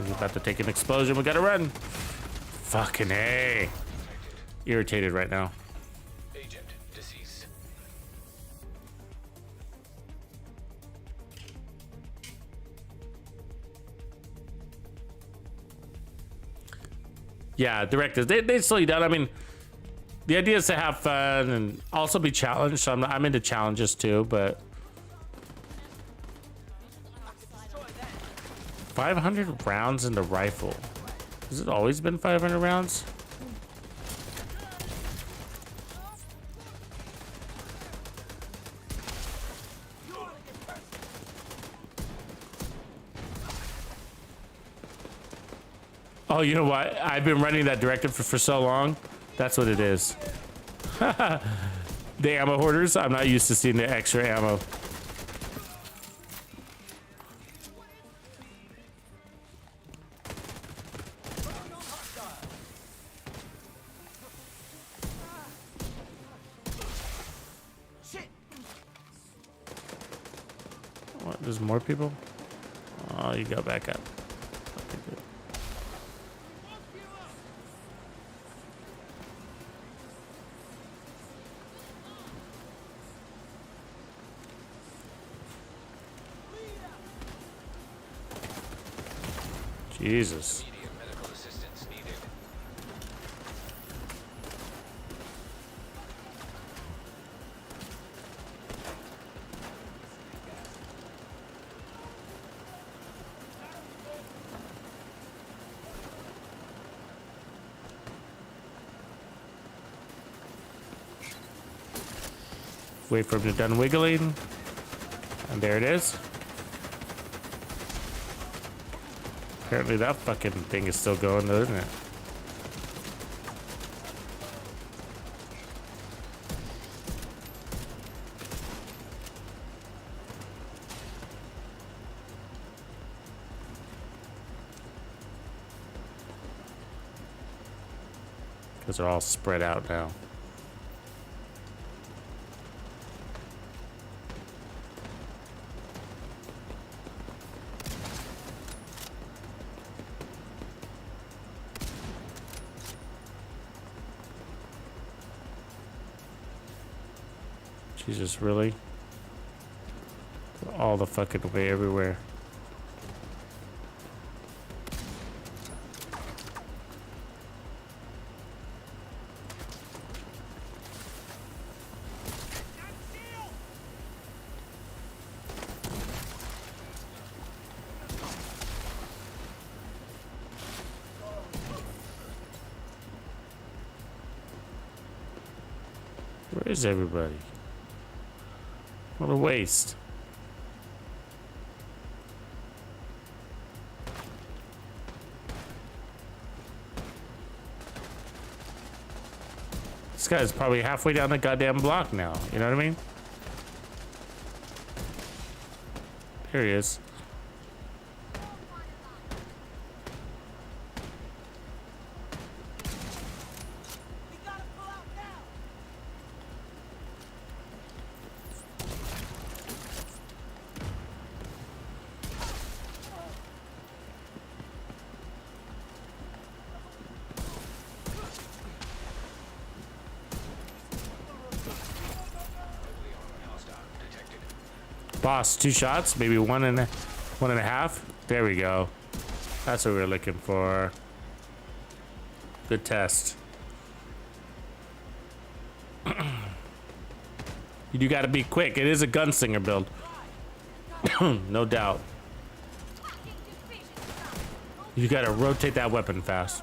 [SPEAKER 1] He's about to take an explosion. We gotta run. Fucking A. Irritated right now.
[SPEAKER 2] Agent deceased.
[SPEAKER 1] Yeah, directives. They slow you down. I mean, the idea is to have fun and also be challenged. So I'm into challenges too, but 500 rounds in the rifle. Has it always been 500 rounds? Oh, you know what? I've been running that directive for so long. That's what it is. The ammo hoarders. I'm not used to seeing the extra ammo. What, there's more people? Oh, you go back up. Okay, good. Jesus.
[SPEAKER 2] Immediate medical assistance needed.
[SPEAKER 1] Wait for him to done wiggling. And there it is. Apparently that fucking thing is still going though, isn't it? Because they're all spread out now. Jesus, really? All the fucking way everywhere. Where is everybody? What a waste. This guy's probably halfway down the goddamn block now. You know what I mean? Here he is. Boss, 2 shots, maybe one and a half. There we go. That's what we were looking for. Good test. You do gotta be quick. It is a gunslinger build. No doubt. You gotta rotate that weapon fast.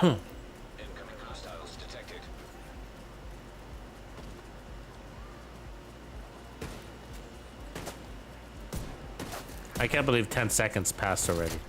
[SPEAKER 2] Incoming hostiles detected.
[SPEAKER 1] I can't believe 10 seconds passed already.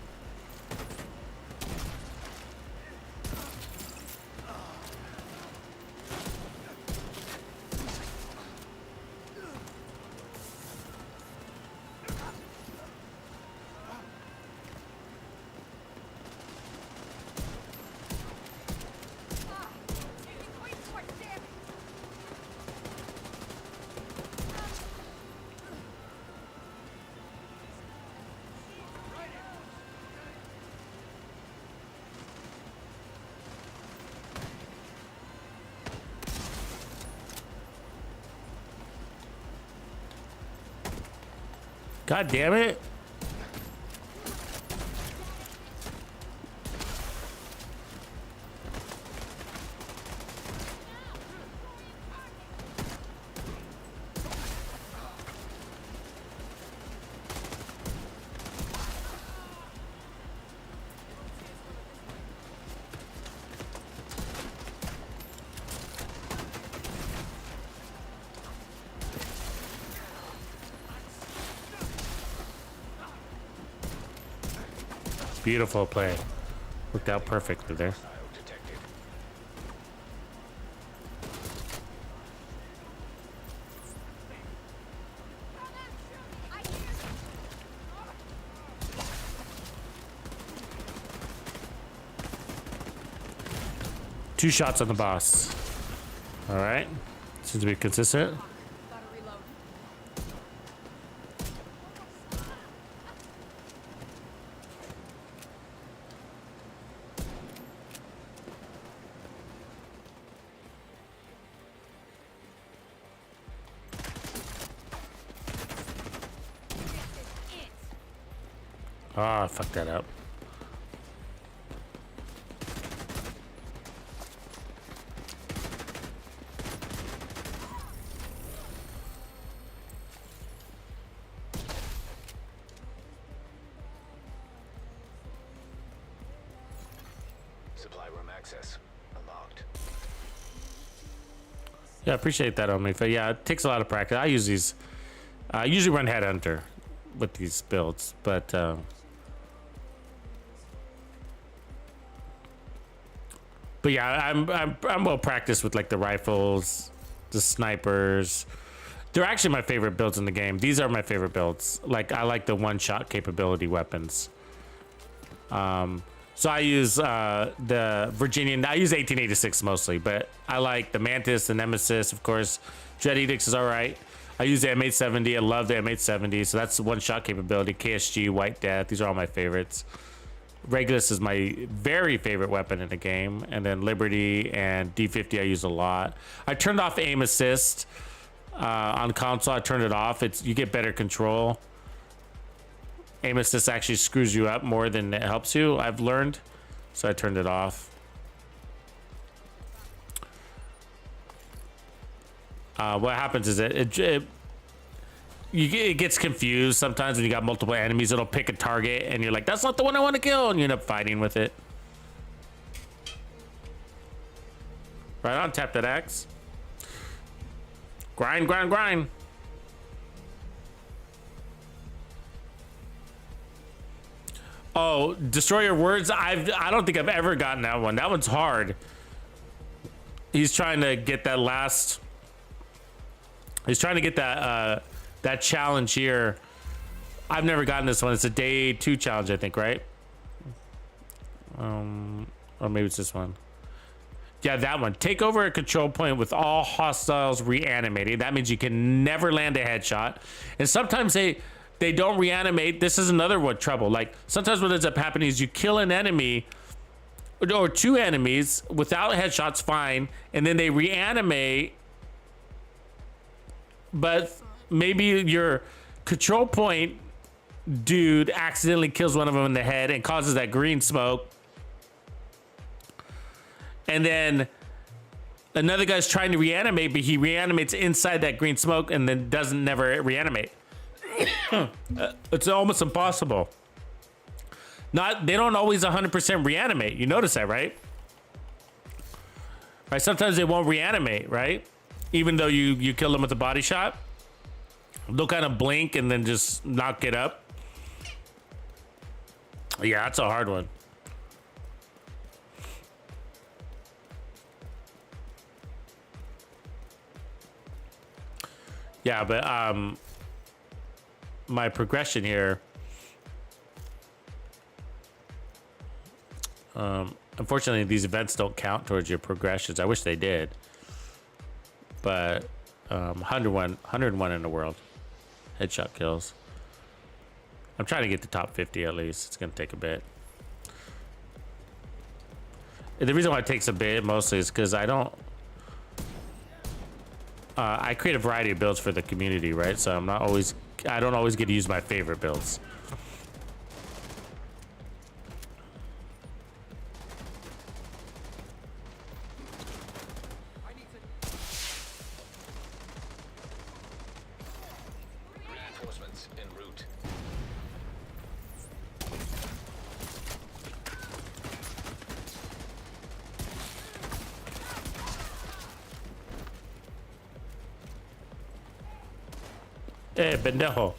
[SPEAKER 1] God damn it. Beautiful play. Worked out perfectly there.
[SPEAKER 2] Hostile detected.
[SPEAKER 1] Two shots on the boss. All right. Seems to be consistent.
[SPEAKER 3] Gotta reload.
[SPEAKER 1] Ah, I fucked that up.
[SPEAKER 2] Supply room access unlocked.
[SPEAKER 1] Yeah, I appreciate that on me. But yeah, it takes a lot of practice. I use these. I usually run Headhunter with these builds, but yeah, I'm well practiced with like the rifles, the snipers. They're actually my favorite builds in the game. These are my favorite builds. Like I like the one-shot capability weapons. So I use the Virginian. I use 1886 mostly, but I like the Mantis, the Nemesis, of course. Dread Edicts is all right. I use the M870. I love the M870. So that's one-shot capability. KSG, White Death. These are all my favorites. Regulus is my very favorite weapon in the game. And then Liberty and D50 I use a lot. I turned off aim assist on console. I turned it off. You get better control. Aim assist actually screws you up more than it helps you, I've learned. So I turned it off. What happens is it gets confused sometimes when you got multiple enemies. It'll pick a target and you're like, that's not the one I want to kill, and you end up fighting with it. Right on, tap that axe. Grind, grind, grind. Oh, destroy your words. I don't think I've ever gotten that one. That one's hard. He's trying to get that last. He's trying to get that that challenge here. I've never gotten this one. It's a day 2 challenge, I think, right? Or maybe it's this one. Yeah, that one. Take over a control point with all hostiles reanimated. That means you can never land a headshot. And sometimes they they don't reanimate. This is another one trouble. Like sometimes what ends up happening is you kill an enemy or two enemies without headshots, fine, and then they reanimate, but maybe your control point dude accidentally kills one of them in the head and causes that green smoke, and then another guy's trying to reanimate, but he reanimates inside that green smoke and then doesn't never reanimate. It's almost impossible. They don't always 100% reanimate. You notice that, right? Right. Sometimes they won't reanimate, right? Even though you kill them with a body shot, they'll kind of blink and then just knock it up. Yeah, that's a hard one. Yeah, but my progression here, unfortunately, these events don't count towards your progressions. I wish they did, but 101 in the world headshot kills. I'm trying to get the top 50 at least. It's gonna take a bit. The reason why it takes a bit mostly is because I don't. I create a variety of builds for the community, right? So I don't always get to use my favorite builds.
[SPEAKER 2] Reinforcements en route.
[SPEAKER 1] Pendejo.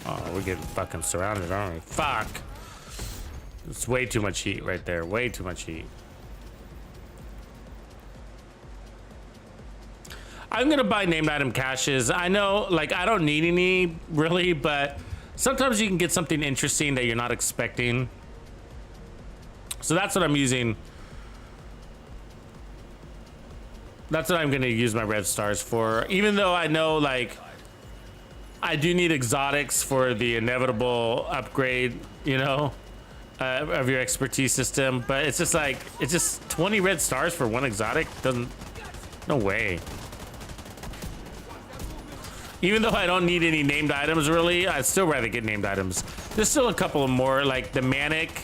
[SPEAKER 1] Oh, we're getting fucking surrounded, aren't we? Fuck. It's way too much heat right there. Way too much heat. I'm gonna buy named item caches. I know, like, I don't need any really, but sometimes you can get something interesting that you're not expecting. So that's what I'm using. That's what I'm gonna use my red stars for. Even though I know, like, I do need exotics for the inevitable upgrade, you know, of your expertise system. But it's just like, it's just 20 red stars for one exotic. Doesn't, no way. Even though I don't need any named items, really, I'd still rather get named items. There's still a couple of more, like the Manic.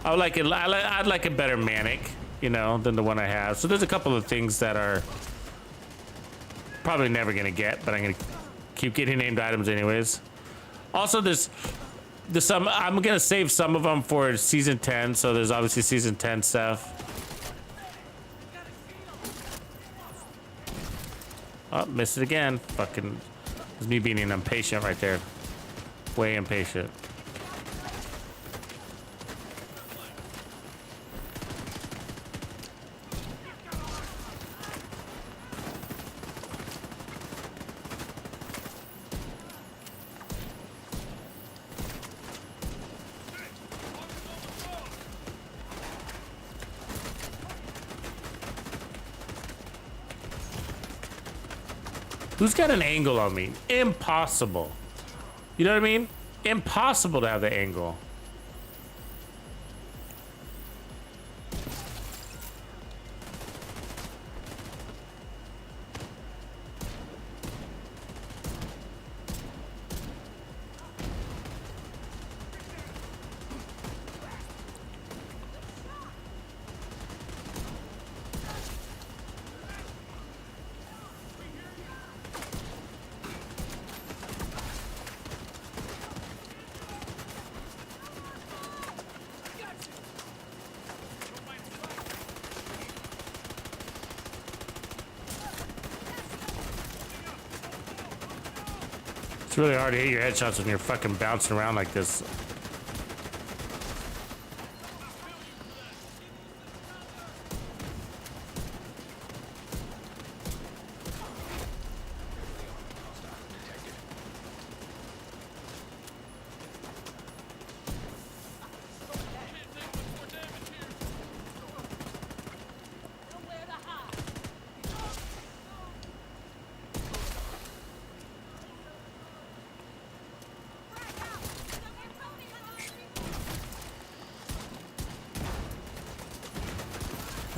[SPEAKER 1] I would like it. I'd like a better Manic, you know, than the one I have. So there's a couple of things that are probably never gonna get, but I'm gonna keep getting named items anyways. Also, there's some. I'm gonna save some of them for season 10. So there's obviously season 10 stuff. Oh, missed it again. Fucking. It's me being impatient right there. Way impatient. Who's got an angle on me? Impossible. You know what I mean? Impossible to have the angle. It's really hard to hit your headshots when you're fucking bouncing around like this.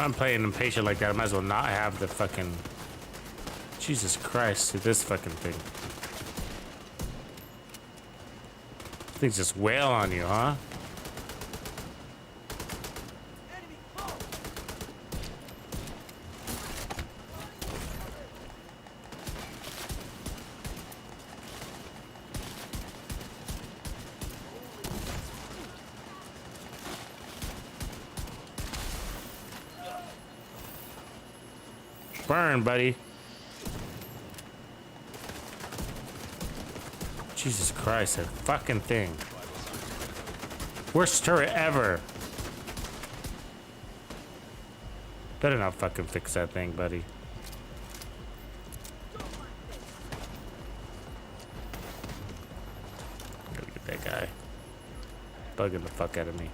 [SPEAKER 1] If I'm playing impatient like that, I might as well not have the fucking... Jesus Christ, this fucking thing. Things just wail on you, huh? Burn, buddy. Jesus Christ, that fucking thing. Worst turret ever. Better not fucking fix that thing, buddy. Gotta get that guy. Bugging the fuck out of me.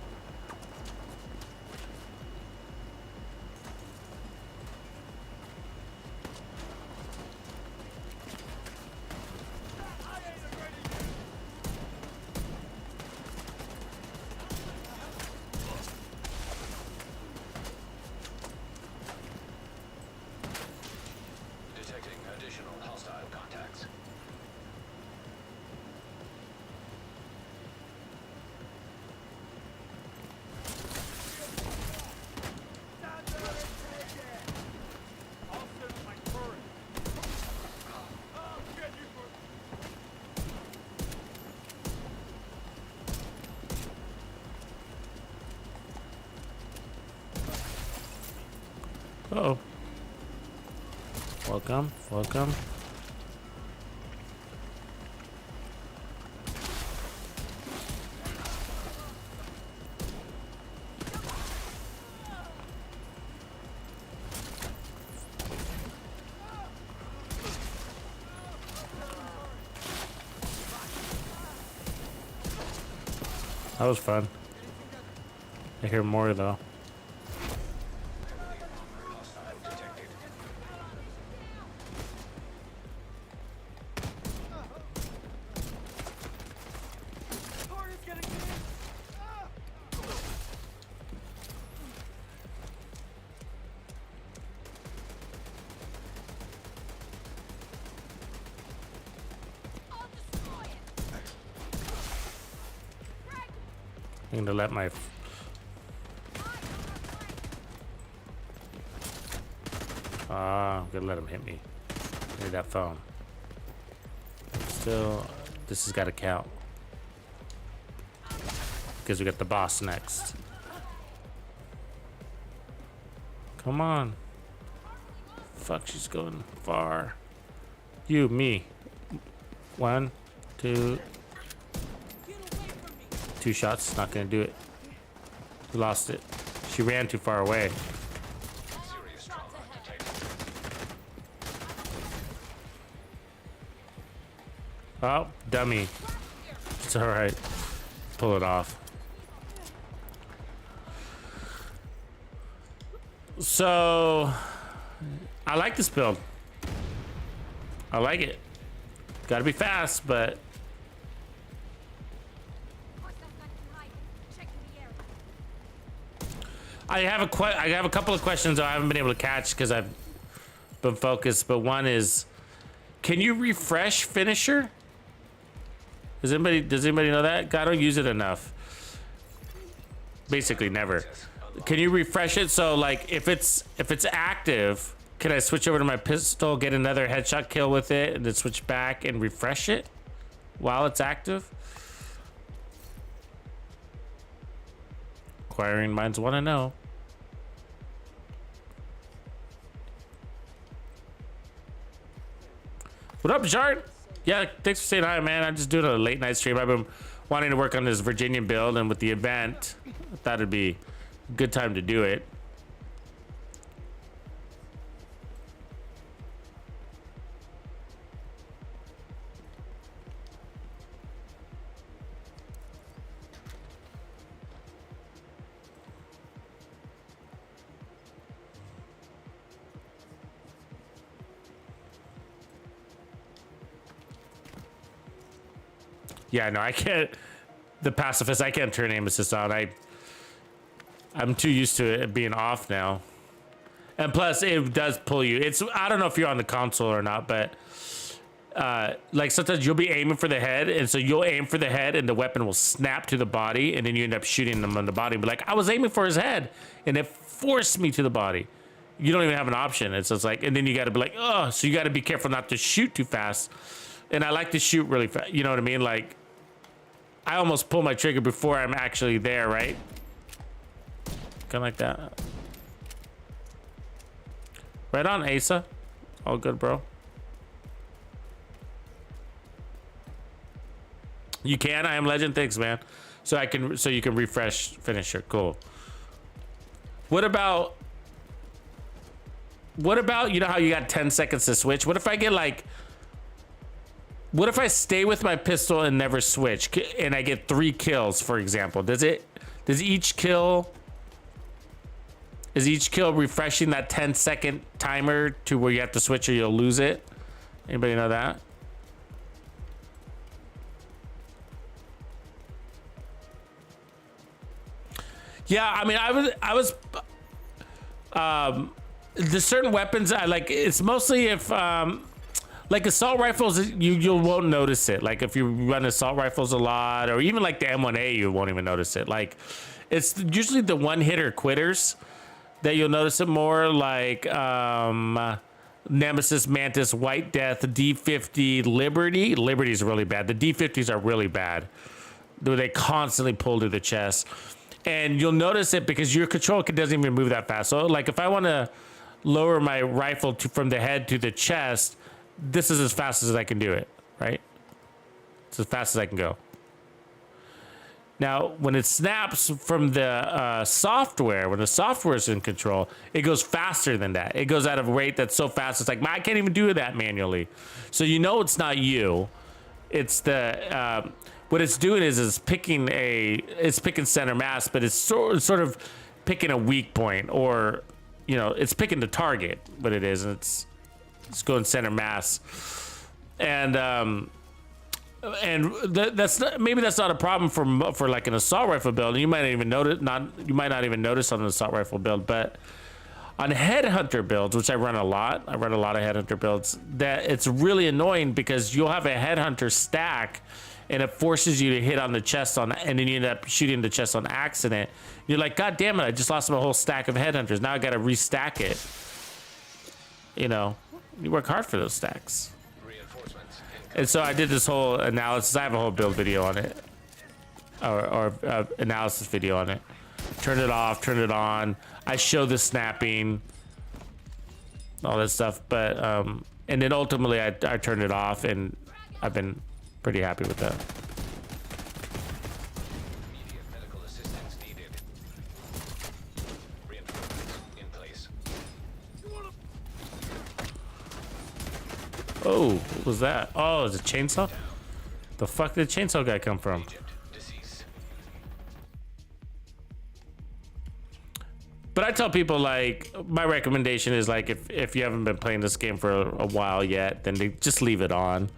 [SPEAKER 2] Detecting additional hostile contacts.
[SPEAKER 1] Uh-oh. Welcome, welcome. That was fun. I hear more though.
[SPEAKER 2] Hostile detected.
[SPEAKER 3] I'll destroy it.
[SPEAKER 1] I'm gonna let my... I'm gonna let him hit me. Need that phone. Still, this has got to count. Because we got the boss next. Come on. Fuck, she's going far. You, me. 1, 2. 2 shots, not gonna do it. We lost it. She ran too far away.
[SPEAKER 2] Serious trauma detected.
[SPEAKER 1] Oh, dummy. It's alright. Pull it off. So, I like this build. I like it. Gotta be fast, but I have a couple of questions I haven't been able to catch because I've been focused. But one is, can you refresh finisher? Does anybody know that? I don't use it enough. Basically, never. Can you refresh it? So like, if it's active, can I switch over to my pistol, get another headshot kill with it, and then switch back and refresh it while it's active? Inquiring minds want to know. What up, Jart? Yeah, thanks for saying hi, man. I'm just doing a late night stream. I've been wanting to work on this Virginian build, and with the event, I thought it'd be a good time to do it. Yeah, no, I can't. The pacifist, I can't turn aim assist on. I'm too used to it being off now. And plus, it does pull you. It's I don't know if you're on the console or not, but like sometimes you'll be aiming for the head, and so you'll aim for the head, and the weapon will snap to the body, and then you end up shooting them on the body. But like I was aiming for his head, and it forced me to the body. You don't even have an option. It's just like, and then you got to be like, oh, so you got to be careful not to shoot too fast. And I like to shoot really fast. You know what I mean? Like I almost pull my trigger before I'm actually there, right? Kind of like that. Right on, Asa. All good, bro. You can. I am Legend. Thanks, man. So I can. So you can refresh finisher. Cool. What about? What about, you know how you got 10 seconds to switch? What if I get like? What if I stay with my pistol and never switch, and I get 3 kills, for example? Does each kill? Is each kill refreshing that 10-second timer to where you have to switch or you'll lose it? Anybody know that? Yeah, I mean, I was there's certain weapons I like. It's mostly if like assault rifles, you won't notice it. Like if you run assault rifles a lot, or even like the M1A, you won't even notice it. Like it's usually the one-hitter quitters that you'll notice it more, like Nemesis, Mantis, White Death, D50, Liberty. Liberty's really bad. The D50s are really bad. They constantly pull to the chest. And you'll notice it because your control doesn't even move that fast. So like if I want to lower my rifle from the head to the chest, this is as fast as I can do it, right? It's as fast as I can go. Now, when it snaps from the software, when the software is in control, it goes faster than that. It goes at a rate that's so fast, it's like, I can't even do that manually. So you know it's not you. It's the, what it's doing is it's picking center mass, but it's sort of picking a weak point, or, you know, it's picking the target, what it is, and it's going center mass. That's not a problem for like an assault rifle build. And you might not even notice on an assault rifle build, but on headhunter builds, which I run a lot of headhunter builds, that it's really annoying because you'll have a headhunter stack and it forces you to hit on the chest and then you end up shooting the chest on accident. You're like, God damn it, I just lost my whole stack of headhunters. Now I gotta restack it. You know, you work hard for those stacks. And so I did this whole analysis. I have a whole build video on it, or analysis video on it. Turn it off, turn it on. I show the snapping, all that stuff. But and then ultimately I turned it off, and I've been pretty happy with that.
[SPEAKER 2] Immediate medical assistance needed. Reinforcements in place.
[SPEAKER 1] Oh, what was that? Oh, is it a chainsaw? The fuck did the chainsaw guy come from?
[SPEAKER 2] Agent deceased.
[SPEAKER 1] But I tell people, like, my recommendation is, like, if you haven't been playing this game for a while yet, then they just leave it on.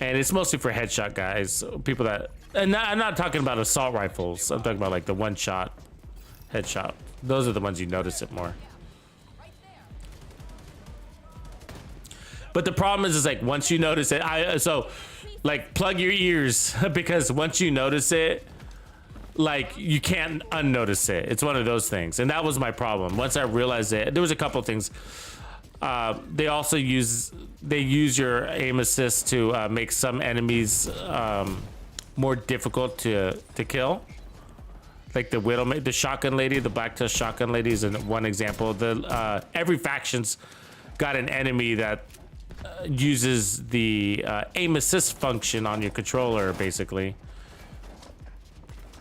[SPEAKER 1] And it's mostly for headshot guys, people that, and I'm not talking about assault rifles. I'm talking about like the one-shot headshot. Those are the ones you notice it more. But the problem is like once you notice it, so like plug your ears because once you notice it, like you can't unnotice it. It's one of those things, and that was my problem. Once I realized it, there was a couple of things. They also use your aim assist to make some enemies more difficult to kill. Like the Widowmaker, the shotgun lady, the black tusk shotgun lady is one example. Every faction's got an enemy that uses the aim assist function on your controller, basically.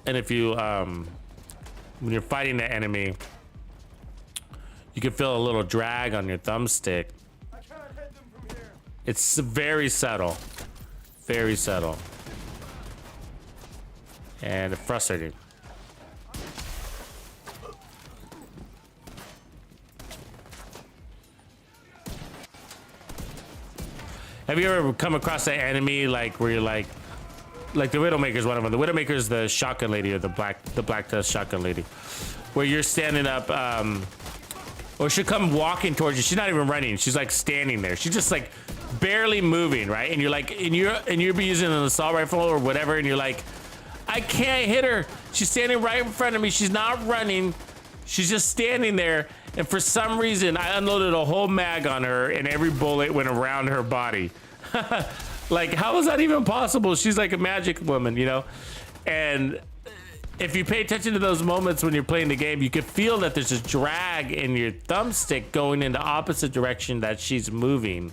[SPEAKER 1] And if you when you're fighting the enemy, you can feel a little drag on your thumbstick. It's very subtle, and frustrating. Have you ever come across an enemy like where you're like the Widowmaker is one of them. The Widowmaker is the shotgun lady, or the black tusk shotgun lady, where you're standing up. Or she'll come walking towards you. She's not even running. She's like standing there. She's just like barely moving, right? And you're like, and you're using an assault rifle or whatever, and you're like, I can't hit her. She's standing right in front of me. She's not running. She's just standing there. And for some reason, I unloaded a whole mag on her, and every bullet went around her body. Like, how is that even possible? She's like a magic woman, you know? And if you pay attention to those moments when you're playing the game, you could feel that there's a drag in your thumbstick going in the opposite direction that she's moving.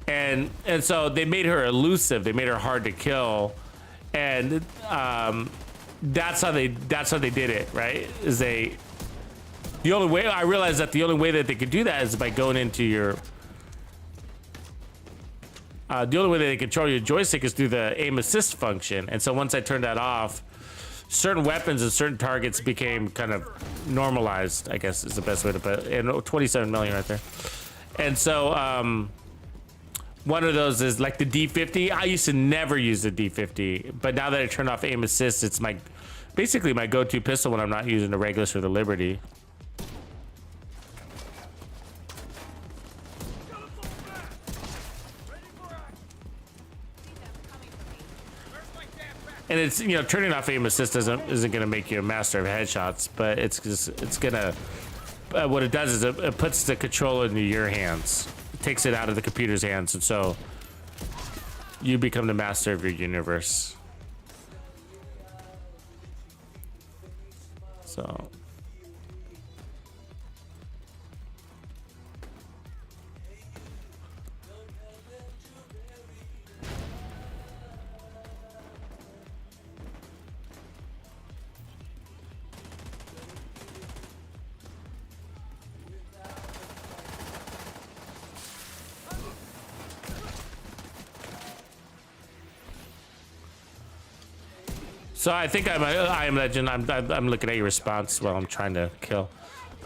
[SPEAKER 1] And so they made her elusive. They made her hard to kill. And that's how they did it, right? The only way I realized that the only way that they could do that is by going into your the only way that they control your joystick is through the aim assist function. And so once I turned that off, certain weapons and certain targets became kind of normalized, I guess is the best way to put it. And 27 million right there. And so one of those is like the D50. I used to never use the D50, but now that I turned off aim assist, it's basically my go-to pistol when I'm not using the Regulus or the Liberty. And it's, you know, turning off aim assist isn't gonna make you a master of headshots, but it's gonna what it does is it puts the controller into your hands. It takes it out of the computer's hands, and so you become the master of your universe. So I think I am legend. I'm looking at your response while I'm trying to kill.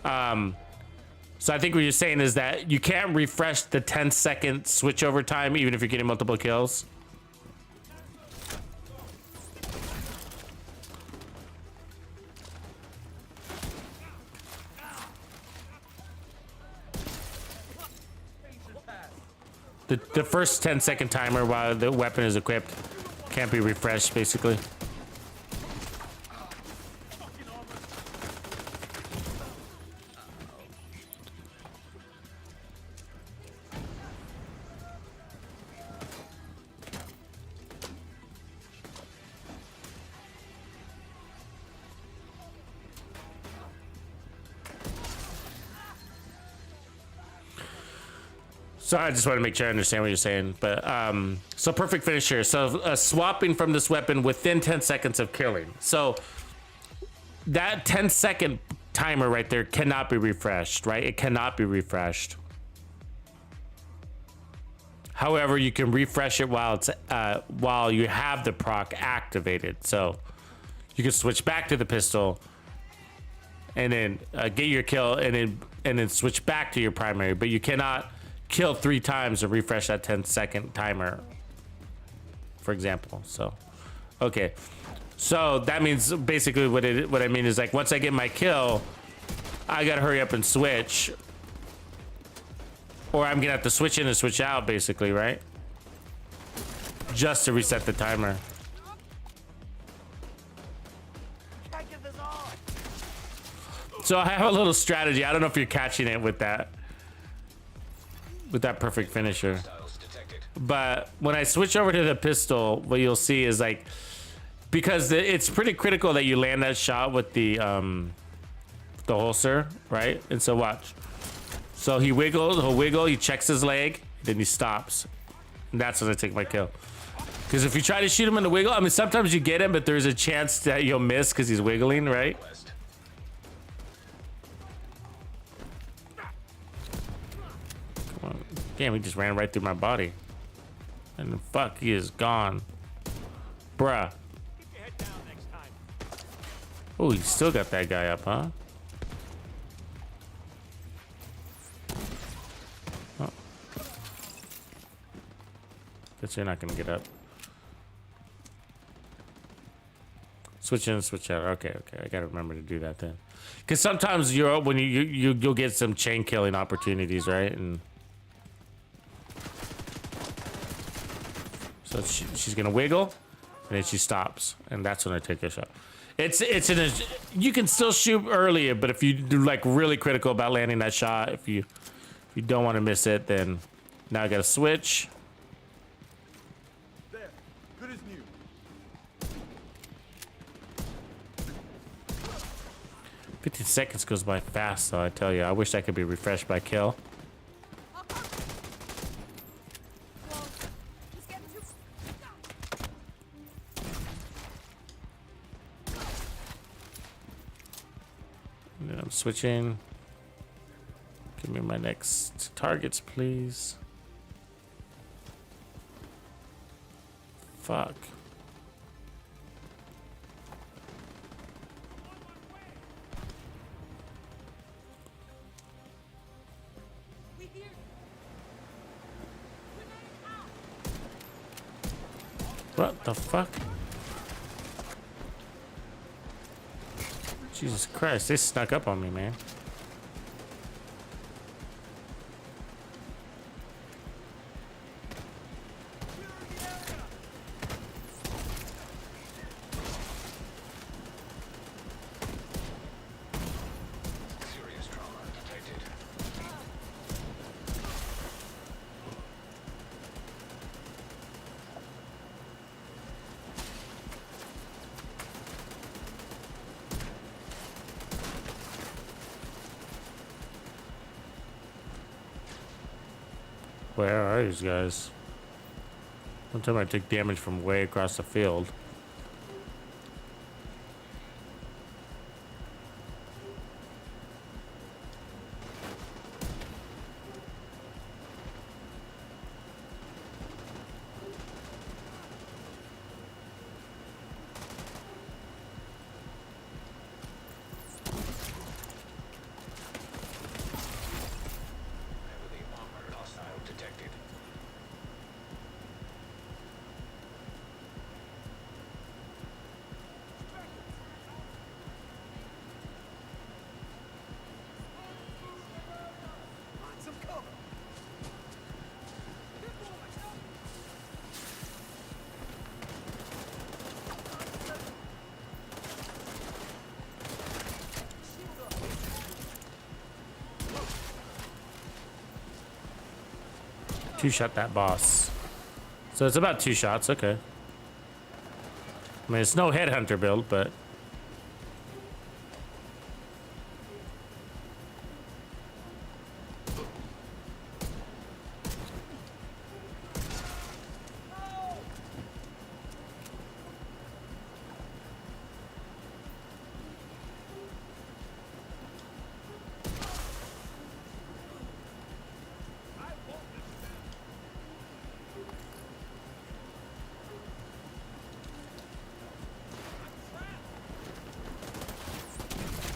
[SPEAKER 1] So I think what you're saying is that you can't refresh the 10-second switch over time even if you're getting multiple kills. The first 10-second timer while the weapon is equipped can't be refreshed, basically. So I just want to make sure I understand what you're saying. But so perfect finisher. So swapping from this weapon within 10 seconds of killing. So that 10-second timer right there cannot be refreshed, right? It cannot be refreshed. However, you can refresh it while you have the proc activated. So you can switch back to the pistol and then get your kill and then switch back to your primary. But you cannot kill 3 times to refresh that 10-second timer, for example. So, okay. So that means basically what I mean is, like, once I get my kill, I gotta hurry up and switch, or I'm gonna have to switch in and switch out, basically, right? Just to reset the timer. So I have a little strategy. I don't know if you're catching it with that perfect finisher. But when I switch over to the pistol, what you'll see is, like, because it's pretty critical that you land that shot with the holster, right? And so watch. So he'll wiggle, he checks his leg, then he stops. And that's when I take my kill. Because if you try to shoot him in the wiggle, I mean, sometimes you get him, but there's a chance that you'll miss because he's wiggling, right? Damn, he just ran right through my body. And fuck, he is gone. Bruh. Oh, he still got that guy up, huh? Oh. Guess you're not gonna get up. Switch in, switch out. Okay, okay. I gotta remember to do that then. Because sometimes you'll get some chain killing opportunities, right? And so she's gonna wiggle, and then she stops, and that's when I take a shot. You can still shoot earlier, but if you do like really critical about landing that shot, if you don't want to miss it, then now I gotta switch.
[SPEAKER 4] There, good as new.
[SPEAKER 1] 15 seconds goes by fast, so I tell you, I wish that could be refreshed by kill.
[SPEAKER 3] He's getting too.
[SPEAKER 1] And then I'm switching. Give me my next targets, please. Fuck.
[SPEAKER 3] We hear.
[SPEAKER 1] What the fuck? Jesus Christ, they snuck up on me, man.
[SPEAKER 2] Serious trauma detected.
[SPEAKER 1] Where are these guys? One time I took damage from way across the field.
[SPEAKER 2] Heavily armored hostile detected.
[SPEAKER 4] Find some cover.
[SPEAKER 1] Two-shot that boss. So it's about 2 shots, okay. I mean, it's no headhunter build, but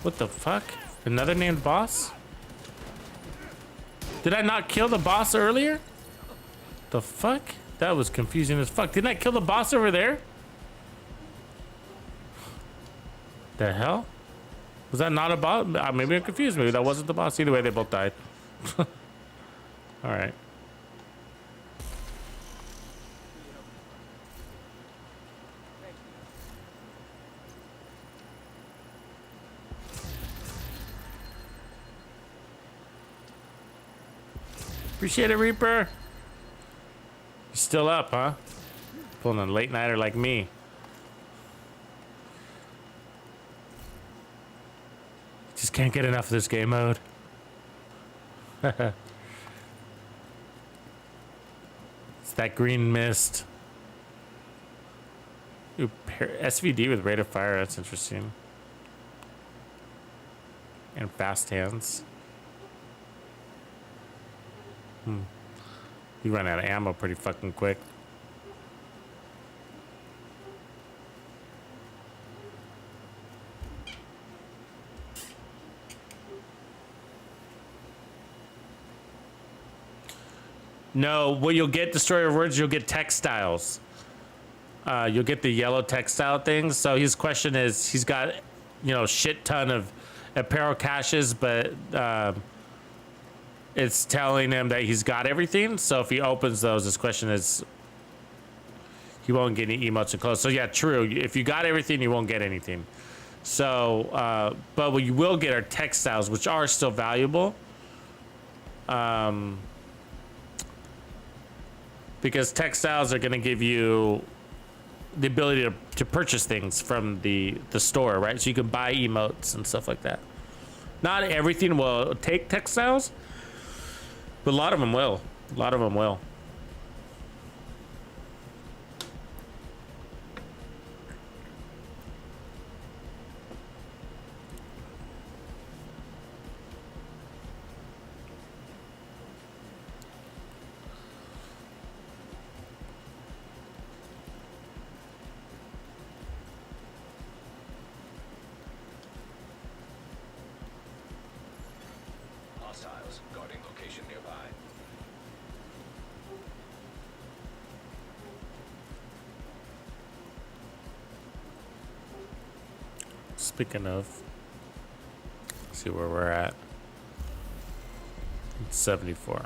[SPEAKER 1] what the fuck? Another named boss? Did I not kill the boss earlier? The fuck? That was confusing as fuck. Didn't I kill the boss over there? The hell? Was that not a boss? Maybe I'm confused. Maybe that wasn't the boss. Either way, they both died. Alright. Appreciate it, Reaper. You're still up, huh? Pulling a late nighter like me. Just can't get enough of this game mode. It's that green mist. Ooh, SVD with rate of fire. That's interesting. And fast hands. You run out of ammo pretty fucking quick. No, what you'll get, Destroyer of Words, you'll get textiles. you'll get the yellow textile things. So his question is, he's got, you know, shit ton of apparel caches, but it's telling him that he's got everything. So if he opens those, his question is, he won't get any emotes and clothes. So yeah, true. If you got everything, you won't get anything. So, but what you will get are textiles, which are still valuable. Because textiles are going to give you the ability to purchase things from the store, right? So you can buy emotes and stuff like that. Not everything will take textiles, but a lot of them will. A lot of them will.
[SPEAKER 2] Hostiles guarding location nearby.
[SPEAKER 1] Speaking of, let's see where we're at. It's 74.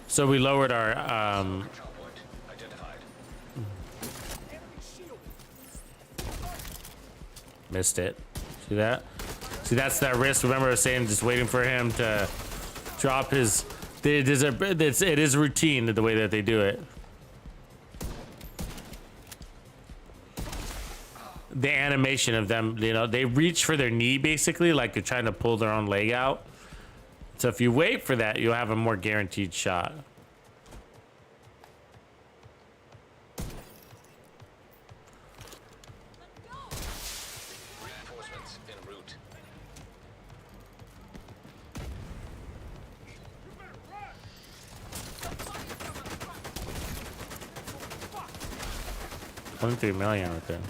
[SPEAKER 1] So we lowered our
[SPEAKER 2] Control point identified.
[SPEAKER 1] missed it. See that? See, that's that risk. Remember I was saying, just waiting for him to drop his. It is routine the way that they do it. The animation of them, you know, they reach for their knee basically, like they're trying to pull their own leg out. So if you wait for that, you'll have a more guaranteed shot.
[SPEAKER 2] Reinforcements en route.
[SPEAKER 1] $23 million right there.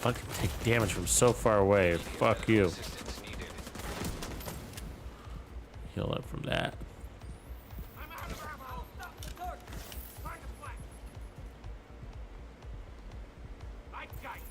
[SPEAKER 1] Fucking take damage from so far away. Fuck you.
[SPEAKER 2] Assistance needed.
[SPEAKER 1] Heal up from that.
[SPEAKER 4] I'm out of ammo. Stop the target. Find a flank. I got you.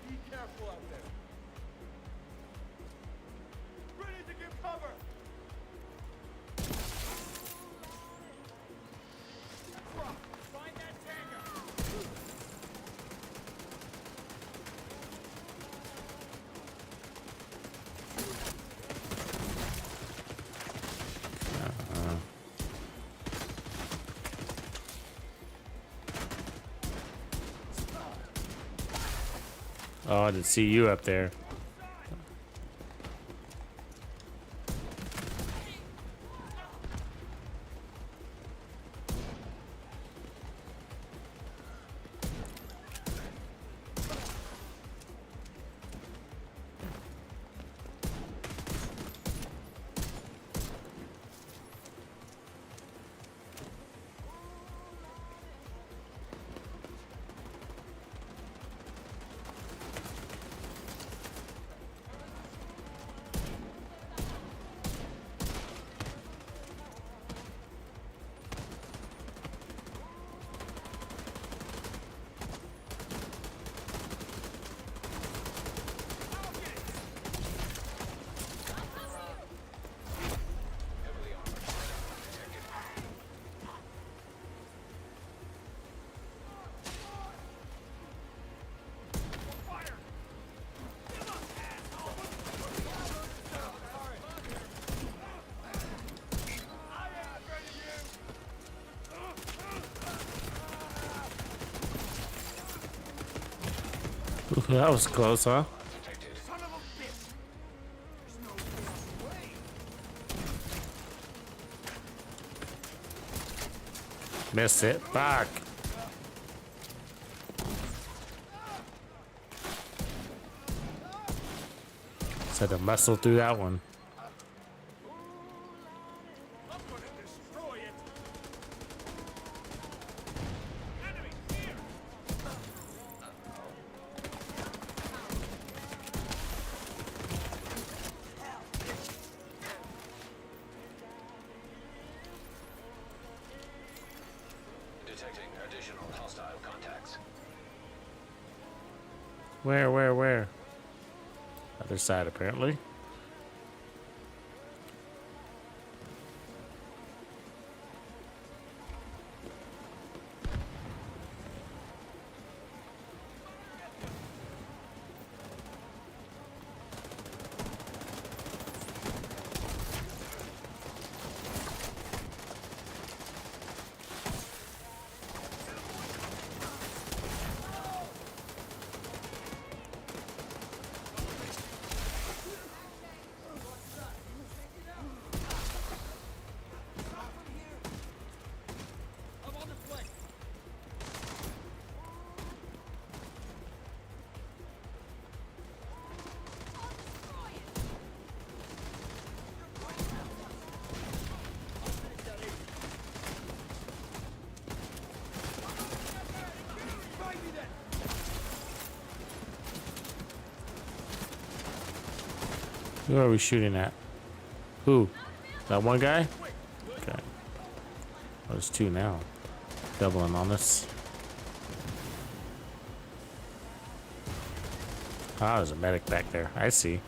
[SPEAKER 4] Be careful out there. Ready to give cover. Find that tango.
[SPEAKER 1] Oh, I didn't see you up there.
[SPEAKER 2] Heavily armored. Detected.
[SPEAKER 4] Fire. Give up, asshole. I ain't afraid of you.
[SPEAKER 1] Ooh, that was close, huh?
[SPEAKER 2] Detected.
[SPEAKER 4] Son of a bitch. There's no way.
[SPEAKER 1] Miss it. Fuck. Just had to muscle through that one.
[SPEAKER 4] I'm gonna destroy it. Enemy here.
[SPEAKER 2] Detecting additional hostile contacts.
[SPEAKER 1] Where? Other side, apparently.
[SPEAKER 4] I'm on the flank. Find me then.
[SPEAKER 1] Who are we shooting at? Who? That one guy? Okay. Oh, there's two now. Doubling on us. Ah, there's a medic back there. I see.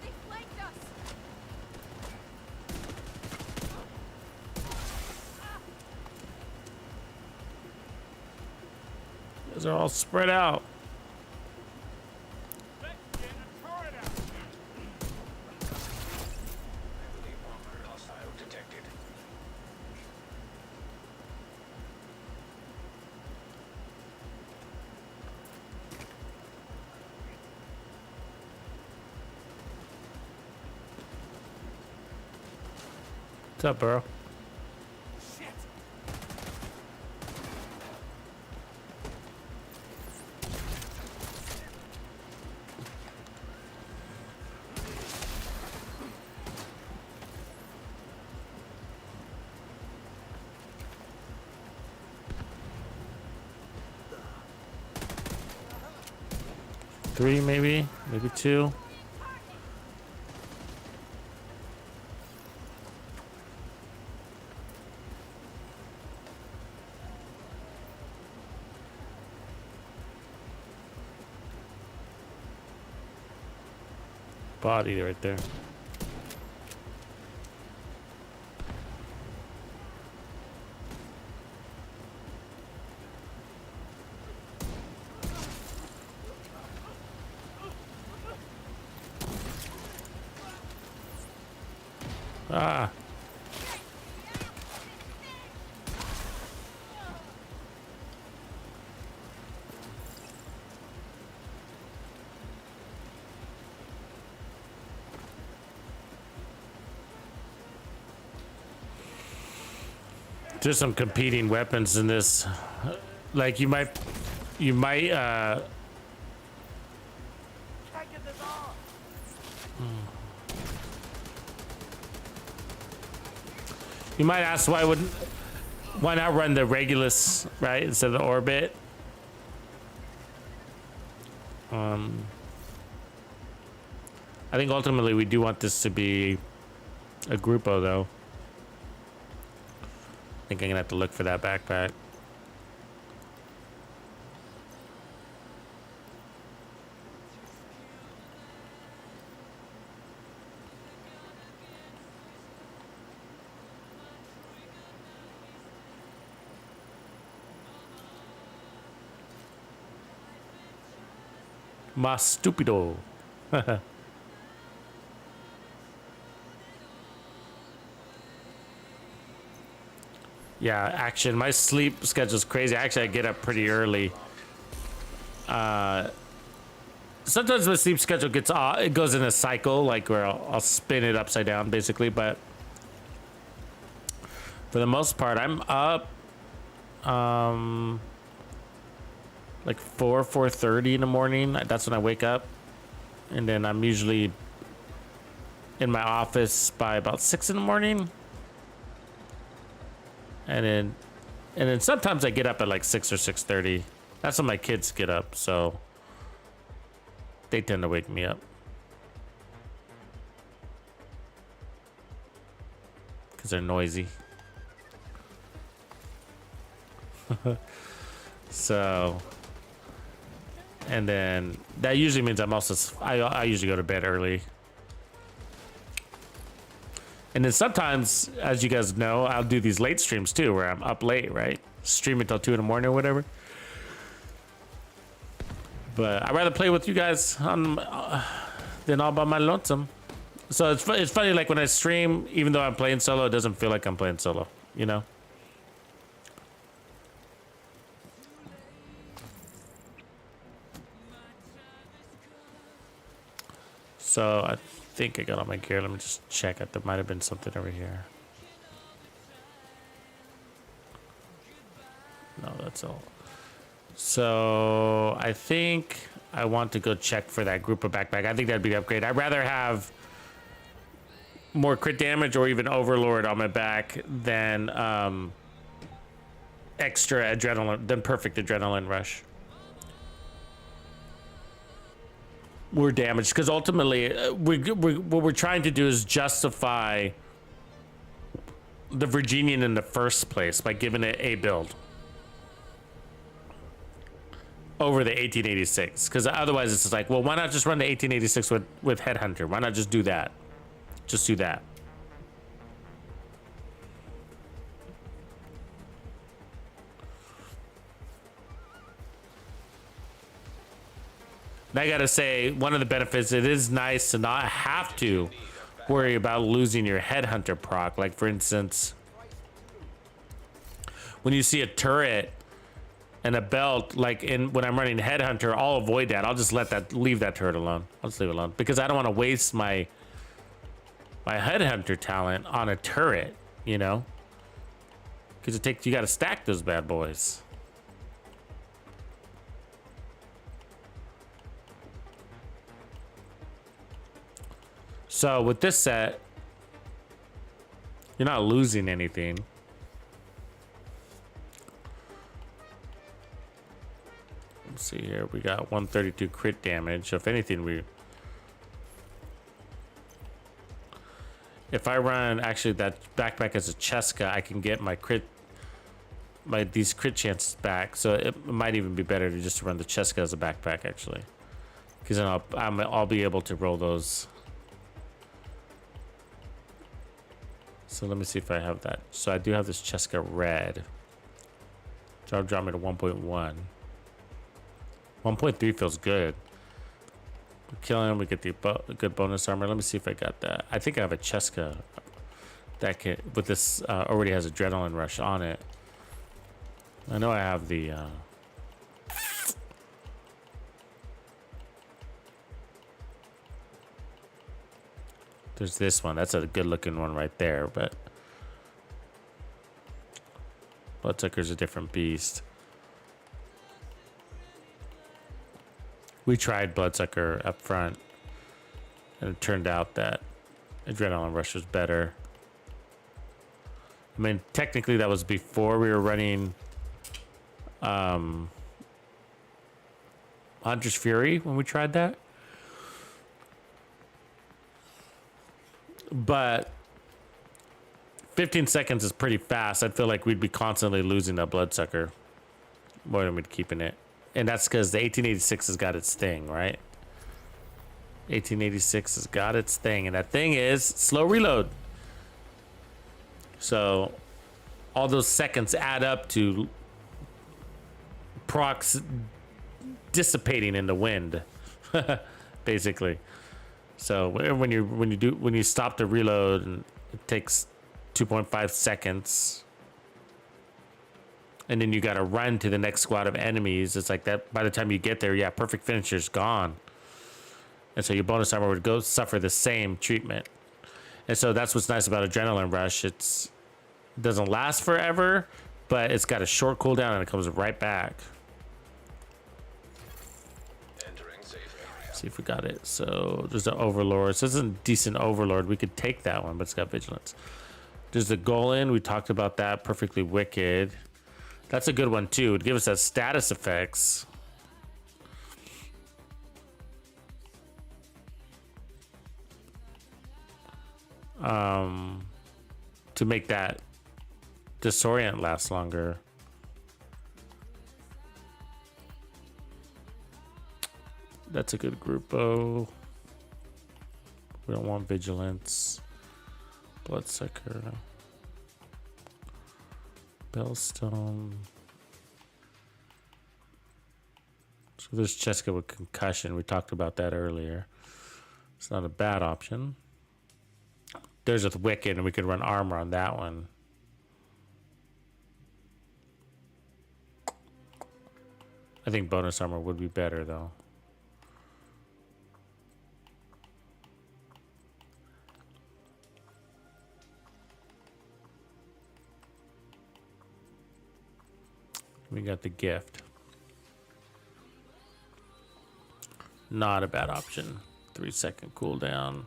[SPEAKER 3] They flanked us.
[SPEAKER 1] Those are all spread out.
[SPEAKER 4] Let's get a turret out.
[SPEAKER 2] Heavily armored hostile detected.
[SPEAKER 1] What's up, bro?
[SPEAKER 4] Shit.
[SPEAKER 1] Three, maybe two. Body right there. Ah. There's some competing weapons in this. Like you might
[SPEAKER 4] Can't get this off.
[SPEAKER 1] you might ask why not run the Regulus, right, instead of the Orbit? I think ultimately we do want this to be a Grupo though. I think I'm gonna have to look for that backpack. Mas stupido. Yeah, action. My sleep schedule's crazy. Actually, I get up pretty early. Sometimes my sleep schedule gets off. It goes in a cycle, like where I'll spin it upside down, basically. But for the most part, I'm up like 4:30 in the morning. That's when I wake up, and then I'm usually in my office by about 6 in the morning. And then sometimes I get up at like 6 or 6:30. That's when my kids get up, so they tend to wake me up. Because they're noisy. So, and then that usually means I usually go to bed early. And then sometimes, as you guys know, I'll do these late streams too, where I'm up late, right? Stream until 2 in the morning or whatever. But I'd rather play with you guys than all by my lonesome. So it's funny, like when I stream, even though I'm playing solo, it doesn't feel like I'm playing solo, you know? So I think I got all my gear. Let me just check it. There might have been something over here. No, that's all. So I think I want to go check for that group of backpack. I think that'd be the upgrade. I'd rather have more crit damage or even Overlord on my back than extra adrenaline, than perfect adrenaline rush. We're damaged because ultimately what we're trying to do is justify the Virginian in the first place by giving it a build over the 1886, because otherwise it's just like, well, why not just run the 1886 with Headhunter? Why not just do that? Just do that. And I gotta say, one of the benefits, it is nice to not have to worry about losing your Headhunter proc. Like for instance, when you see a turret and a belt, like when I'm running Headhunter, I'll avoid that. I'll just leave that turret alone. I'll just leave it alone because I don't want to waste my Headhunter talent on a turret, you know? Because you gotta stack those bad boys. So with this set, you're not losing anything. Let's see here. We got 132 crit damage. So if anything, if I run actually that backpack as a Cheska, I can get these crit chances back. So it might even be better to just run the Cheska as a backpack actually, because then I'll be able to roll those. So let me see if I have that. So I do have this Cheska red. So I'll drop me to 1.1. 1.3 feels good. We kill him, we get the good bonus armor. Let me see if I got that. I think I have a Cheska. that can with this already has adrenaline rush on it. I know I have the there's this one. That's a good looking one right there, but Bloodsucker's a different beast. We tried Bloodsucker up front, and it turned out that Adrenaline Rush was better. I mean, technically that was before we were running Hunter's Fury when we tried that. But 15 seconds is pretty fast. I feel like we'd be constantly losing that Bloodsucker more than we'd keeping it. And that's because the 1886 has got its thing, right? 1886 has got its thing. And that thing is slow reload. So all those seconds add up to procs dissipating in the wind, basically. So when you stop the reload, and it takes 2.5 seconds, and then you got to run to the next squad of enemies. It's like that. By the time you get there, yeah, perfect finisher's gone, and so your bonus armor would go suffer the same treatment. And so that's what's nice about Adrenaline Rush. It doesn't last forever, but it's got a short cooldown and it comes right back.
[SPEAKER 2] Entering safe area.
[SPEAKER 1] See if we got it. So there's the Overlord. So this is a decent Overlord. We could take that one, but it's got Vigilance. There's the Golem. We talked about that. Perfectly Wicked. That's a good one too. It'd give us that status effects. To make that Disorient last longer. That's a good Grupo. We don't want Vigilance. Bloodsucker. Bellstone. So there's Cheska with Concussion. We talked about that earlier. It's not a bad option. There's with Wicked, and we could run armor on that one. I think bonus armor would be better, though. We got the Gift. Not a bad option. 3-second cooldown.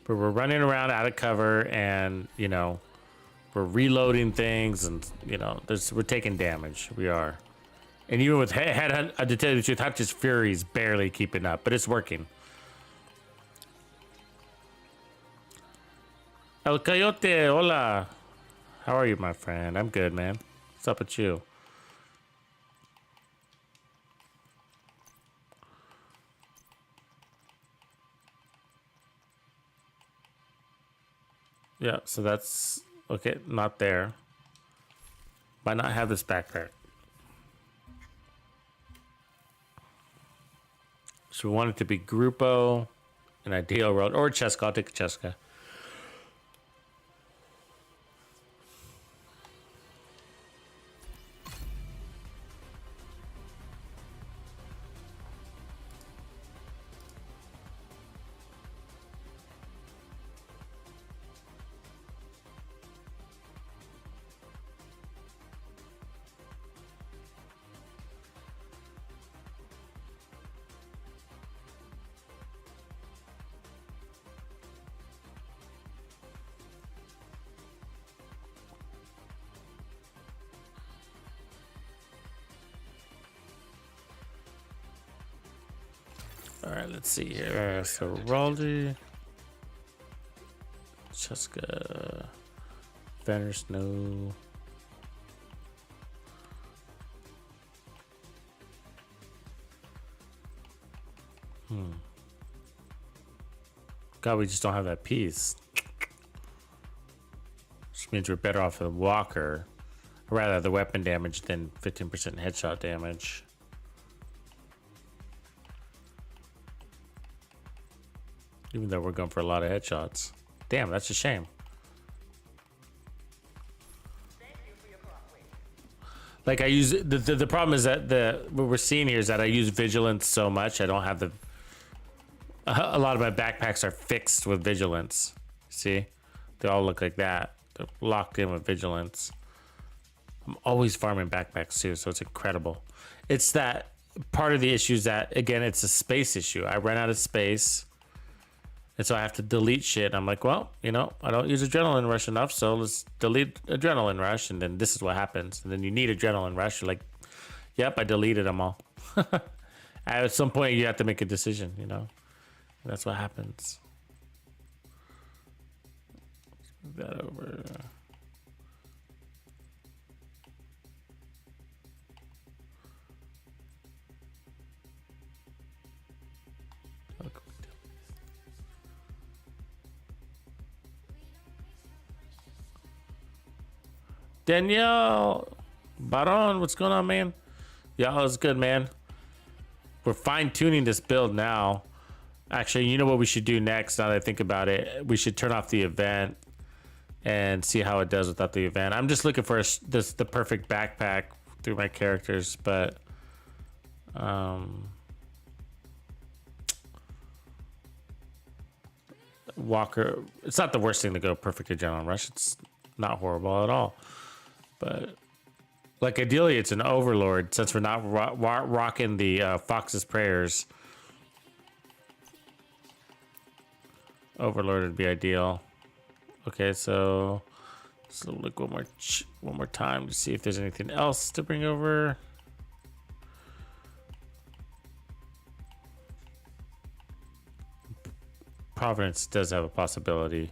[SPEAKER 1] But we're running around out of cover, and you know, we're reloading things, and you know, we're taking damage. We are, and even with head, I tell you the truth, Hunter's Fury is barely keeping up, but it's working. El Coyote, hola. How are you, my friend? I'm good, man. What's up with you? Yeah, so that's okay. Not there. Why not have this backpack? So we want it to be Grupo, an ideal world, or Cheska. I'll take Cheska. All right, let's see here. So Raldi, Cheska, Banner Snow. God, we just don't have that piece. Which means we're better off with a Walker. Or rather, the weapon damage than 15% headshot damage. Even though we're going for a lot of headshots. Damn, that's a shame. Like I use the problem is that what we're seeing here is that I use vigilance so much. I don't have the a lot of my backpacks are fixed with vigilance. See, they all look like that. They're locked in with vigilance. I'm always farming backpacks too, so it's incredible. It's that part of the issue is that again, it's a space issue. I ran out of space. And so I have to delete shit. I'm like, well, you know, I don't use Adrenaline Rush enough, so let's delete Adrenaline Rush. And then this is what happens. And then you need Adrenaline Rush. You're like, yep, I deleted them all. At some point, you have to make a decision, you know. And that's what happens. Let's move that over. Danielle Baron, what's going on, man? Yeah, it's good, man. We're fine-tuning this build now. Actually, you know what we should do next, now that I think about it? We should turn off the event and see how it does without the event. I'm just looking for the perfect backpack through my characters, but... Walker... It's not the worst thing to go perfect Adrenaline Rush. It's not horrible at all. But like ideally it's an Overlord since we're not rocking the Fox's Prayers. Overlord would be ideal. Okay, so look one more time to see if there's anything else to bring over. Providence does have a possibility.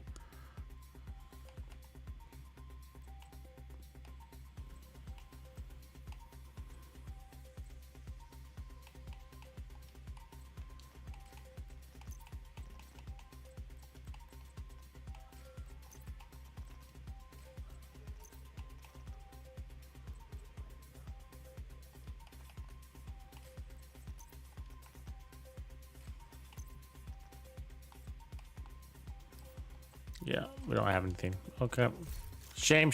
[SPEAKER 1] Yeah, we don't have anything. Okay. Shame.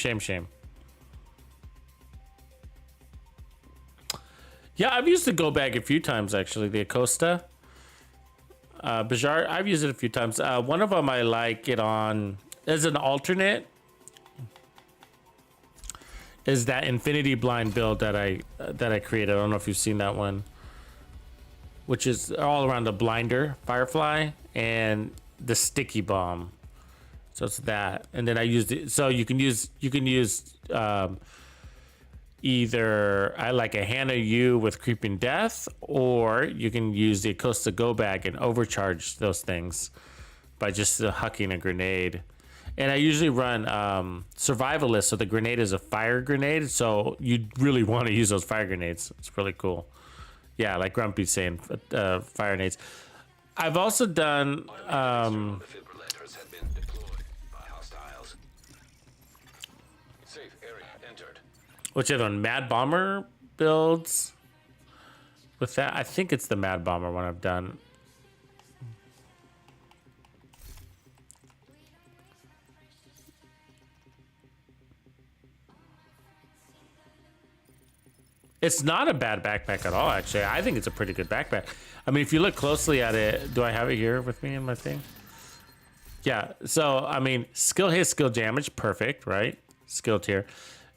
[SPEAKER 1] Yeah, I've used the go bag a few times actually, the Acosta. Bajar, I've used it a few times. One of them I like it on as an alternate is that Infinity Blind build that I created. I don't know if you've seen that one. Which is all around the blinder, Firefly, and the sticky bomb. So it's that, and then I used it. So you can use either I like a Hannah U with Creeping Death, or you can use the Acosta Go Bag and overcharge those things by just hucking a grenade. And I usually run Survivalist, so the grenade is a fire grenade. So you really want to use those fire grenades. It's really cool. Yeah, like Grumpy's saying, fire grenades. I've also done.
[SPEAKER 2] Defibrillators have been deployed by hostiles. Safe area entered.
[SPEAKER 1] Which other one? Mad Bomber builds with that. I think it's the Mad Bomber one I've done. It's not a bad backpack at all, actually. I think it's a pretty good backpack. I mean, if you look closely at it, do I have it here with me in my thing? Yeah, so, I mean, skill hit, skill damage, perfect, right? Skill tier.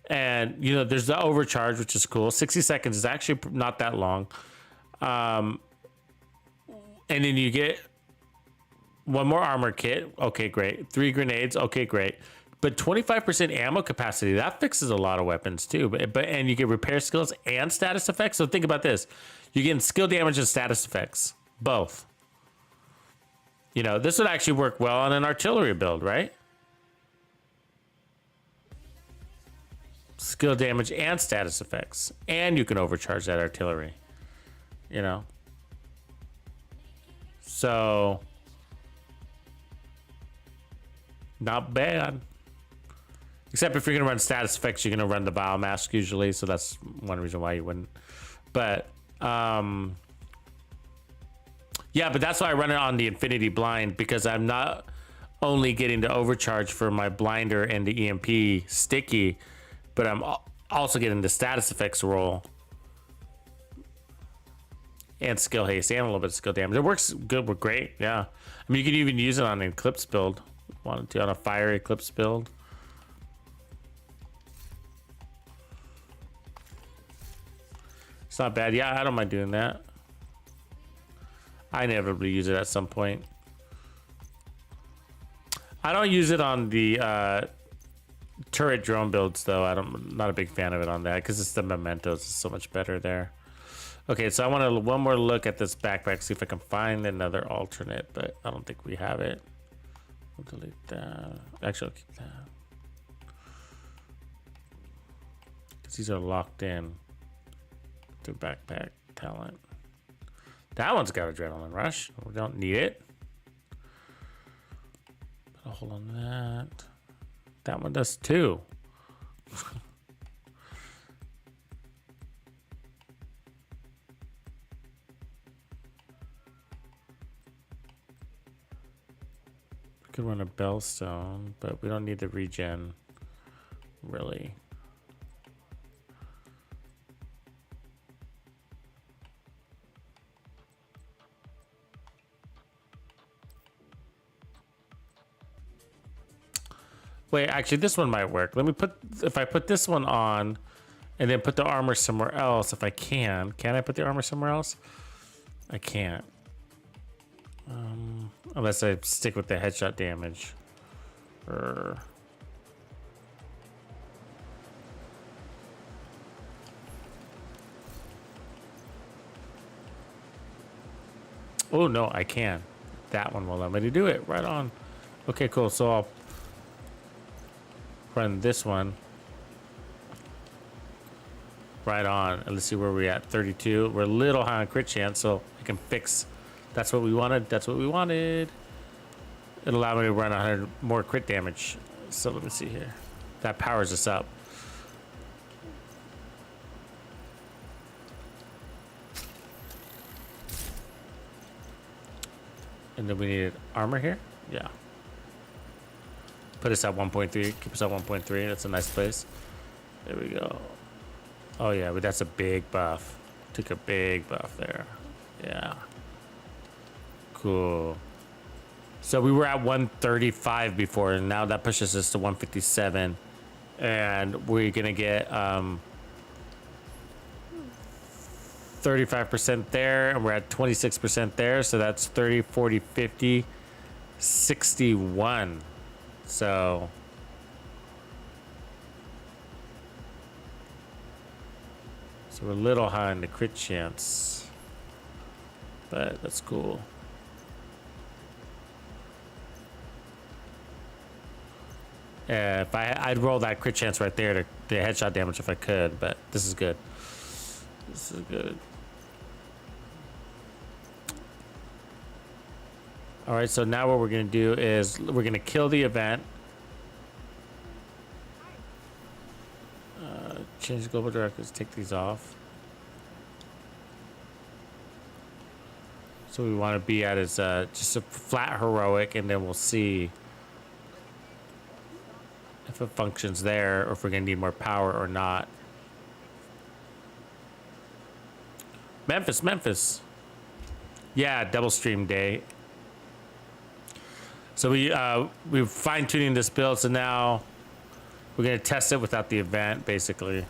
[SPEAKER 1] And, you know, there's the overcharge, which is cool. 60 seconds is actually not that long. And then you get one more armor kit. Okay, great. 3 grenades. Okay, great. But 25% ammo capacity, that fixes a lot of weapons too. And you get repair skills and status effects. So think about this. You get skill damage and status effects, both. You know, this would actually work well on an artillery build, right? Skill damage and status effects. And you can overcharge that artillery. You know? So, not bad. Except if you're going to run status effects, you're going to run the biomask usually. So that's one reason why you wouldn't. But, yeah, Yeah, but that's why I run it on the Infinity Blind, because I'm not only getting the overcharge for my blinder and the EMP sticky, but I'm also getting the status effects roll and skill haste and a little bit of skill damage. It works good with great. Yeah, I mean, you can even use it on an Eclipse build. Wanted to on a Fire Eclipse build. It's not bad. Yeah, I don't mind doing that. I inevitably use it at some point. I don't use it on the turret drone builds though. I'm not a big fan of it on that because it's the mementos. It's so much better there. Okay, so I want one more look at this backpack, see if I can find another alternate, but I don't think we have it. We'll delete that. Actually, I'll keep that. Because these are locked in to backpack talent. That one's got adrenaline rush. We don't need it. Put a hold on that. That one does too. We could run a Bellstone, but we don't need the regen, really. Wait, actually, this one might work. Let me put, if I put this one on and then put the armor somewhere else, if I can I put the armor somewhere else? I can't. Unless I stick with the headshot damage. Oh, no, I can. That one will let me do it. Right on. Okay, cool. So I'll run this one right on, and let's see where we're at. 32. We're a little high on crit chance, so I can fix. That's what we wanted. That's what we wanted. It'll allow me to run 100 more crit damage. So let me see here. That powers us up. And then we needed armor here. Yeah. Put us at 1.3. Keep us at 1.3. That's a nice place. There we go. Oh yeah, but that's a big buff. Took a big buff there. Yeah. Cool. So we were at 135 before, and now that pushes us to 157. And we're gonna get 35% there, and we're at 26% there. So that's 30, 40, 50, 61. So we're a little high on the crit chance, but that's cool. If I'd roll that crit chance right there to the headshot damage if I could, but this is good. This is good. All right, so now what we're gonna do is we're gonna kill the event. Change the global directives, take these off. So we want to be at is just a flat heroic, and then we'll see if it functions there or if we're gonna need more power or not. Memphis. Yeah, double stream day. So we're fine tuning this build, so now we're gonna test it without the event, basically.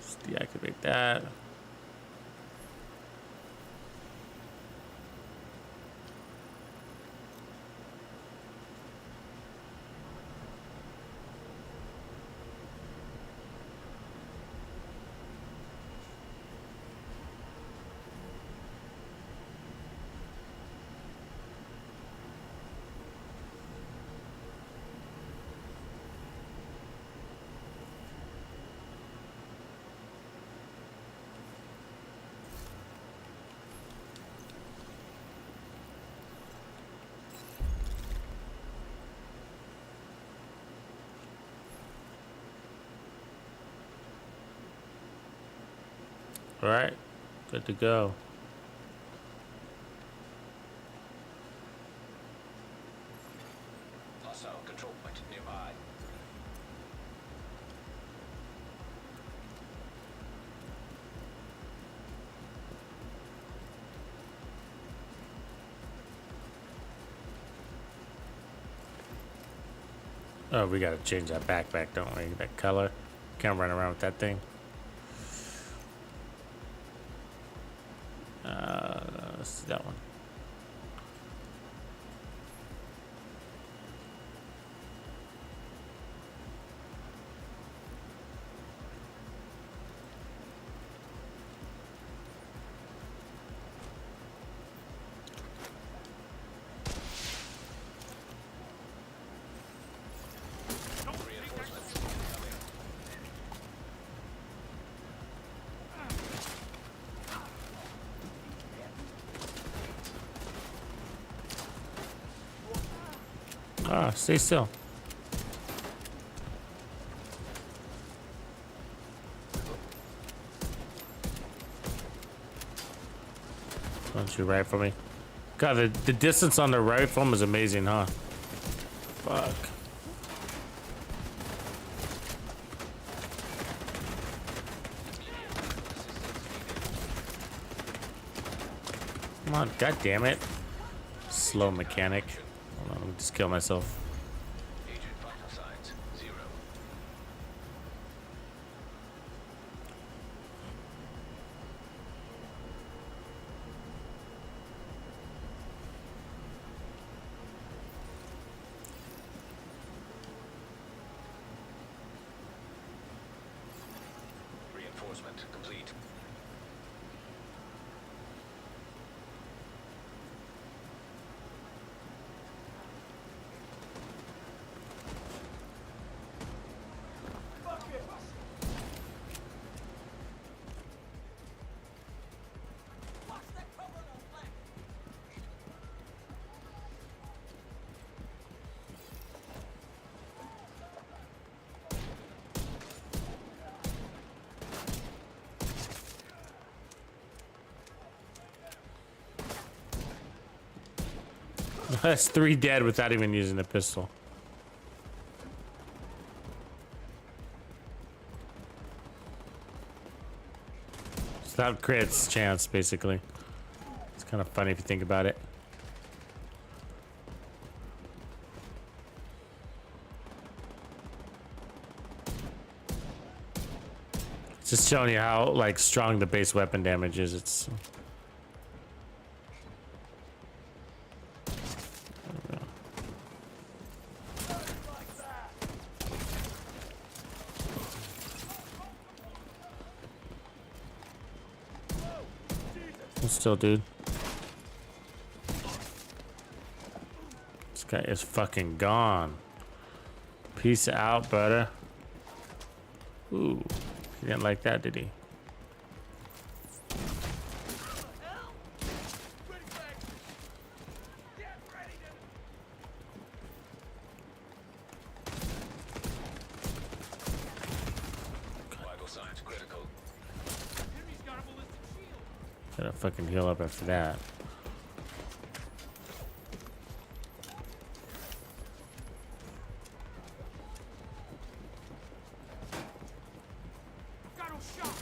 [SPEAKER 1] Just deactivate that. All right. Good to go.
[SPEAKER 2] Hostile control point nearby.
[SPEAKER 1] Oh, we gotta change that backpack, don't we? That color. Can't run around with that thing. Let's see that one. Ah, stay still. Don't shoot right for me. God, the distance on the rifle is amazing, huh? Fuck. Come on, god damn it. Slow mechanic. Hold on, let me just kill myself.
[SPEAKER 2] Agent vital signs 0. Reinforcement complete.
[SPEAKER 1] That's 3 dead without even using a pistol. So that crits chance, basically. It's kind of funny if you think about it. It's just showing you how like strong the base weapon damage is. It's still, dude. This guy is fucking gone. Peace out, brother. Ooh, he didn't like that, did he?
[SPEAKER 2] Vital signs critical.
[SPEAKER 4] Enemy's got a ballistic shield.
[SPEAKER 1] Gotta fucking heal up after that.
[SPEAKER 4] Got no shot.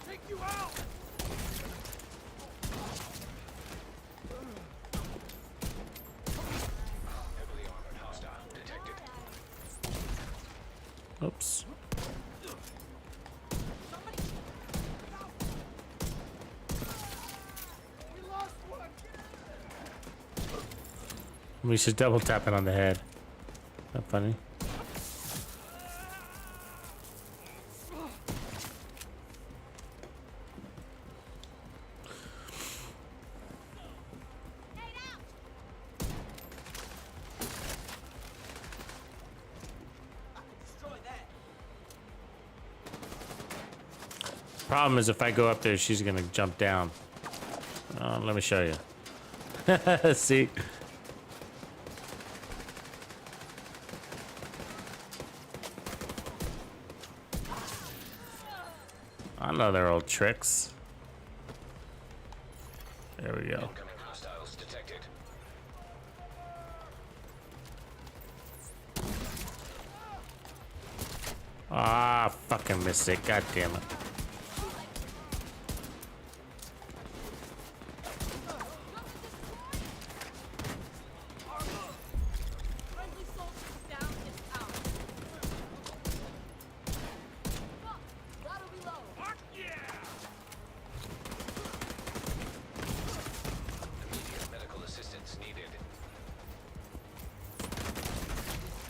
[SPEAKER 4] Take you out.
[SPEAKER 2] Heavily armored hostile detected.
[SPEAKER 1] Oops.
[SPEAKER 4] We lost one.
[SPEAKER 1] We should double tap it on the head. Not funny. Problem is, if I go up there, she's gonna jump down. Let me show you. See? I know their old tricks. There we go.
[SPEAKER 2] Incoming hostiles detected.
[SPEAKER 1] Ah, fucking missed it. God damn it.
[SPEAKER 3] Friendly soldiers down and out. Fuck, gotta reload.
[SPEAKER 4] Fuck yeah!
[SPEAKER 2] Immediate medical assistance needed.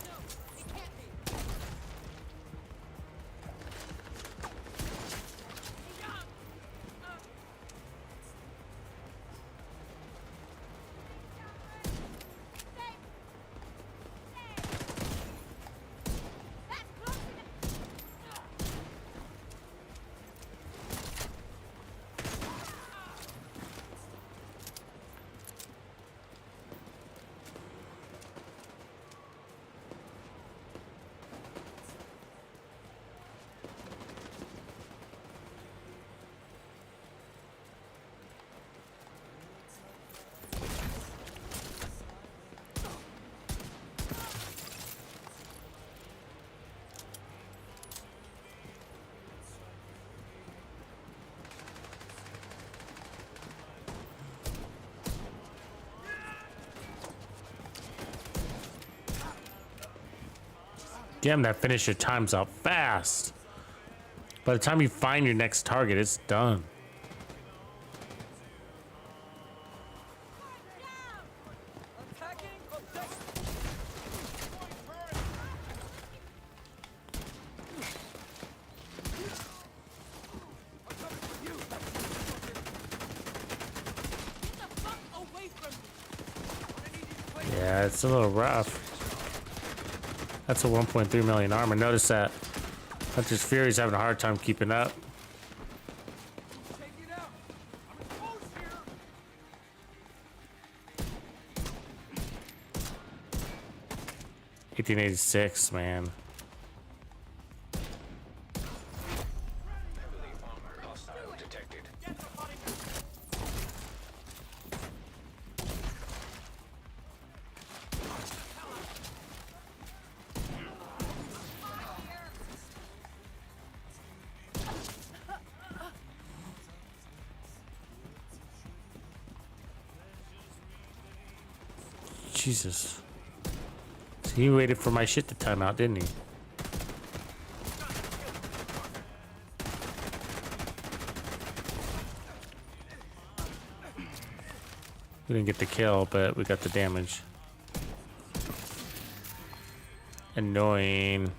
[SPEAKER 3] No, it can't be. That's close enough.
[SPEAKER 1] Damn, that finisher time's up fast. By the time you find your next target, it's done.
[SPEAKER 4] Attacking objective. I'm coming for you.
[SPEAKER 3] Get the fuck away from me.
[SPEAKER 4] I need you to play.
[SPEAKER 1] Yeah, it's a little rough. That's a 1.3 million armor. Notice that Hunter's Fury's having a hard time keeping up.
[SPEAKER 4] Take it out. I'm exposed here.
[SPEAKER 1] 1886, man.
[SPEAKER 2] Heavily armored hostile detected.
[SPEAKER 4] Get the body.
[SPEAKER 1] Jesus. So he waited for my shit to time out, didn't he? We didn't get the kill, but we got the damage. Annoying.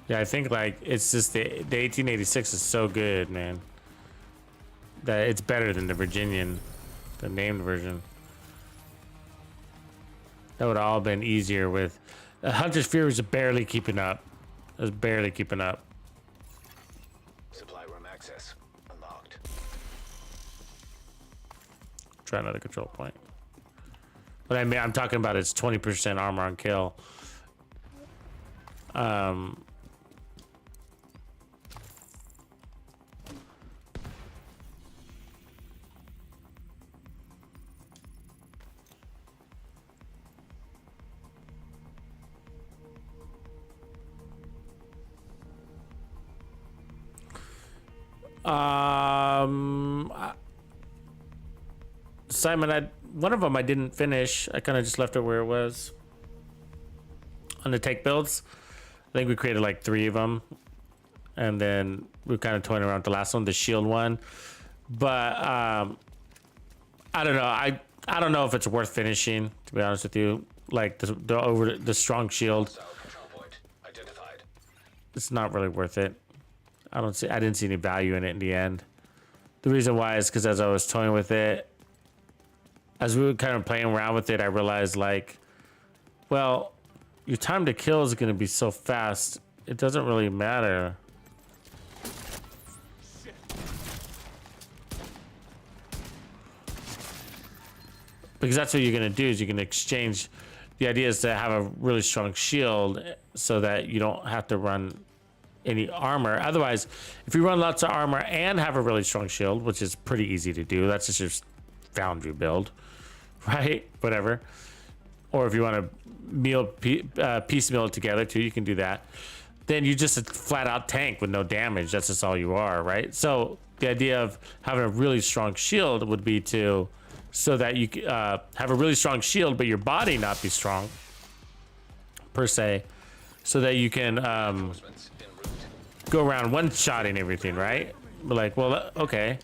[SPEAKER 1] Yeah, I think like it's just the 1886 is so good, man. That it's better than the Virginian, the named version. That would have all been easier with Hunter's Fury was barely keeping up. It was barely keeping up.
[SPEAKER 2] Supply room access unlocked.
[SPEAKER 1] Try another control point. But I mean, I'm talking about its 20% armor on kill. Simon, one of them I didn't finish. I kind of just left it where it was. On the take builds, I think we created like 3 of them, and then we kind of toying around with the last one, the shield one. But I don't know. I don't know if it's worth finishing, to be honest with you. Like the strong shield.
[SPEAKER 2] Hostile control point identified.
[SPEAKER 1] it's not really worth it. I didn't see any value in it in the end. The reason why is because as I was toying with it, as we were kind of playing around with it, I realized like, well, your time to kill is going to be so fast. It doesn't really matter. Because that's what you're going to do is you're going to exchange. The idea is to have a really strong shield so that you don't have to run any armor. Otherwise, if you run lots of armor and have a really strong shield, which is pretty easy to do, that's just your foundry build, right? Whatever. Or if you want to piecemeal it together too, you can do that. Then you're just a flat out tank with no damage. That's just all you are, right? So the idea of having a really strong shield would be to, so that you have a really strong shield, but your body not be strong per se, so that you can go around one-shotting everything, right? But like, well, okay.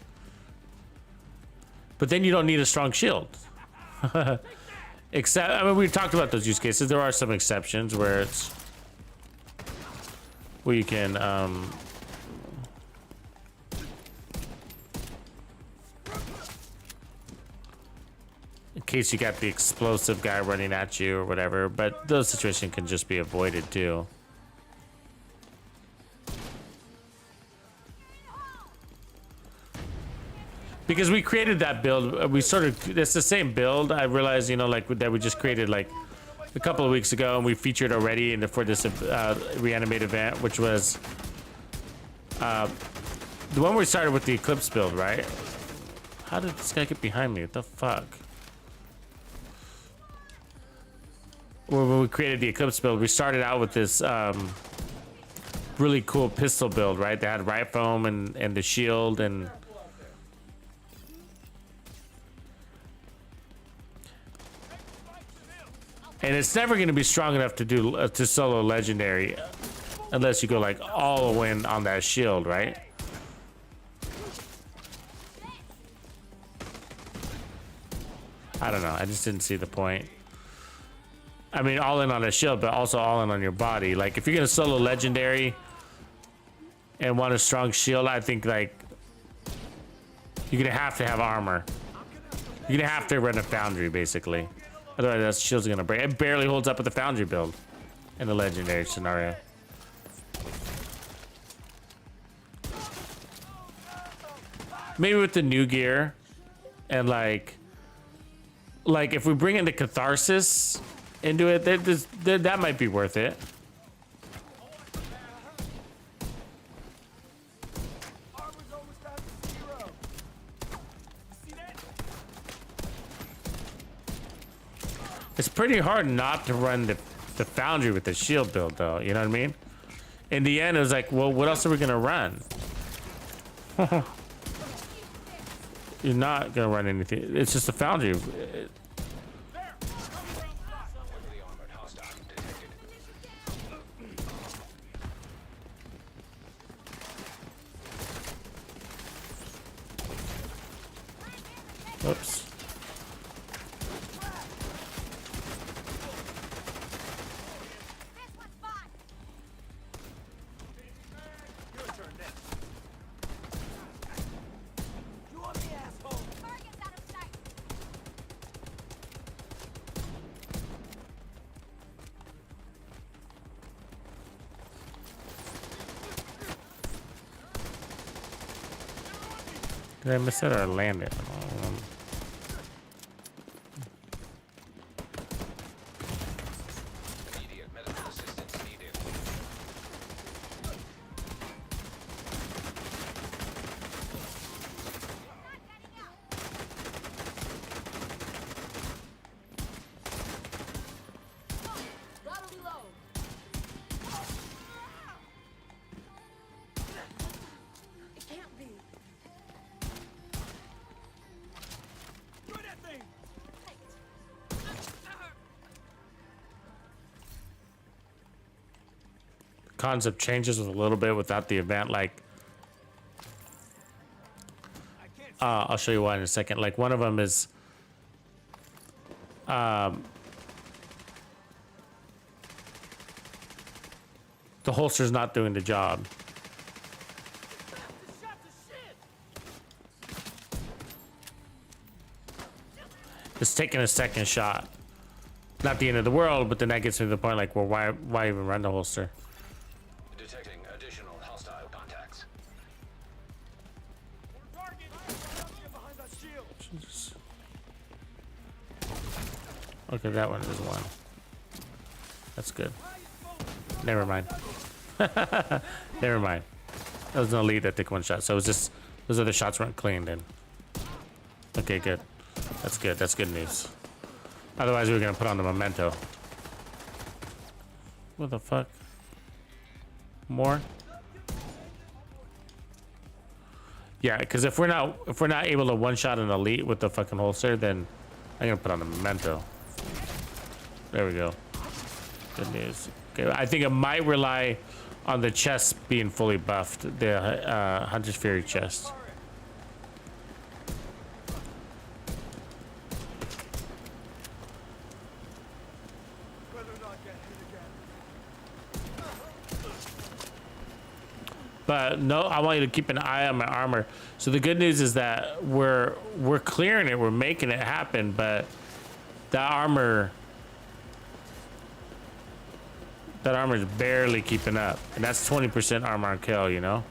[SPEAKER 1] But then you don't need a strong shield. Except, I mean, we've talked about those use cases. There are some exceptions where it's where you can in case you got the explosive guy running at you or whatever, but those situations can just be avoided too. Because we created that build, we sort of, it's the same build. I realized, you know, like that we just created like a couple of weeks ago, and we featured already for this Reanimated event, which was the one we started with the Eclipse build, right? How did this guy get behind me? What the fuck? When we created the Eclipse build, we started out with this really cool pistol build, right? They had riot foam and the shield and it's never going to be strong enough to do to solo legendary unless you go like all in on that shield, right? I don't know. I just didn't see the point. I mean, all in on a shield, but also all in on your body. Like, if you're gonna solo legendary and want a strong shield, I think like you're gonna have to have armor. You're gonna have to run a foundry, basically. Otherwise, that shield's gonna break. It barely holds up with the foundry build in the legendary scenario. Maybe with the new gear and like if we bring in the catharsis into it, that might be worth it. It's pretty hard not to run the foundry with the shield build, though. You know what I mean? In the end, it was like, well, what else are we gonna run? You're not gonna run anything. It's just a foundry. Oops. Did I miss it or land it?
[SPEAKER 2] Immediate medical assistance needed.
[SPEAKER 3] Gotta reload. It can't be.
[SPEAKER 4] Do that thing!
[SPEAKER 1] Concept changes a little bit without the event. Like, I'll show you why in a second. Like, one of them is, The holster's not doing the job. It's taking a second shot. Not the end of the world, but then that gets me to the point like, well, why even run the holster?
[SPEAKER 2] Detecting additional hostile contacts.
[SPEAKER 1] Okay, that one is one. That's good. Never mind. Never mind. That was an elite that took one shot. So it was just those other shots weren't cleaned in. Okay, good. That's good. That's good news. Otherwise, we were gonna put on the memento. What the fuck? More? Yeah, because if we're not able to one shot an elite with the fucking holster, then I'm gonna put on the memento. There we go. Good news. Okay, I think it might rely on the chest being fully buffed, the Hunter's Fury chest. But no, I want you to keep an eye on my armor. So the good news is that we're clearing it, we're making it happen, but that armor's barely keeping up. And that's 20% armor on kill, you know?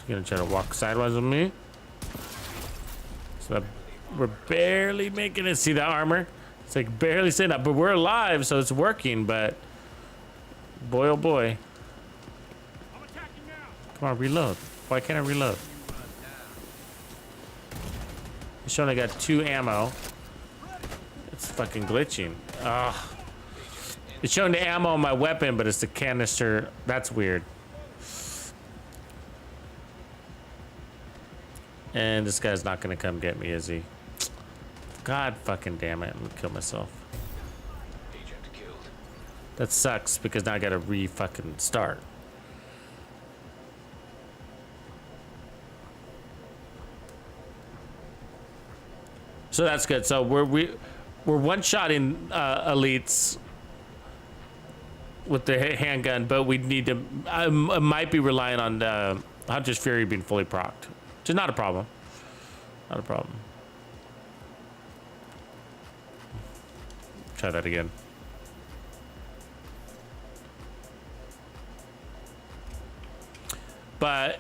[SPEAKER 1] Gonna try to walk sideways with me. So that we're barely making it. See that armor? It's like barely staying up, but we're alive, so it's working. But boy, oh boy! Come on, reload. Why can't I reload? It's showing I got 2 ammo. It's fucking glitching. Ugh. It's showing the ammo on my weapon, but it's the canister. That's weird. And this guy's not gonna come get me, is he? God fucking damn it. I'm gonna kill myself.
[SPEAKER 2] Agent killed.
[SPEAKER 1] That sucks because now I gotta re-fucking start. So that's good. So we're one-shotting elites with the handgun, but we need to. I might be relying on the Hunter's Fury being fully procced. Which is not a problem. Not a problem. Try that again. But,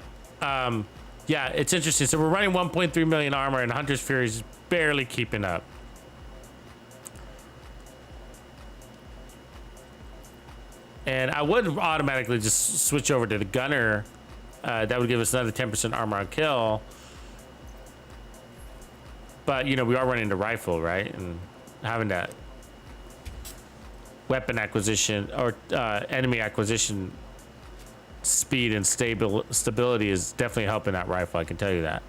[SPEAKER 1] yeah, it's interesting. So we're running 1.3 million armor and Hunter's Fury is barely keeping up. And I would automatically just switch over to the gunner. That would give us another 10% armor on kill. But, you know, we are running the rifle, right? And having that weapon acquisition or enemy acquisition speed and stability is definitely helping that rifle. I can tell you that.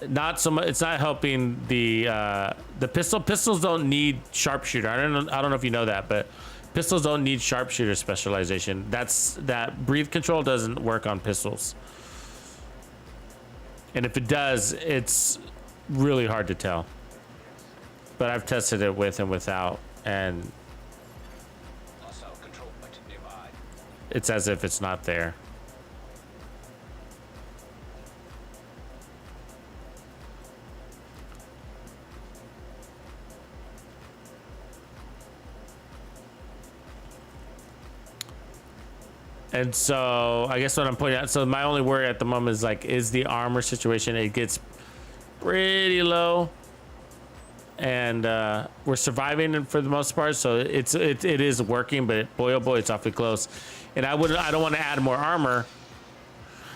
[SPEAKER 1] Not so much. It's not helping the pistol. Pistols don't need sharpshooter. I don't know if you know that, but pistols don't need sharpshooter specialization. That breathe control doesn't work on pistols. And if it does, it's really hard to tell. But I've tested it with and without, and
[SPEAKER 2] Hostile control point nearby.
[SPEAKER 1] it's as if it's not there. And so I guess what I'm pointing out, so my only worry at the moment is like, is the armor situation. It gets pretty low, and we're surviving for the most part. So it is working, but boy oh boy, it's awfully close. And I don't want to add more armor.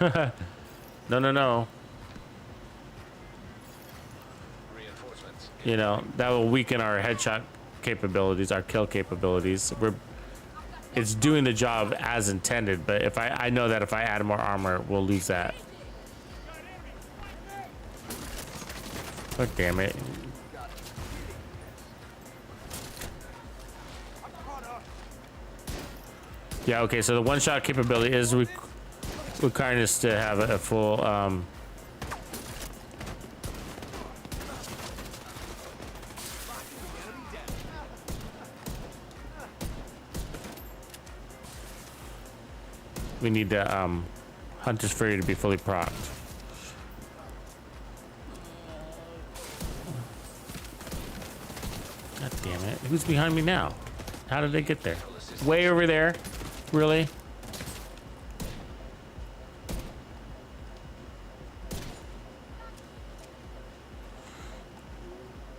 [SPEAKER 1] No.
[SPEAKER 2] Reinforcements.
[SPEAKER 1] You know, that will weaken our headshot capabilities, our kill capabilities. it's doing the job as intended. But if I know that if I add more armor, we'll lose that. Oh, damn it. Yeah, okay, so the one-shot capability is requiring us to have a full, we need the, Hunter's Fury to be fully procced. God damn it. Who's behind me now? How did they get there? Way over there? Really?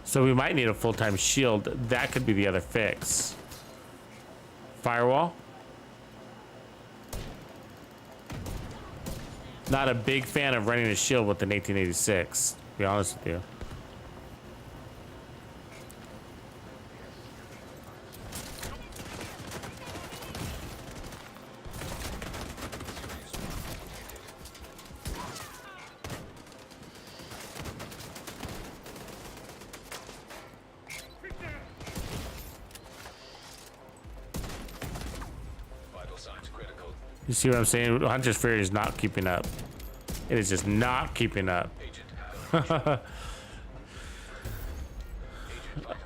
[SPEAKER 1] So we might need a full-time shield. That could be the other fix. Firewall? Not a big fan of running a shield with an 1886, to be honest with you.
[SPEAKER 2] Vital signs critical.
[SPEAKER 1] You see what I'm saying? Hunter's Fury is not keeping up. It is just not keeping up.
[SPEAKER 2] Agent.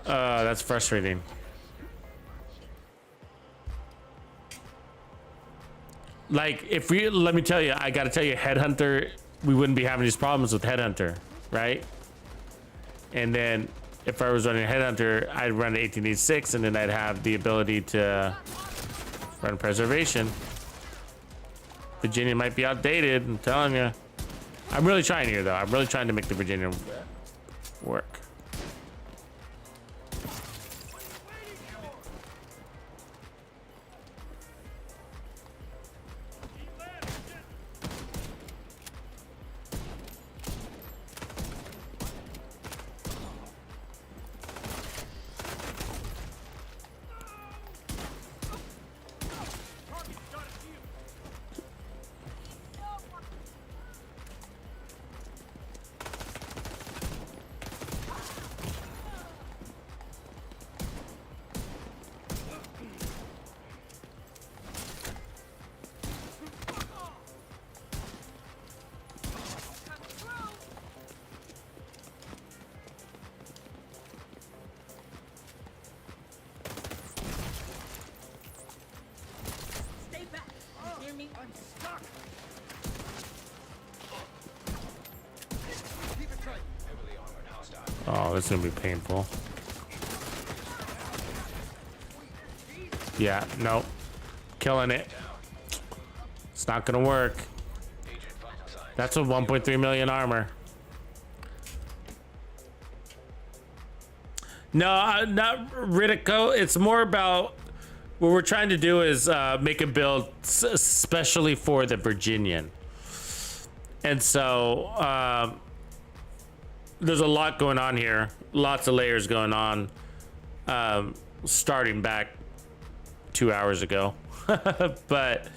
[SPEAKER 1] That's frustrating. Like, if we, let me tell you, I gotta tell you, Headhunter, we wouldn't be having these problems with Headhunter, right? And then if I was running Headhunter, I'd run 1886 and then I'd have the ability to run Preservation. Virginia might be outdated, I'm telling you. I'm really trying here, though. I'm really trying to make the Virginia work.
[SPEAKER 3] Stay back. You hear me? I'm stuck.
[SPEAKER 2] Heavily armored hostile.
[SPEAKER 1] Oh, this is gonna be painful. Yeah, nope. Killing it. It's not gonna work.
[SPEAKER 2] Agent vital signs.
[SPEAKER 1] That's with 1.3 million armor. No, not Riddico. It's more about what we're trying to do is make a build especially for the Virginian. And so there's a lot going on here. Lots of layers going on. Starting back 2 hours ago. But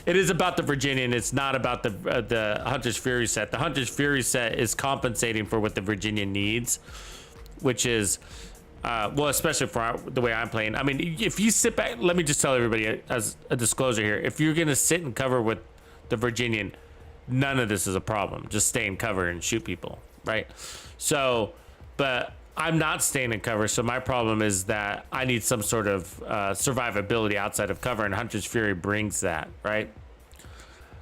[SPEAKER 1] it is about the Virginian. It's not about the Hunter's Fury set. The Hunter's Fury set is compensating for what the Virginian needs, which is, well, especially for the way I'm playing. I mean, if you sit back, let me just tell everybody as a disclosure here. If you're going to sit and cover with the Virginian, none of this is a problem. Just stay in cover and shoot people, right? So, but I'm not staying in cover, so my problem is that I need some sort of survivability outside of cover, and Hunter's Fury brings that, right?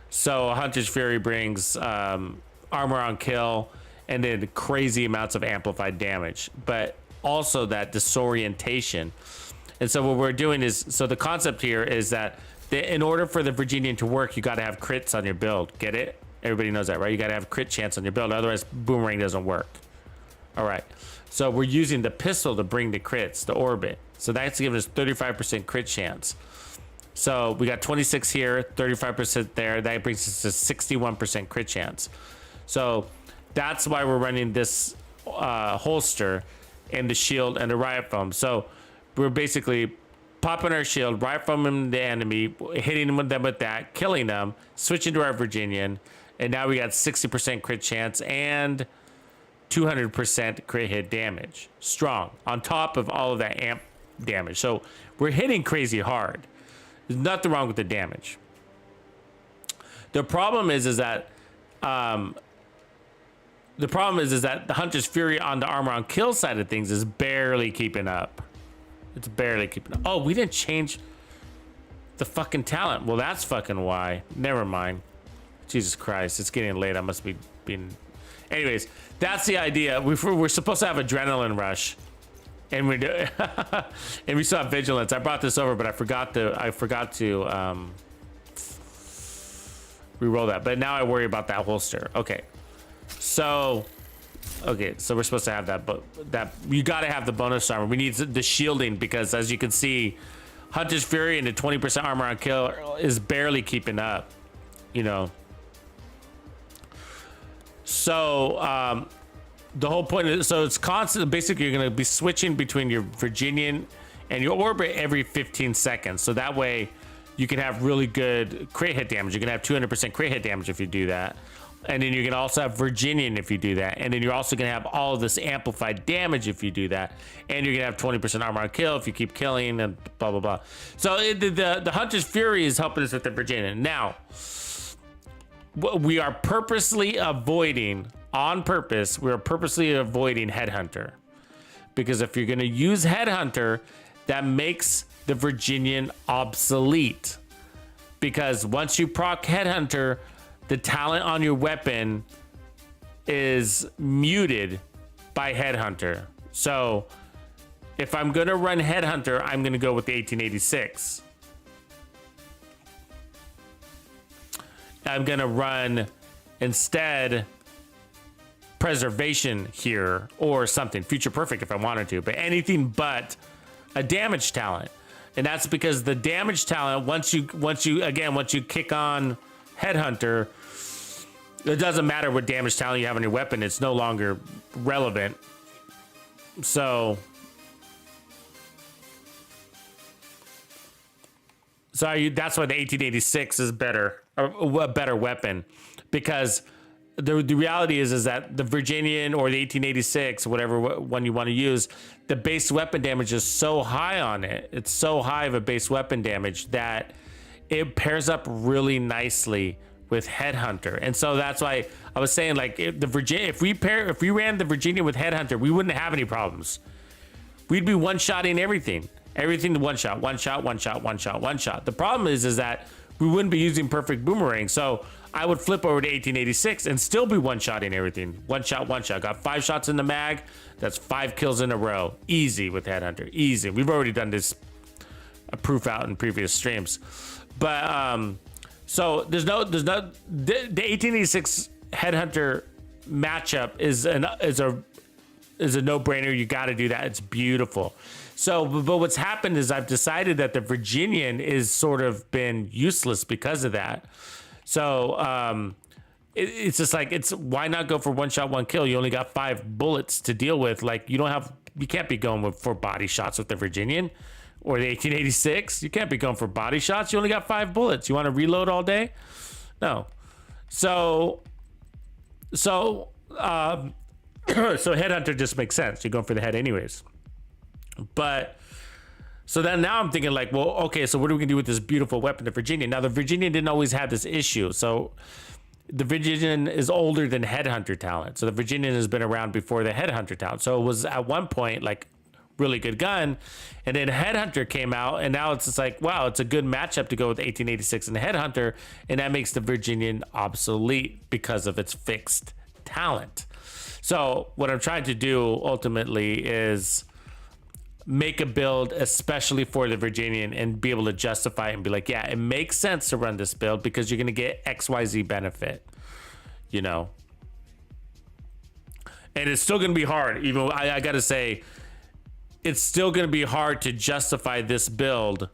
[SPEAKER 1] So Hunter's Fury brings armor on kill and then crazy amounts of amplified damage, but also that disorientation. And so what we're doing is, so the concept here is that in order for the Virginian to work, you got to have crits on your build. Get it? Everybody knows that, right? You got to have crit chance on your build, otherwise Boomerang doesn't work. All right. So we're using the pistol to bring the crits, the orbit. So that's giving us 35% crit chance. So we got 26 here, 35% there. That brings us to 61% crit chance. So that's why we're running this holster and the shield and the riot foam. So we're basically popping our shield right from the enemy, hitting them with that, killing them, switching to our Virginian, and now we got 60% crit chance and 200% crit hit damage. Strong. On top of all of that amp damage. So we're hitting crazy hard. There's nothing wrong with the damage. The problem is that the Hunter's Fury on the armor on kill side of things is barely keeping up. It's barely keeping up. Oh, we didn't change the fucking talent. Well, that's fucking why. Never mind. Jesus Christ, it's getting late. I must be being... Anyways, that's the idea. We're supposed to have adrenaline rush, and we do, and we still have vigilance. I brought this over, but I forgot to re-roll that. But now I worry about that holster. Okay, so we're supposed to have that, but that you got to have the bonus armor. We need the shielding because, as you can see, Hunter's Fury and the 20% armor on kill is barely keeping up. You know. So the whole point is, so it's constant. Basically, you're going to be switching between your Virginian and your orbit every 15 seconds. So that way you can have really good crit hit damage. You can have 200% crit hit damage if you do that. And then you can also have Virginian if you do that. And then you're also going to have all of this amplified damage if you do that. And you're going to have 20% armor on kill if you keep killing and blah, blah, blah. So the Hunter's Fury is helping us with the Virginian. Now, we are purposely avoiding, on purpose, we're purposely avoiding Headhunter. Because if you're going to use Headhunter, that makes the Virginian obsolete. Because once you proc Headhunter, the talent on your weapon is muted by Headhunter. So if I'm going to run Headhunter, I'm going to go with the 1886. I'm going to run instead Preservation here or something. Future Perfect if I wanted to, but anything but a damage talent. And that's because the damage talent, once you kick on Headhunter, it doesn't matter what damage talent you have on your weapon. It's no longer relevant. So that's why the 1886 is better, a better weapon, because the reality is that the Virginian or the 1886, whatever one you want to use, the base weapon damage is so high on it. It's so high of a base weapon damage that it pairs up really nicely with Headhunter. And so that's why I was saying, like, if we ran the Virginia with Headhunter, we wouldn't have any problems. We'd be one-shotting everything to one shot. The problem is that we wouldn't be using perfect boomerang. So I would flip over to 1886 and still be one-shotting everything. One shot. Got 5 shots in the mag. That's 5 kills in a row. Easy with Headhunter. Easy. We've already done this proof out in previous streams. But so there's no the 1886 Headhunter matchup is a no-brainer. You got to do that. It's beautiful. So, but what's happened is I've decided that the Virginian is sort of been useless because of that. So it's just like, why not go for one shot, one kill? You only got 5 bullets to deal with. Like, you can't be going for body shots with the Virginian or the 1886. You can't be going for body shots. You only got 5 bullets. You want to reload all day? No. So Headhunter just makes sense. You're going for the head anyways. But so then now I'm thinking, like, well, okay, so what are we gonna do with this beautiful weapon, the Virginian? Now the Virginian didn't always have this issue. So the Virginian is older than Headhunter talent. So the Virginian has been around before the Headhunter talent. So it was at one point like really good gun, and then Headhunter came out, and now it's just like, wow, it's a good matchup to go with 1886 and the Headhunter, and that makes the Virginian obsolete because of its fixed talent. So what I'm trying to do ultimately is make a build especially for the Virginian and be able to justify it and be like, yeah, it makes sense to run this build because you're going to get XYZ benefit, you know? And it's still going to be hard. Even I got to say, it's still going to be hard to justify this build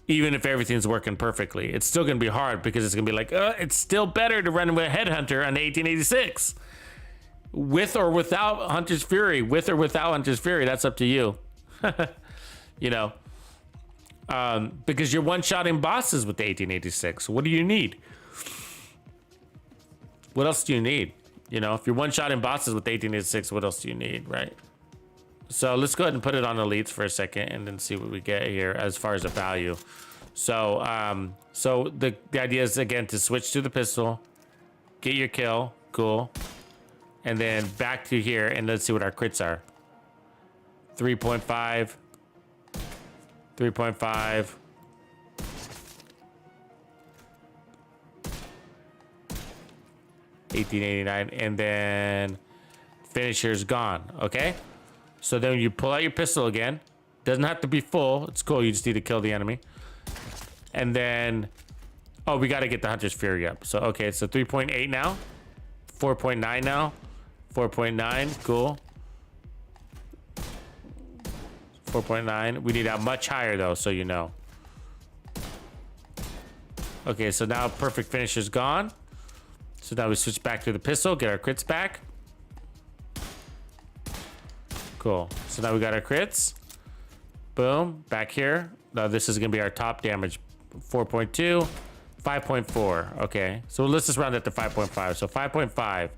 [SPEAKER 1] even if everything's working perfectly. It's still going to be hard because it's going to be like, it's still better to run with Headhunter on the 1886. With or without Hunter's Fury. With or without Hunter's Fury, that's up to you. you know, because you're one-shotting bosses with the 1886. What do you need? What else do you need? You know, if you're one-shotting bosses with the 1886, what else do you need, right? So let's go ahead and put it on elites for a second and then see what we get here as far as the value. So, so the idea is, again, to switch to the pistol, get your kill, cool. And then back to here, and let's see what our crits are. 3.5, 3.5. 1889, and then finisher's gone. Okay, so then you pull out your pistol again. Doesn't have to be full. It's cool. You just need to kill the enemy. And then, oh, we got to get the Hunter's Fury up. So okay, so 3.8 now, 4.9 now, 4.9. Cool. 4.9. We need that much higher though, so you know. Okay, so now perfect finisher's gone. So now we switch back to the pistol, get our crits back. Cool. So now we got our crits. Boom. Back here. Now this is going to be our top damage. 4.2. 5.4. Okay. So let's just round it to 5.5. So 5.5.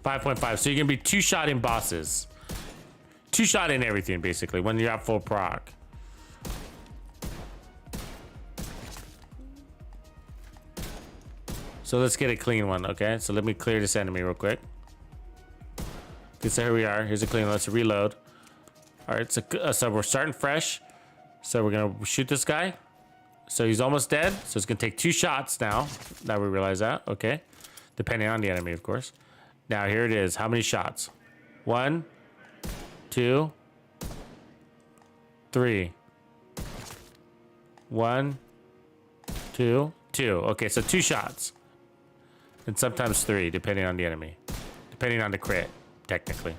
[SPEAKER 1] 5.5. So you're going to be two-shotting bosses. Two-shotting everything, basically, when you're at full proc. So let's get a clean one, okay? So let me clear this enemy real quick. Okay, so here we are. Here's a clean one. Let's reload. All right, so we're starting fresh. So we're gonna shoot this guy. So he's almost dead. So it's gonna take 2 shots now. Now we realize that, okay? Depending on the enemy, of course. Now here it is. How many shots? 1, 2, 3. 1, 2, 2. Okay, so 2 shots. And sometimes 3, depending on the enemy. Depending on the crit, technically.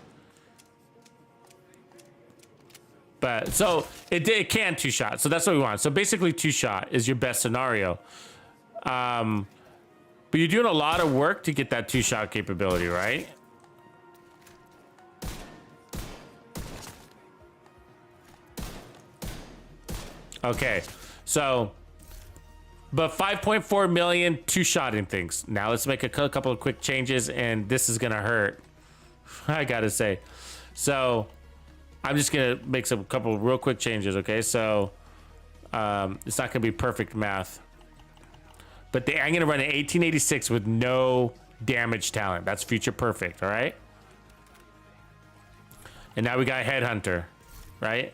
[SPEAKER 1] But, so, it can 2 shots. So that's what we want. So basically 2 shot is your best scenario. But you're doing a lot of work to get that 2 shot capability, right? Okay, so... But 5.4 million two-shotting things. Now let's make a couple of quick changes, and this is gonna hurt. I gotta say. So I'm just gonna make some couple real quick changes. Okay, so it's not gonna be perfect math, but I'm gonna run an 1886 with no damage talent. That's future perfect. All right. And now we got Headhunter, right?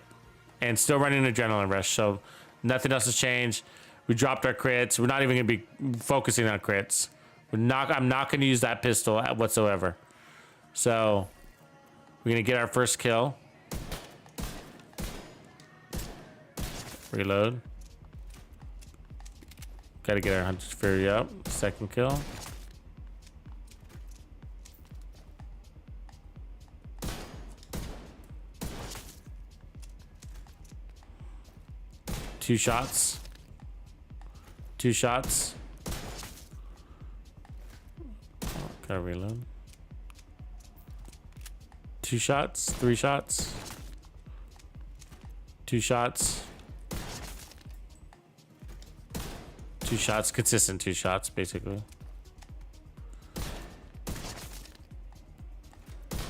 [SPEAKER 1] And still running Adrenaline Rush. So nothing else has changed. We dropped our crits. We're not even going to be focusing on crits. I'm not going to use that pistol whatsoever. So we're going to get our first kill. Reload. Got to get our Hunter's Fury up. Second kill. Two shots. 2 shots. Gotta reload. 2 shots. 3 shots. 2 shots. 2 shots. Consistent 2 shots, basically.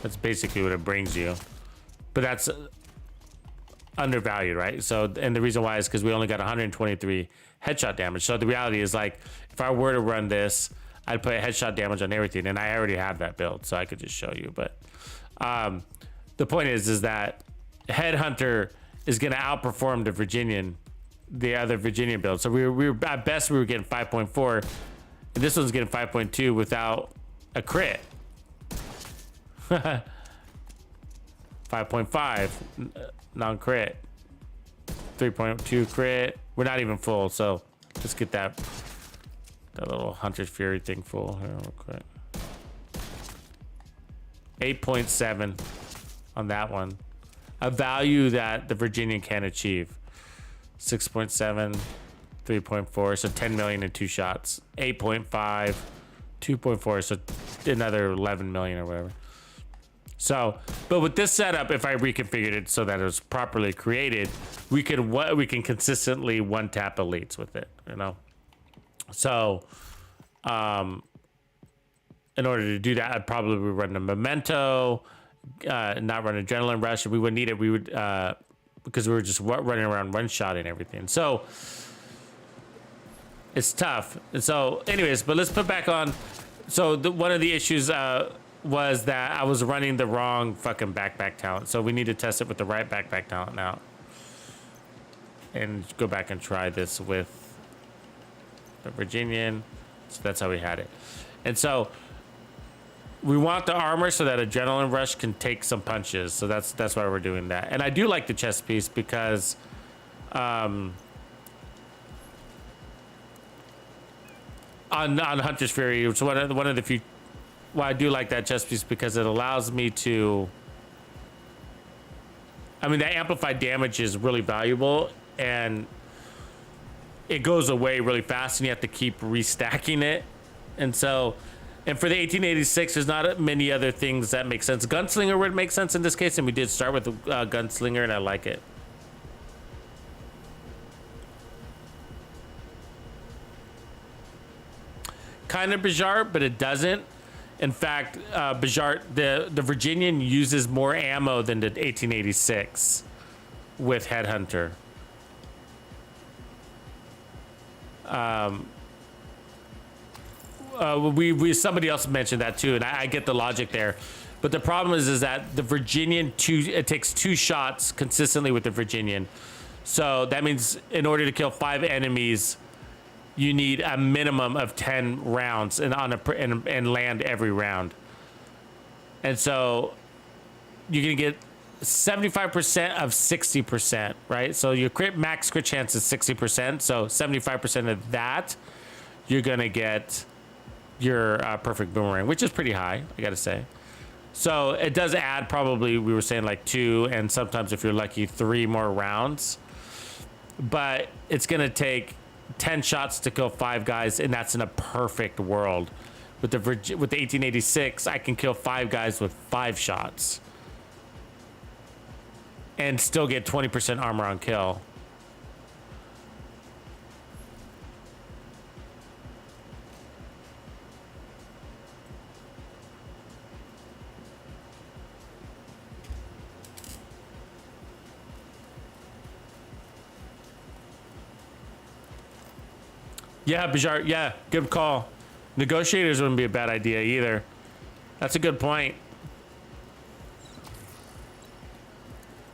[SPEAKER 1] That's basically what it brings you. But that's undervalued, right? So, and the reason why is because we only got 123 headshot damage. So the reality is, like, if I were to run this, I'd put headshot damage on everything, and I already have that build, so I could just show you. But the point is that Headhunter is going to outperform the Virginian, the other Virginian build. So we were at best we were getting 5.4, and this one's getting 5.2 without a crit. 5.5 non-crit. 3.2 crit. We're not even full, so let's get that little Hunter's Fury thing full here real quick. 8.7 on that one. A value that the Virginian can achieve. 6.7, 3.4, so 10 million in 2 shots. 8.5, 2.4, so another 11 million or whatever. So, but with this setup, if I reconfigured it so that it was properly created, we can consistently one tap elites with it, you know. So, in order to do that, I'd probably run a memento, not run adrenaline rush. If we would need it, we would because we were just running around one shot and everything. So it's tough. And so, anyways, but let's put back on. So one of the issues was that I was running the wrong fucking backpack talent. So we need to test it with the right backpack talent now, and go back and try this with the Virginian. So that's how we had it. And so we want the armor so that adrenaline rush can take some punches. So that's why we're doing that. And I do like the chest piece because on Hunter's Fury, it's one of the few. Well, I do like that chest piece because it allows me to. I mean, the amplified damage is really valuable, and it goes away really fast, and you have to keep restacking it. And so, and for the 1886, there's not many other things that make sense. Gunslinger would make sense in this case, and we did start with the Gunslinger, and I like it. Kind of Bajart, but it doesn't. In fact, Bajart, the Virginian uses more ammo than the 1886 with Headhunter. Somebody else mentioned that too, and I get the logic there. But the problem is that the Virginian it takes 2 shots consistently with the Virginian. So that means in order to kill 5 enemies, you need a minimum of 10 rounds and land every round. And so you're gonna get 75% of 60%, right? So your max crit chance is 60%. So 75% of that, you're gonna get your perfect boomerang, which is pretty high, I gotta say. So it does add probably, we were saying like 2, and sometimes if you're lucky, 3 more rounds. But it's gonna take 10 shots to kill 5 guys, and that's in a perfect world. With the 1886, I can kill 5 guys with 5 shots and still get 20% armor on kill. Yeah, Bajart, yeah, good call. Negotiators wouldn't be a bad idea either. That's a good point.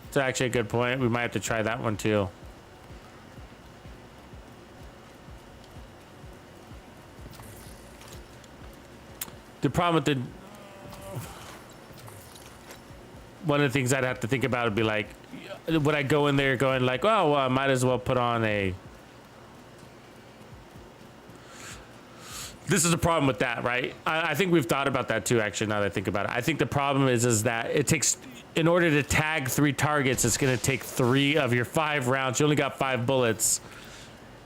[SPEAKER 1] It's actually a good point. We might have to try that one too. The problem with one of the things I'd have to think about would be like, would I go in there going like, oh, well, I might as well put on a. This is the problem with that, right? I think we've thought about that too, actually, now that I think about it. I think the problem is that it takes, in order to tag 3 targets, it's going to take 3 of your 5 rounds. You only got 5 bullets.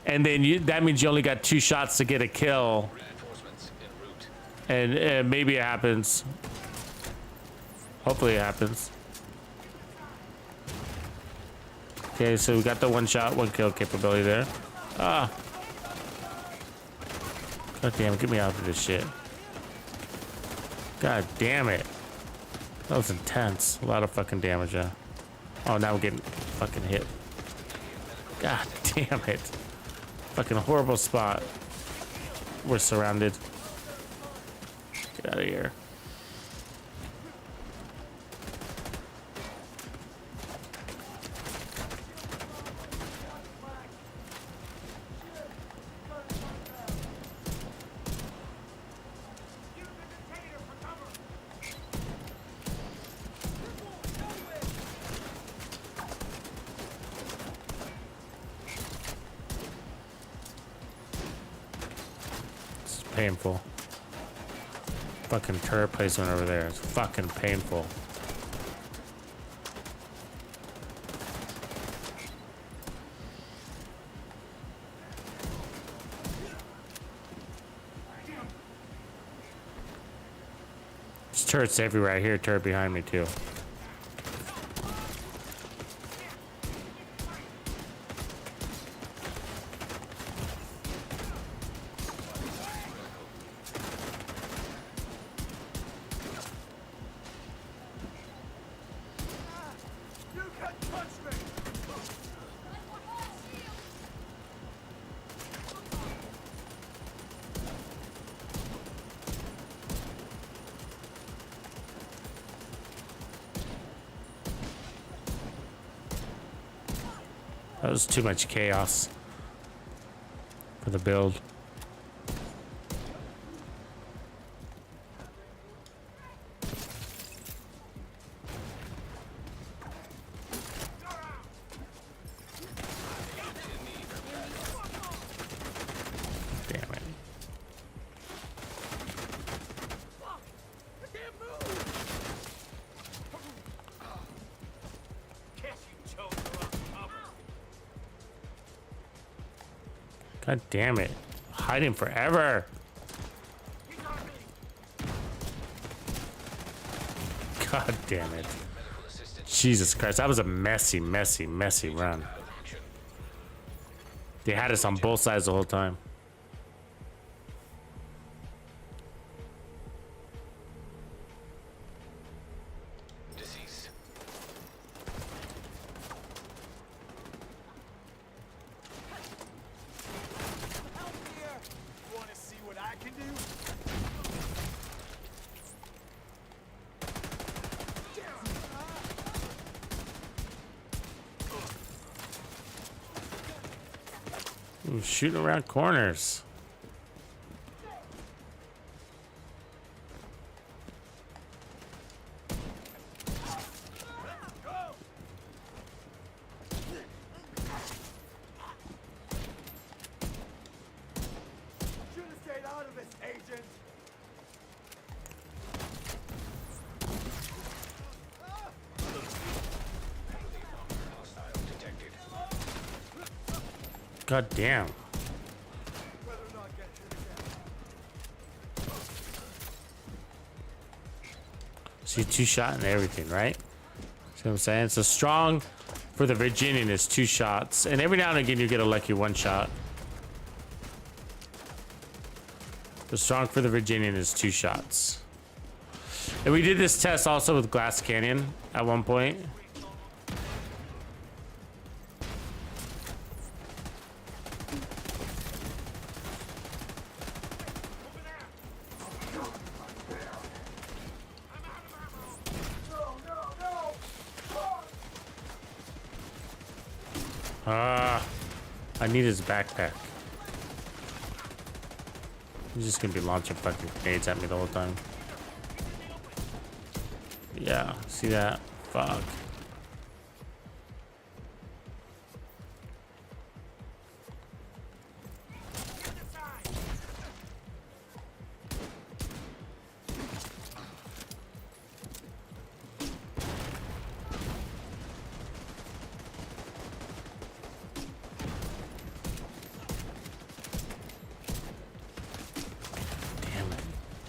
[SPEAKER 1] And then that means you only got 2 shots to get a kill.
[SPEAKER 2] Reinforcements en route.
[SPEAKER 1] And maybe it happens. Hopefully it happens. Okay, so we got the 1 shot, 1 kill capability there. Ah. God damn it, get me out of this shit. God damn it. That was intense. A lot of fucking damage, huh? Oh, now we're getting fucking hit. God damn it. Fucking horrible spot. We're surrounded. Get out of here. Painful. Fucking turret placement over there. It's fucking painful. Just turrets everywhere. I hear a turret behind me too.
[SPEAKER 4] You can't touch me!
[SPEAKER 1] That was too much chaos for the build. Damn it.
[SPEAKER 4] I can't move! Guess you chose the wrong cover.
[SPEAKER 1] God damn it. Hiding forever.
[SPEAKER 4] He's on me!
[SPEAKER 1] God damn it.
[SPEAKER 2] Medical assistance.
[SPEAKER 1] Jesus Christ. That was a messy, messy, messy run.
[SPEAKER 2] Out of action.
[SPEAKER 1] They had us on both sides the whole time.
[SPEAKER 2] Deceased.
[SPEAKER 4] Help here! You wanna see what I can do?
[SPEAKER 1] Ooh, shooting around corners.
[SPEAKER 4] Should have stayed out of this, agent!
[SPEAKER 2] Hostile detected.
[SPEAKER 1] God damn.
[SPEAKER 4] Better not get hit again.
[SPEAKER 1] See, two shot and everything, right? See what I'm saying? So strong for the Virginian is 2 shots. And every now and again you get a lucky 1 shot. The strong for the Virginian is 2 shots. And we did this test also with Glass Canyon at one point. I need his backpack. He's just gonna be launching fucking grenades at me the whole time. Yeah, see that? Fuck. Damn it.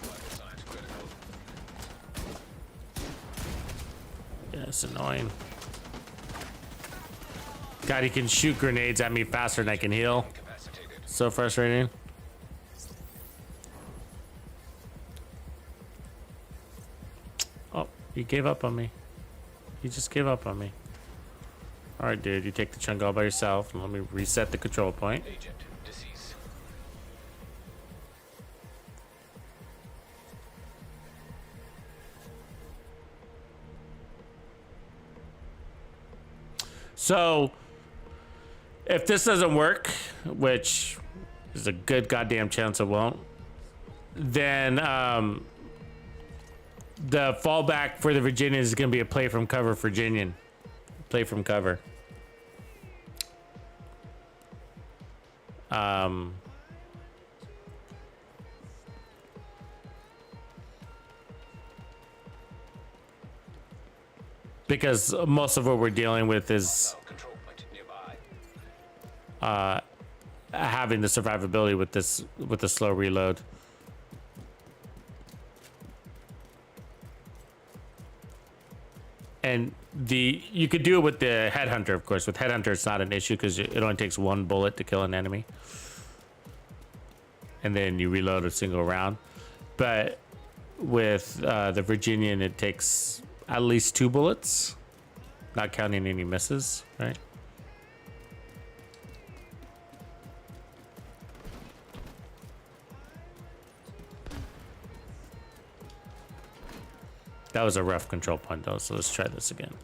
[SPEAKER 2] Vital signs critical.
[SPEAKER 1] Yeah, it's annoying. God, he can shoot grenades at me faster than I can heal.
[SPEAKER 2] Incapacitated.
[SPEAKER 1] So frustrating. Oh, he gave up on me. He just gave up on me. Alright, dude, you take the chunk all by yourself and let me reset the control point.
[SPEAKER 2] Agent deceased.
[SPEAKER 1] So, if this doesn't work, which is a good goddamn chance it won't, then the fallback for the Virginian is going to be a play from cover Virginian. Play from cover. Because most of what we're dealing with is
[SPEAKER 2] Control point nearby.
[SPEAKER 1] having the survivability with this, with the slow reload. And you could do it with the headhunter, of course. With headhunter, it's not an issue because it only takes one bullet to kill an enemy, and then you reload a single round. But with the Virginian, it takes at least 2 bullets, not counting any misses, right? That was a rough control point though, so let's try this again.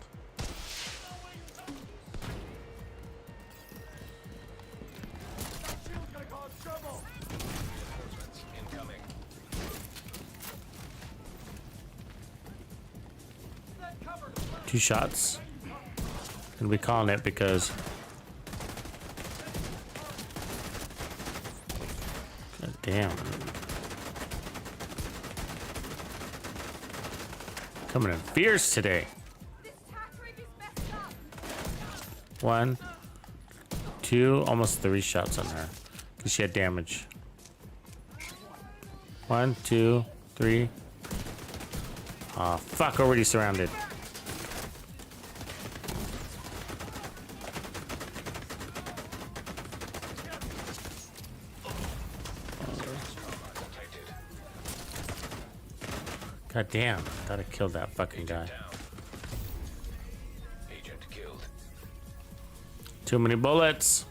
[SPEAKER 4] Shield's gonna cause trouble.
[SPEAKER 2] Reinforcements incoming.
[SPEAKER 4] That cover.
[SPEAKER 1] 2 shots. And we calling it because God damn. Coming in fierce today.
[SPEAKER 3] This tack rig is messed up.
[SPEAKER 1] 1, 2, almost 3 shots on her because she had damage. 1, 2, 3. Oh fuck! Already surrounded. God damn! Thought I killed that fucking guy.
[SPEAKER 2] Down. Agent killed.
[SPEAKER 1] Too many bullets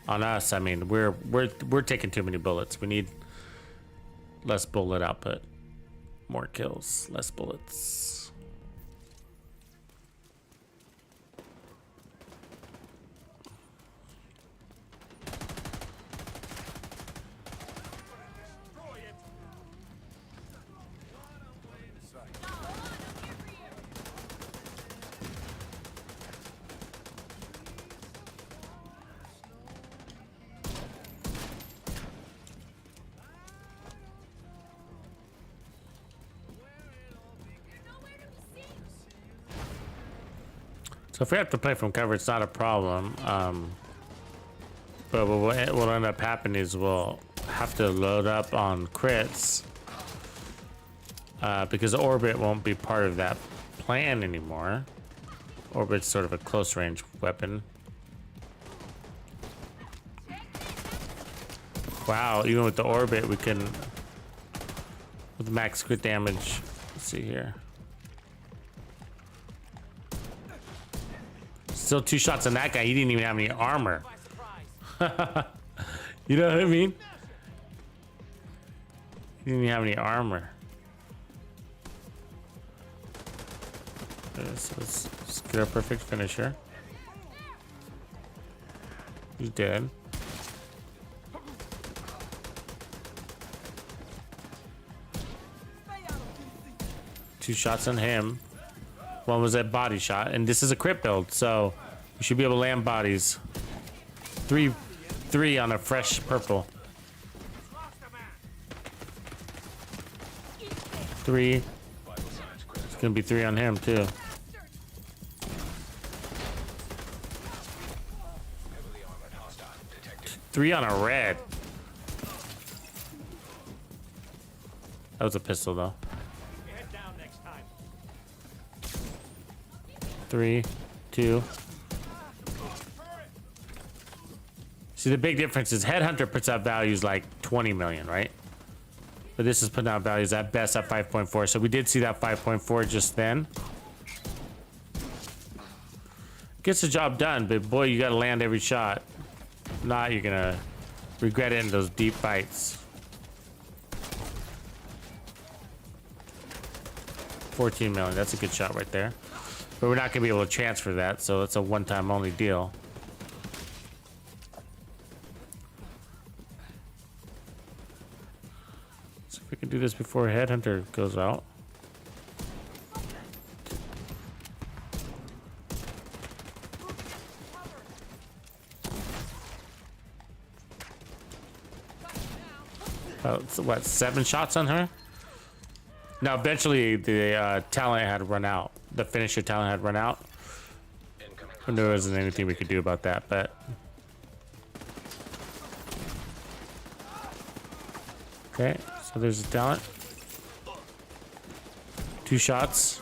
[SPEAKER 1] on us. I mean, we're taking too many bullets. We need less bullet output, more kills, less bullets. So if we have to play from cover, it's not a problem. But what will end up happening is we'll have to load up on crits because orbit won't be part of that plan anymore. Orbit's sort of a close range weapon. Wow, even with the orbit, we can with max crit damage. Let's see here. Still 2 shots on that guy. He didn't even have any armor. You know what I mean? He didn't even have any armor. So let's get our perfect finisher. He's dead. Two shots on him. One was a body shot, and this is a crit build, so you should be able to land bodies. Three on a fresh purple. 3. It's gonna be 3 on him too.
[SPEAKER 2] Heavily armored hostile detected.
[SPEAKER 1] 3 on a red. That was a pistol though.
[SPEAKER 4] Head down next time.
[SPEAKER 1] 3, 2. See, the big difference is Headhunter puts out values like 20 million, right? But this is putting out values at best at 5.4. So we did see that 5.4 just then. Gets the job done, but boy, you gotta land every shot. If not, you're gonna regret it in those deep fights. 14 million, that's a good shot right there. But we're not gonna be able to transfer that, so it's a one-time only deal. So if we can do this before Headhunter goes out. So what, 7 shots on her? Now, eventually, the talent had run out. The finisher talent had run out. And there wasn't anything we could do about that, but... Okay, so there's the talent. 2 shots.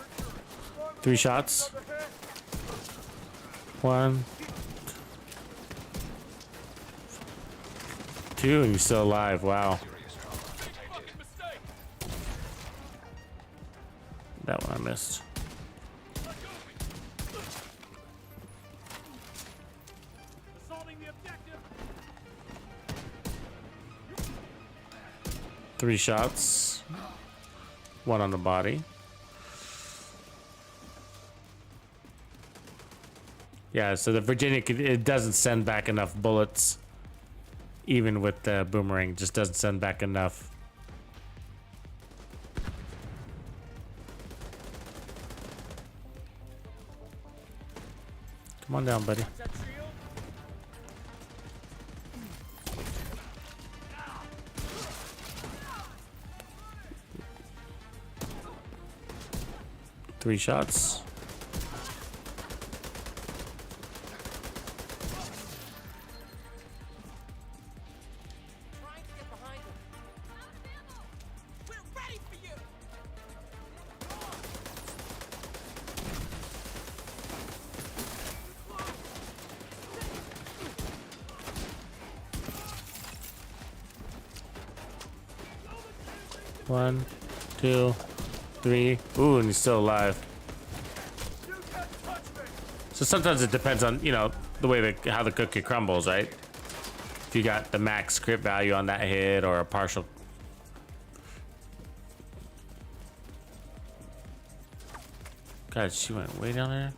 [SPEAKER 1] 3 shots. 1. 2, and you're still alive. Wow. That one I missed.
[SPEAKER 4] Assaulting the objective.
[SPEAKER 1] 3 shots. 1 on the body. Yeah, so the Virginia, it doesn't send back enough bullets. Even with the boomerang, just doesn't send back enough. Come on down, buddy.
[SPEAKER 4] That shield.
[SPEAKER 1] 3 shots.
[SPEAKER 3] Trying to get behind him. We're ready for you.
[SPEAKER 1] One, 2, 3. Ooh, and he's still alive.
[SPEAKER 4] You can't touch me.
[SPEAKER 1] So sometimes it depends on, you know, the way how the cookie crumbles, right? If you got the max crit value on that hit or a partial. God, she went way down there.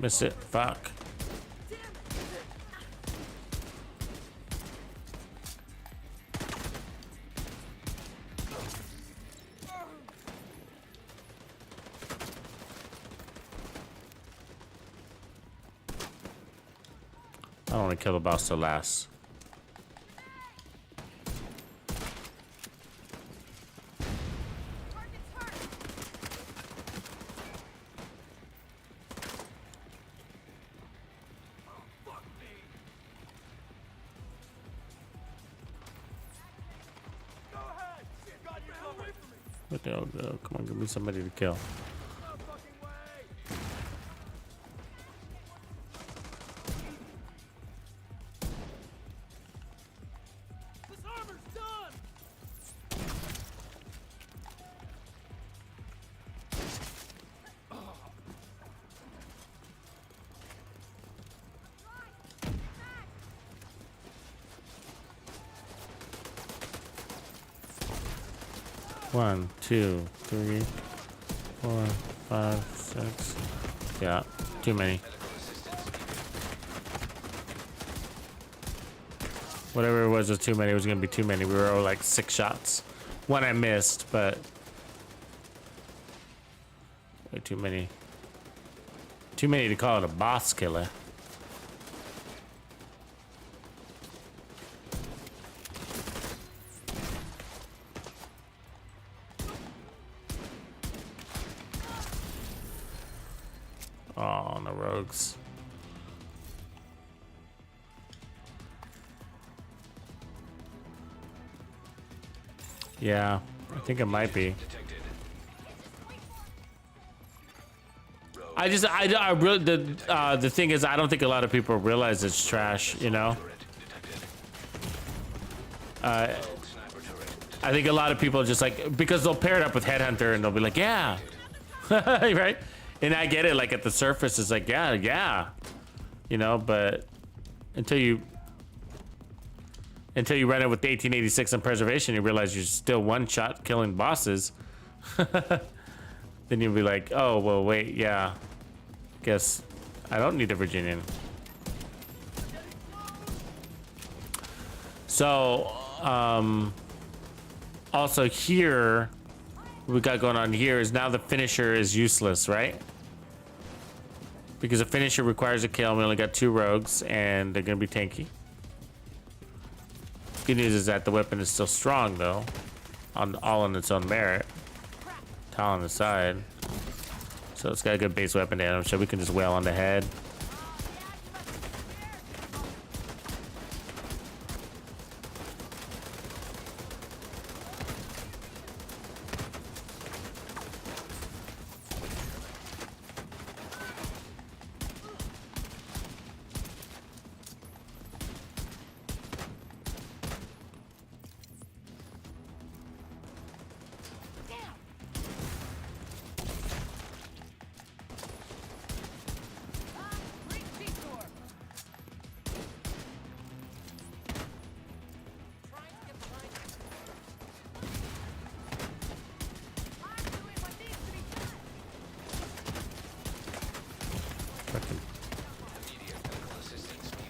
[SPEAKER 1] Miss it. Fuck. I don't want to kill the boss till last.
[SPEAKER 4] Go ahead. God, you're away from me.
[SPEAKER 1] What the hell? Come on, give me somebody to kill.
[SPEAKER 4] No fucking way. This armor's done.
[SPEAKER 1] One, 2, 3, 4, 5, 6. Yeah, too many. Whatever it was too many. It was gonna be too many. We were all like 6 shots. One I missed, but way too many. Too many to call it a boss killer. Oh, on the rogues. Yeah, I think it might be. I really, the thing is, I don't think a lot of people realize it's trash, you know? I think a lot of people just like, because they'll pair it up with Headhunter and they'll be like, yeah, right? And I get it, like at the surface, it's like, yeah, you know, but until you run it with the 1886 on preservation, you realize you're still one shot killing bosses. Then you'll be like, oh, well, wait, yeah. Guess I don't need a Virginian. So, also here, what we got going on here is now the finisher is useless, right? Because a finisher requires a kill. We only got 2 rogues, and they're gonna be tanky. Good news is that the weapon is still strong, though, all on its own merit. Towel on the side, so it's got a good base weapon damage. So we can just wail on the head.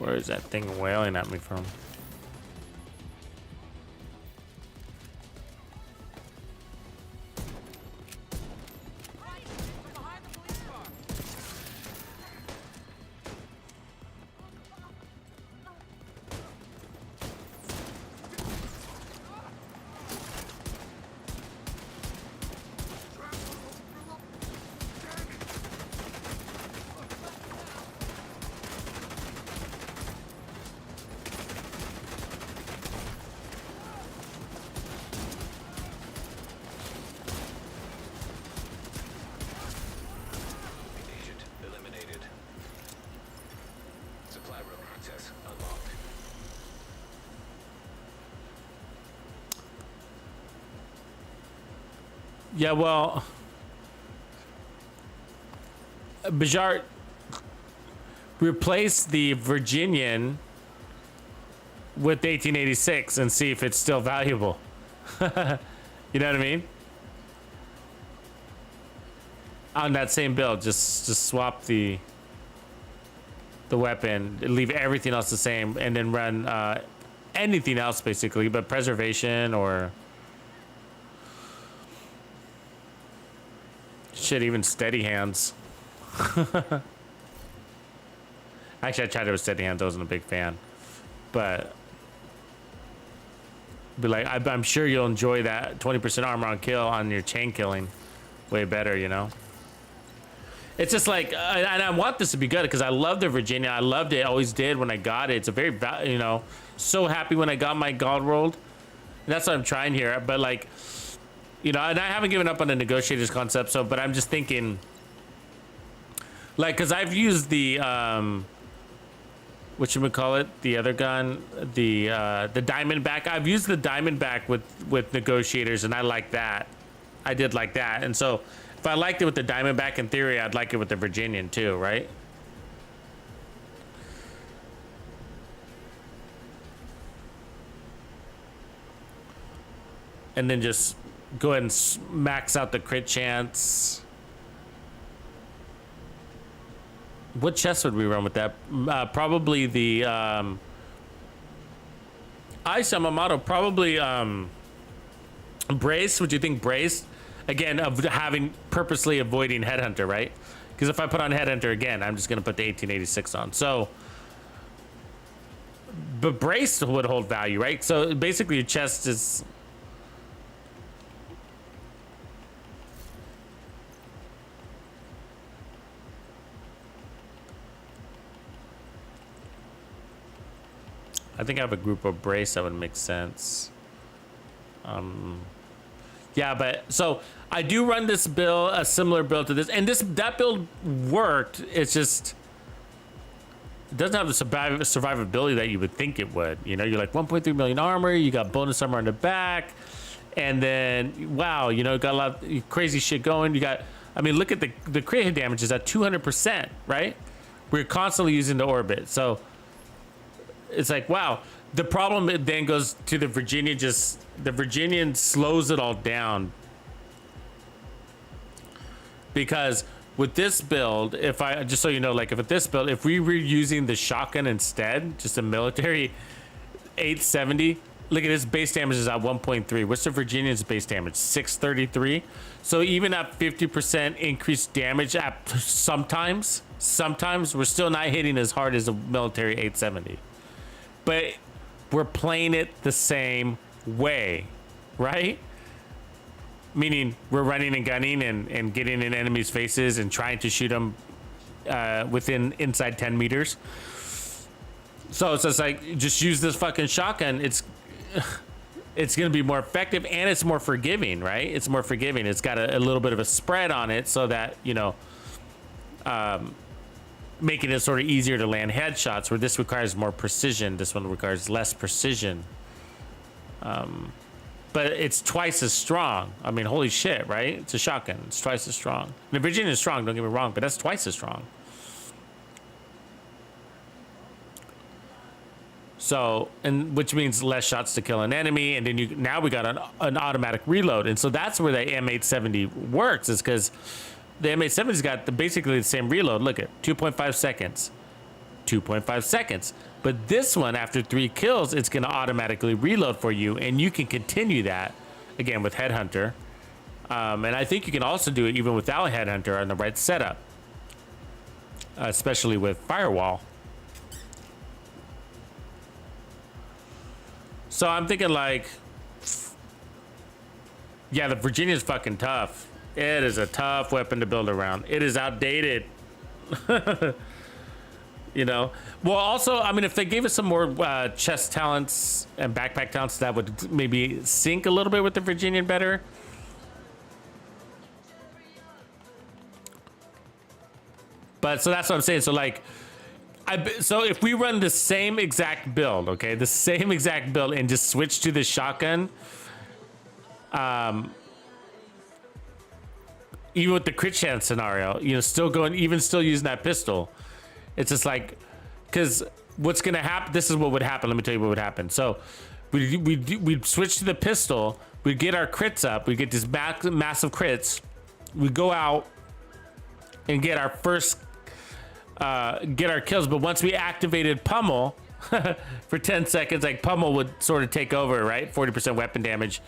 [SPEAKER 1] Where is that thing wailing at me from?
[SPEAKER 3] From behind the police car.
[SPEAKER 2] Agent eliminated. Supply room access unlocked.
[SPEAKER 1] Yeah, well, Bajar, replace the Virginian with 1886 and see if it's still valuable. You know what I mean? On that same build, just swap the weapon, leave everything else the same, and then run anything else basically, but preservation or shit, even steady hands. Actually, I tried it with steady hands. I wasn't a big fan, but like, I'm sure you'll enjoy that 20% armor on kill on your chain killing way better, you know. It's just like, and I want this to be good because I love the Virginia. I loved it, always did when I got it. It's a very, you know, so happy when I got my gold rolled. And that's what I'm trying here. But like, you know, and I haven't given up on the negotiators concept. So, but I'm just thinking, like, because I've used the whatchamacallit, the other gun, the Diamondback. I've used the Diamondback with negotiators, and I like that. I did like that, and so if I liked it with the Diamondback, in theory, I'd like it with the Virginian too, right? And then just go ahead and max out the crit chance. What chest would we run with that? Probably the Ice Yamamoto. Probably Brace. Would you think Brace? Again, of having purposely avoiding Headhunter, right? Because if I put on Headhunter again, I'm just gonna put the 1886 on. So, but Brace would hold value, right? So basically, your chest is. I think I have a group of Brace that would make sense. Yeah, but so I do run this build, a similar build to this, and that build worked. It's just it doesn't have the survivability that you would think it would. You know, you're like 1.3 million armor, you got bonus armor on the back, and then wow, you know, got a lot of crazy shit going. You got, I mean, look at the crit hit damage is at 200%, right? We're constantly using the orbit, so it's like wow. The problem then goes to the Virginia. Just the Virginian slows it all down because with this build, if I just so you know, like if with this build, if we were using the shotgun instead, just a military 870, look at his base damage is at 1.3. What's the Virginian's base damage? 633. So even at 50% increased damage, at sometimes we're still not hitting as hard as a military 870, but we're playing it the same way, right? Meaning we're running and gunning and getting in enemies' faces and trying to shoot them inside 10 meters. So it's just like, just use this fucking shotgun. It's gonna be more effective and it's more forgiving, right? It's more forgiving. It's got a little bit of a spread on it so that, you know, making it sort of easier to land headshots, where this requires more precision. This one requires less precision. But it's twice as strong. I mean, holy shit, right? It's a shotgun. It's twice as strong. The Virginia is strong, don't get me wrong, but that's twice as strong. So, and which means less shots to kill an enemy, and then now we got an automatic reload, and so that's where the M870 works, is because the M870's got basically the same reload. Look at 2.5 seconds, 2.5 seconds. But this one, after 3 kills, it's going to automatically reload for you, and you can continue that again with Headhunter. And I think you can also do it even without Headhunter on the right setup, especially with Firewall. So I'm thinking like, yeah, the Virginian's fucking tough. It is a tough weapon to build around. It is outdated. You know? Well, also, I mean, if they gave us some more chest talents and backpack talents, that would maybe sync a little bit with the Virginian better. But so that's what I'm saying. So like, so if we run the same exact build, okay, the same exact build, and just switch to the shotgun, even with the crit chance scenario, you know, still using that pistol, it's just like, because what's gonna happen? This is what would happen. Let me tell you what would happen. So we'd switch to the pistol. We'd get our crits up. We get these massive crits. We go out and get our first. Get our kills, but once we activated Pummel for 10 seconds, like Pummel would sort of take over, right? 40% weapon damage.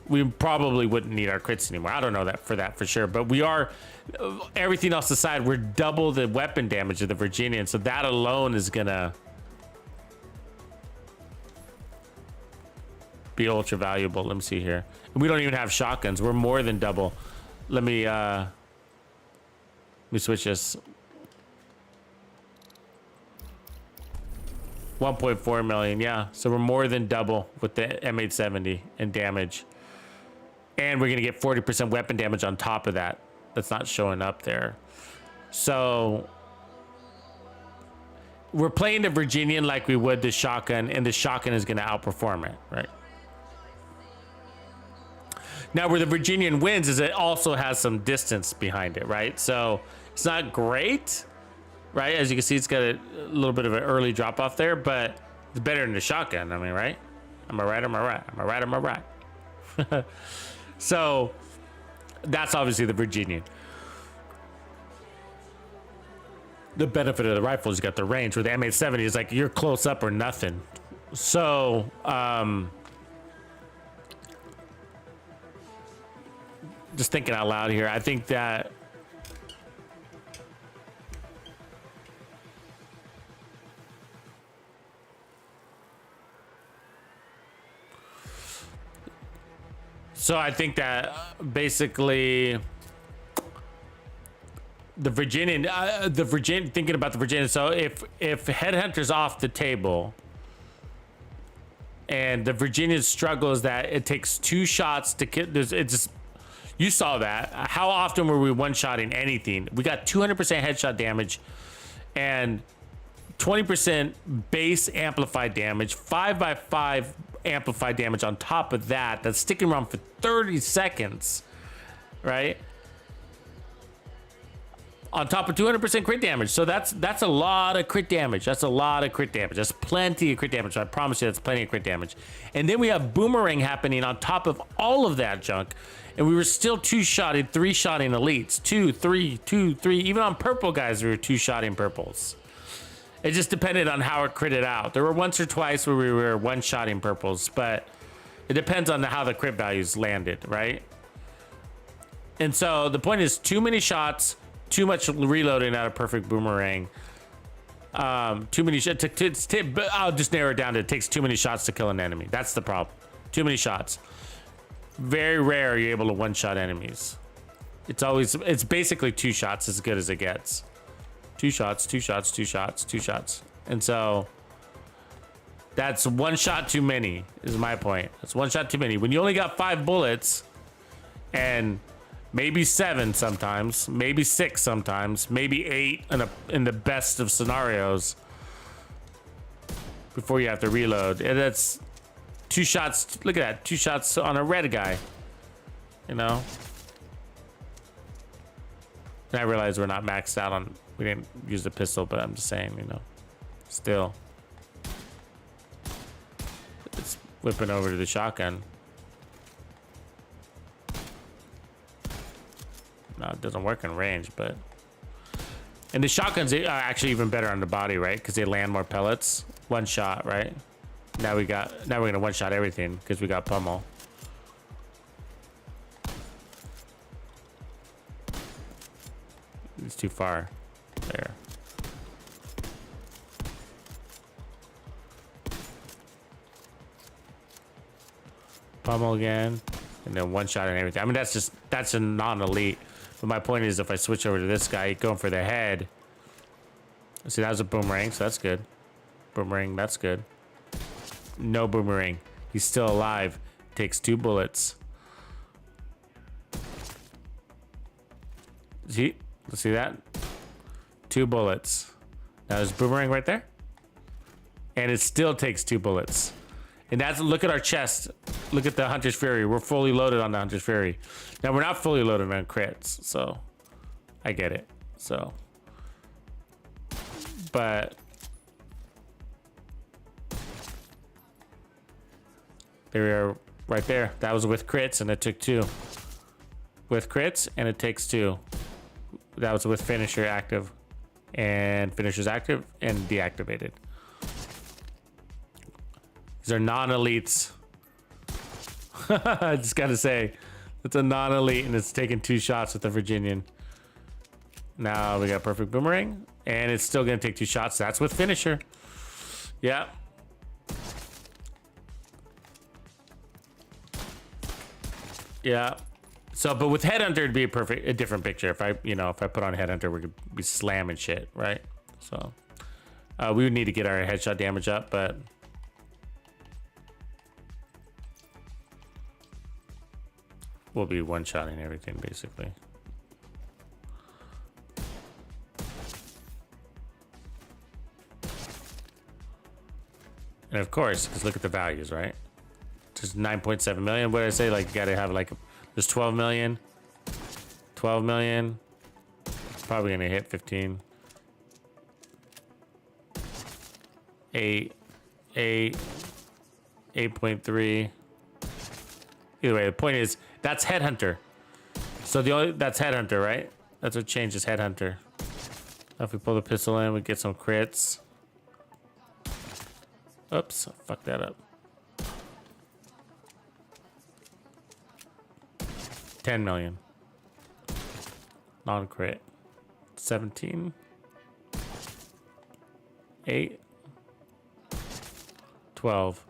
[SPEAKER 1] We probably wouldn't need our crits anymore. I don't know that for sure, but we are, everything else aside, we're double the weapon damage of the Virginian, so that alone is gonna be ultra valuable. Let me see here. And we don't even have shotguns. We're more than double. Let me switch this. 1.4 million, yeah. So we're more than double with the M870 in damage. And we're gonna get 40% weapon damage on top of that. That's not showing up there. So we're playing the Virginian like we would the shotgun, and the shotgun is gonna outperform it, right? Now where the Virginian wins is it also has some distance behind it, right? So it's not great, right? As you can see, it's got a little bit of an early drop off there, but it's better than the shotgun. I mean, right? Am I right? Am I right? Am I right? Am I right? So that's obviously the Virginian. The benefit of the rifle is you got the range, where the M870 is like you're close up or nothing. So, just thinking out loud here, I think that basically the Virginian, thinking about the Virginian. So if Headhunter's off the table and the Virginian struggle is that it takes 2 shots to kill, it's just, you saw that. How often were we one-shotting anything? We got 200% headshot damage and 20% base amplified damage, 5x5 amplified damage on top of that. That's sticking around for 30 seconds, right? On top of 200% crit damage. So that's a lot of crit damage. That's a lot of crit damage. That's plenty of crit damage. So I promise you that's plenty of crit damage. And then we have boomerang happening on top of all of that junk. And we were still 2-shotting, 3-shotting elites. 2, 3, 2, 3. Even on purple guys, we were 2-shotting purples. It just depended on how it critted out. There were once or twice where we were 1-shotting purples, but it depends on how the crit values landed, right? And so the point is, too many shots, too much reloading out of perfect boomerang. Too many shots. I'll just narrow it down to it takes too many shots to kill an enemy. That's the problem. Too many shots. Very rare are you able to 1-shot enemies. It's basically 2 shots as good as it gets. 2 shots, 2 shots, 2 shots, 2 shots. And so that's 1 shot too many, is my point. That's 1 shot too many. When you only got 5 bullets and maybe 7 sometimes, maybe 6 sometimes, maybe 8 in the best of scenarios before you have to reload. And that's 2 shots. Look at that. 2 shots on a red guy, you know? And I realize we're not maxed out on, we didn't use the pistol, but I'm just saying, you know, still. It's whipping over to the shotgun. No, it doesn't work in range, but. And the shotguns are actually even better on the body, right? Because they land more pellets. one shot, right? Now we're gonna one shot everything because we got pummel. It's too far. There. Pummel again, and then one shot and everything. I mean, that's a non-elite. But my point is, if I switch over to this guy, going for the head. See, that was a boomerang, so that's good. Boomerang, that's good. No boomerang. He's still alive. Takes 2 bullets. See that? 2 bullets. Now there's boomerang right there, and it still takes 2 bullets. And that's, look at our chest. Look at the Hunter's Fury. We're fully loaded on the Hunter's Fury. Now we're not fully loaded on crits, so I get it. So, but there we are, right there. That was with crits, and it took 2. With crits, and it takes 2. That was with finisher active, and finisher's active and deactivated. These are non-elites. I just gotta say, it's a non-elite, and it's taking 2 shots with the Virginian. Now we got perfect boomerang, and it's still gonna take 2 shots. That's with finisher. Yeah. Yeah. So, but with Headhunter, it'd be a different picture. If I put on Headhunter, we could be slamming shit, right? So, we would need to get our headshot damage up, but we'll be one-shotting everything, basically. And of course, because look at the values, right? Just 9.7 million. What did I say? Like, you gotta have like, there's 12 million. 12 million. Probably gonna hit 15. 8. 8.3. Either way, the point is, that's Headhunter. So that's Headhunter, right? That's what changes Headhunter. Now if we pull the pistol in, we get some crits. Oops, fuck that up. 10 million. Non-crit. 17. 8. 12.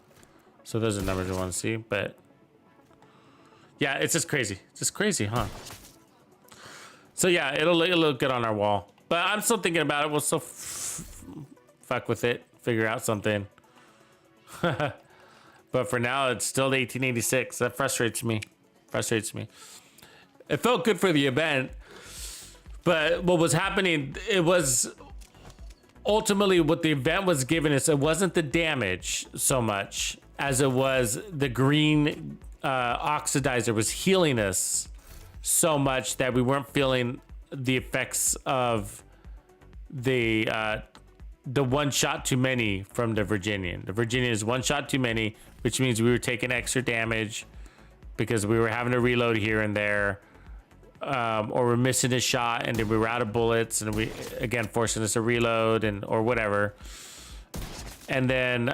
[SPEAKER 1] So those are numbers we want to see, but yeah, it's just crazy. It's just crazy, huh? So yeah, it'll look good on our wall. But I'm still thinking about it. We'll still fuck with it. Figure out something. But for now, it's still the 1886. That frustrates me. It felt good for the event. But what was happening, it was ultimately what the event was giving us. It wasn't the damage so much as it was the green oxidizer was healing us so much that we weren't feeling the effects of the one shot too many from the Virginian. The Virginian is one shot too many, which means we were taking extra damage because we were having to reload here and there, or we're missing a shot and then we were out of bullets and we again forcing us to reload or whatever. And then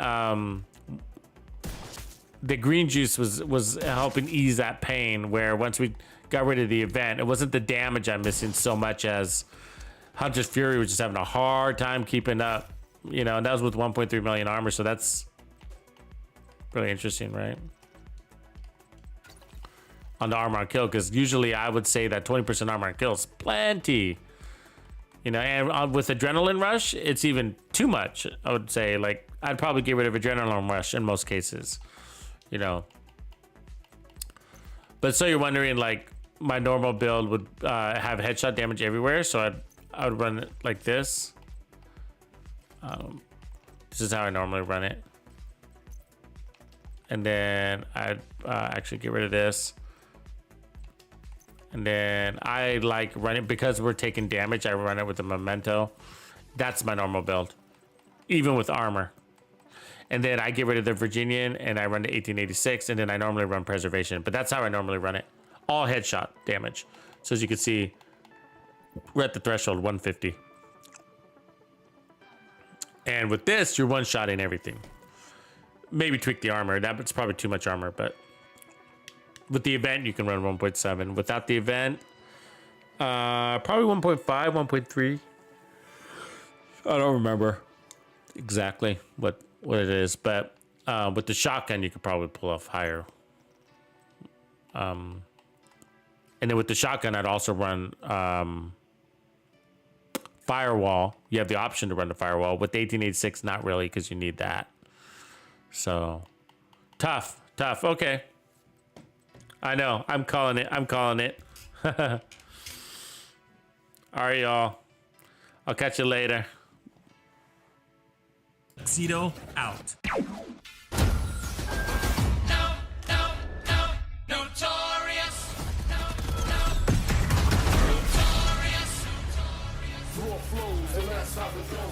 [SPEAKER 1] the green juice was helping ease that pain, where once we got rid of the event, it wasn't the damage I'm missing so much as Hunter's Fury was just having a hard time keeping up, and that was with 1.3 million armor, so that's really interesting, right? On the armor on kill, because usually I would say that 20% armor on kill is plenty, and with Adrenaline Rush, it's even too much. I would say, like, I'd probably get rid of Adrenaline Rush in most cases, But so you're wondering, like, my normal build would have headshot damage everywhere, so I would run it like this. This is how I normally run it. And then I'd actually get rid of this. And then I like run it because we're taking damage. I run it with the memento. That's my normal build, even with armor. And then I get rid of the Virginian and I run the 1886, and then I normally run preservation. But that's how I normally run it. All headshot damage. So as you can see, we're at the threshold 150. And with this, you're one-shotting everything. Maybe tweak the armor. That's probably too much armor, but with the event, you can run 1.7. Without the event, probably 1.5, 1.3. I don't remember exactly what it is, but with the shotgun, you could probably pull off higher. And then with the shotgun, I'd also run firewall. You have the option to run the firewall. With the 1886, not really, because you need that. So tough. Okay. I know. I'm calling it. All right, y'all. I'll catch you later.
[SPEAKER 5] Tuxedo out.
[SPEAKER 4] Notorious.
[SPEAKER 6] Raw flows, and that's how it goes.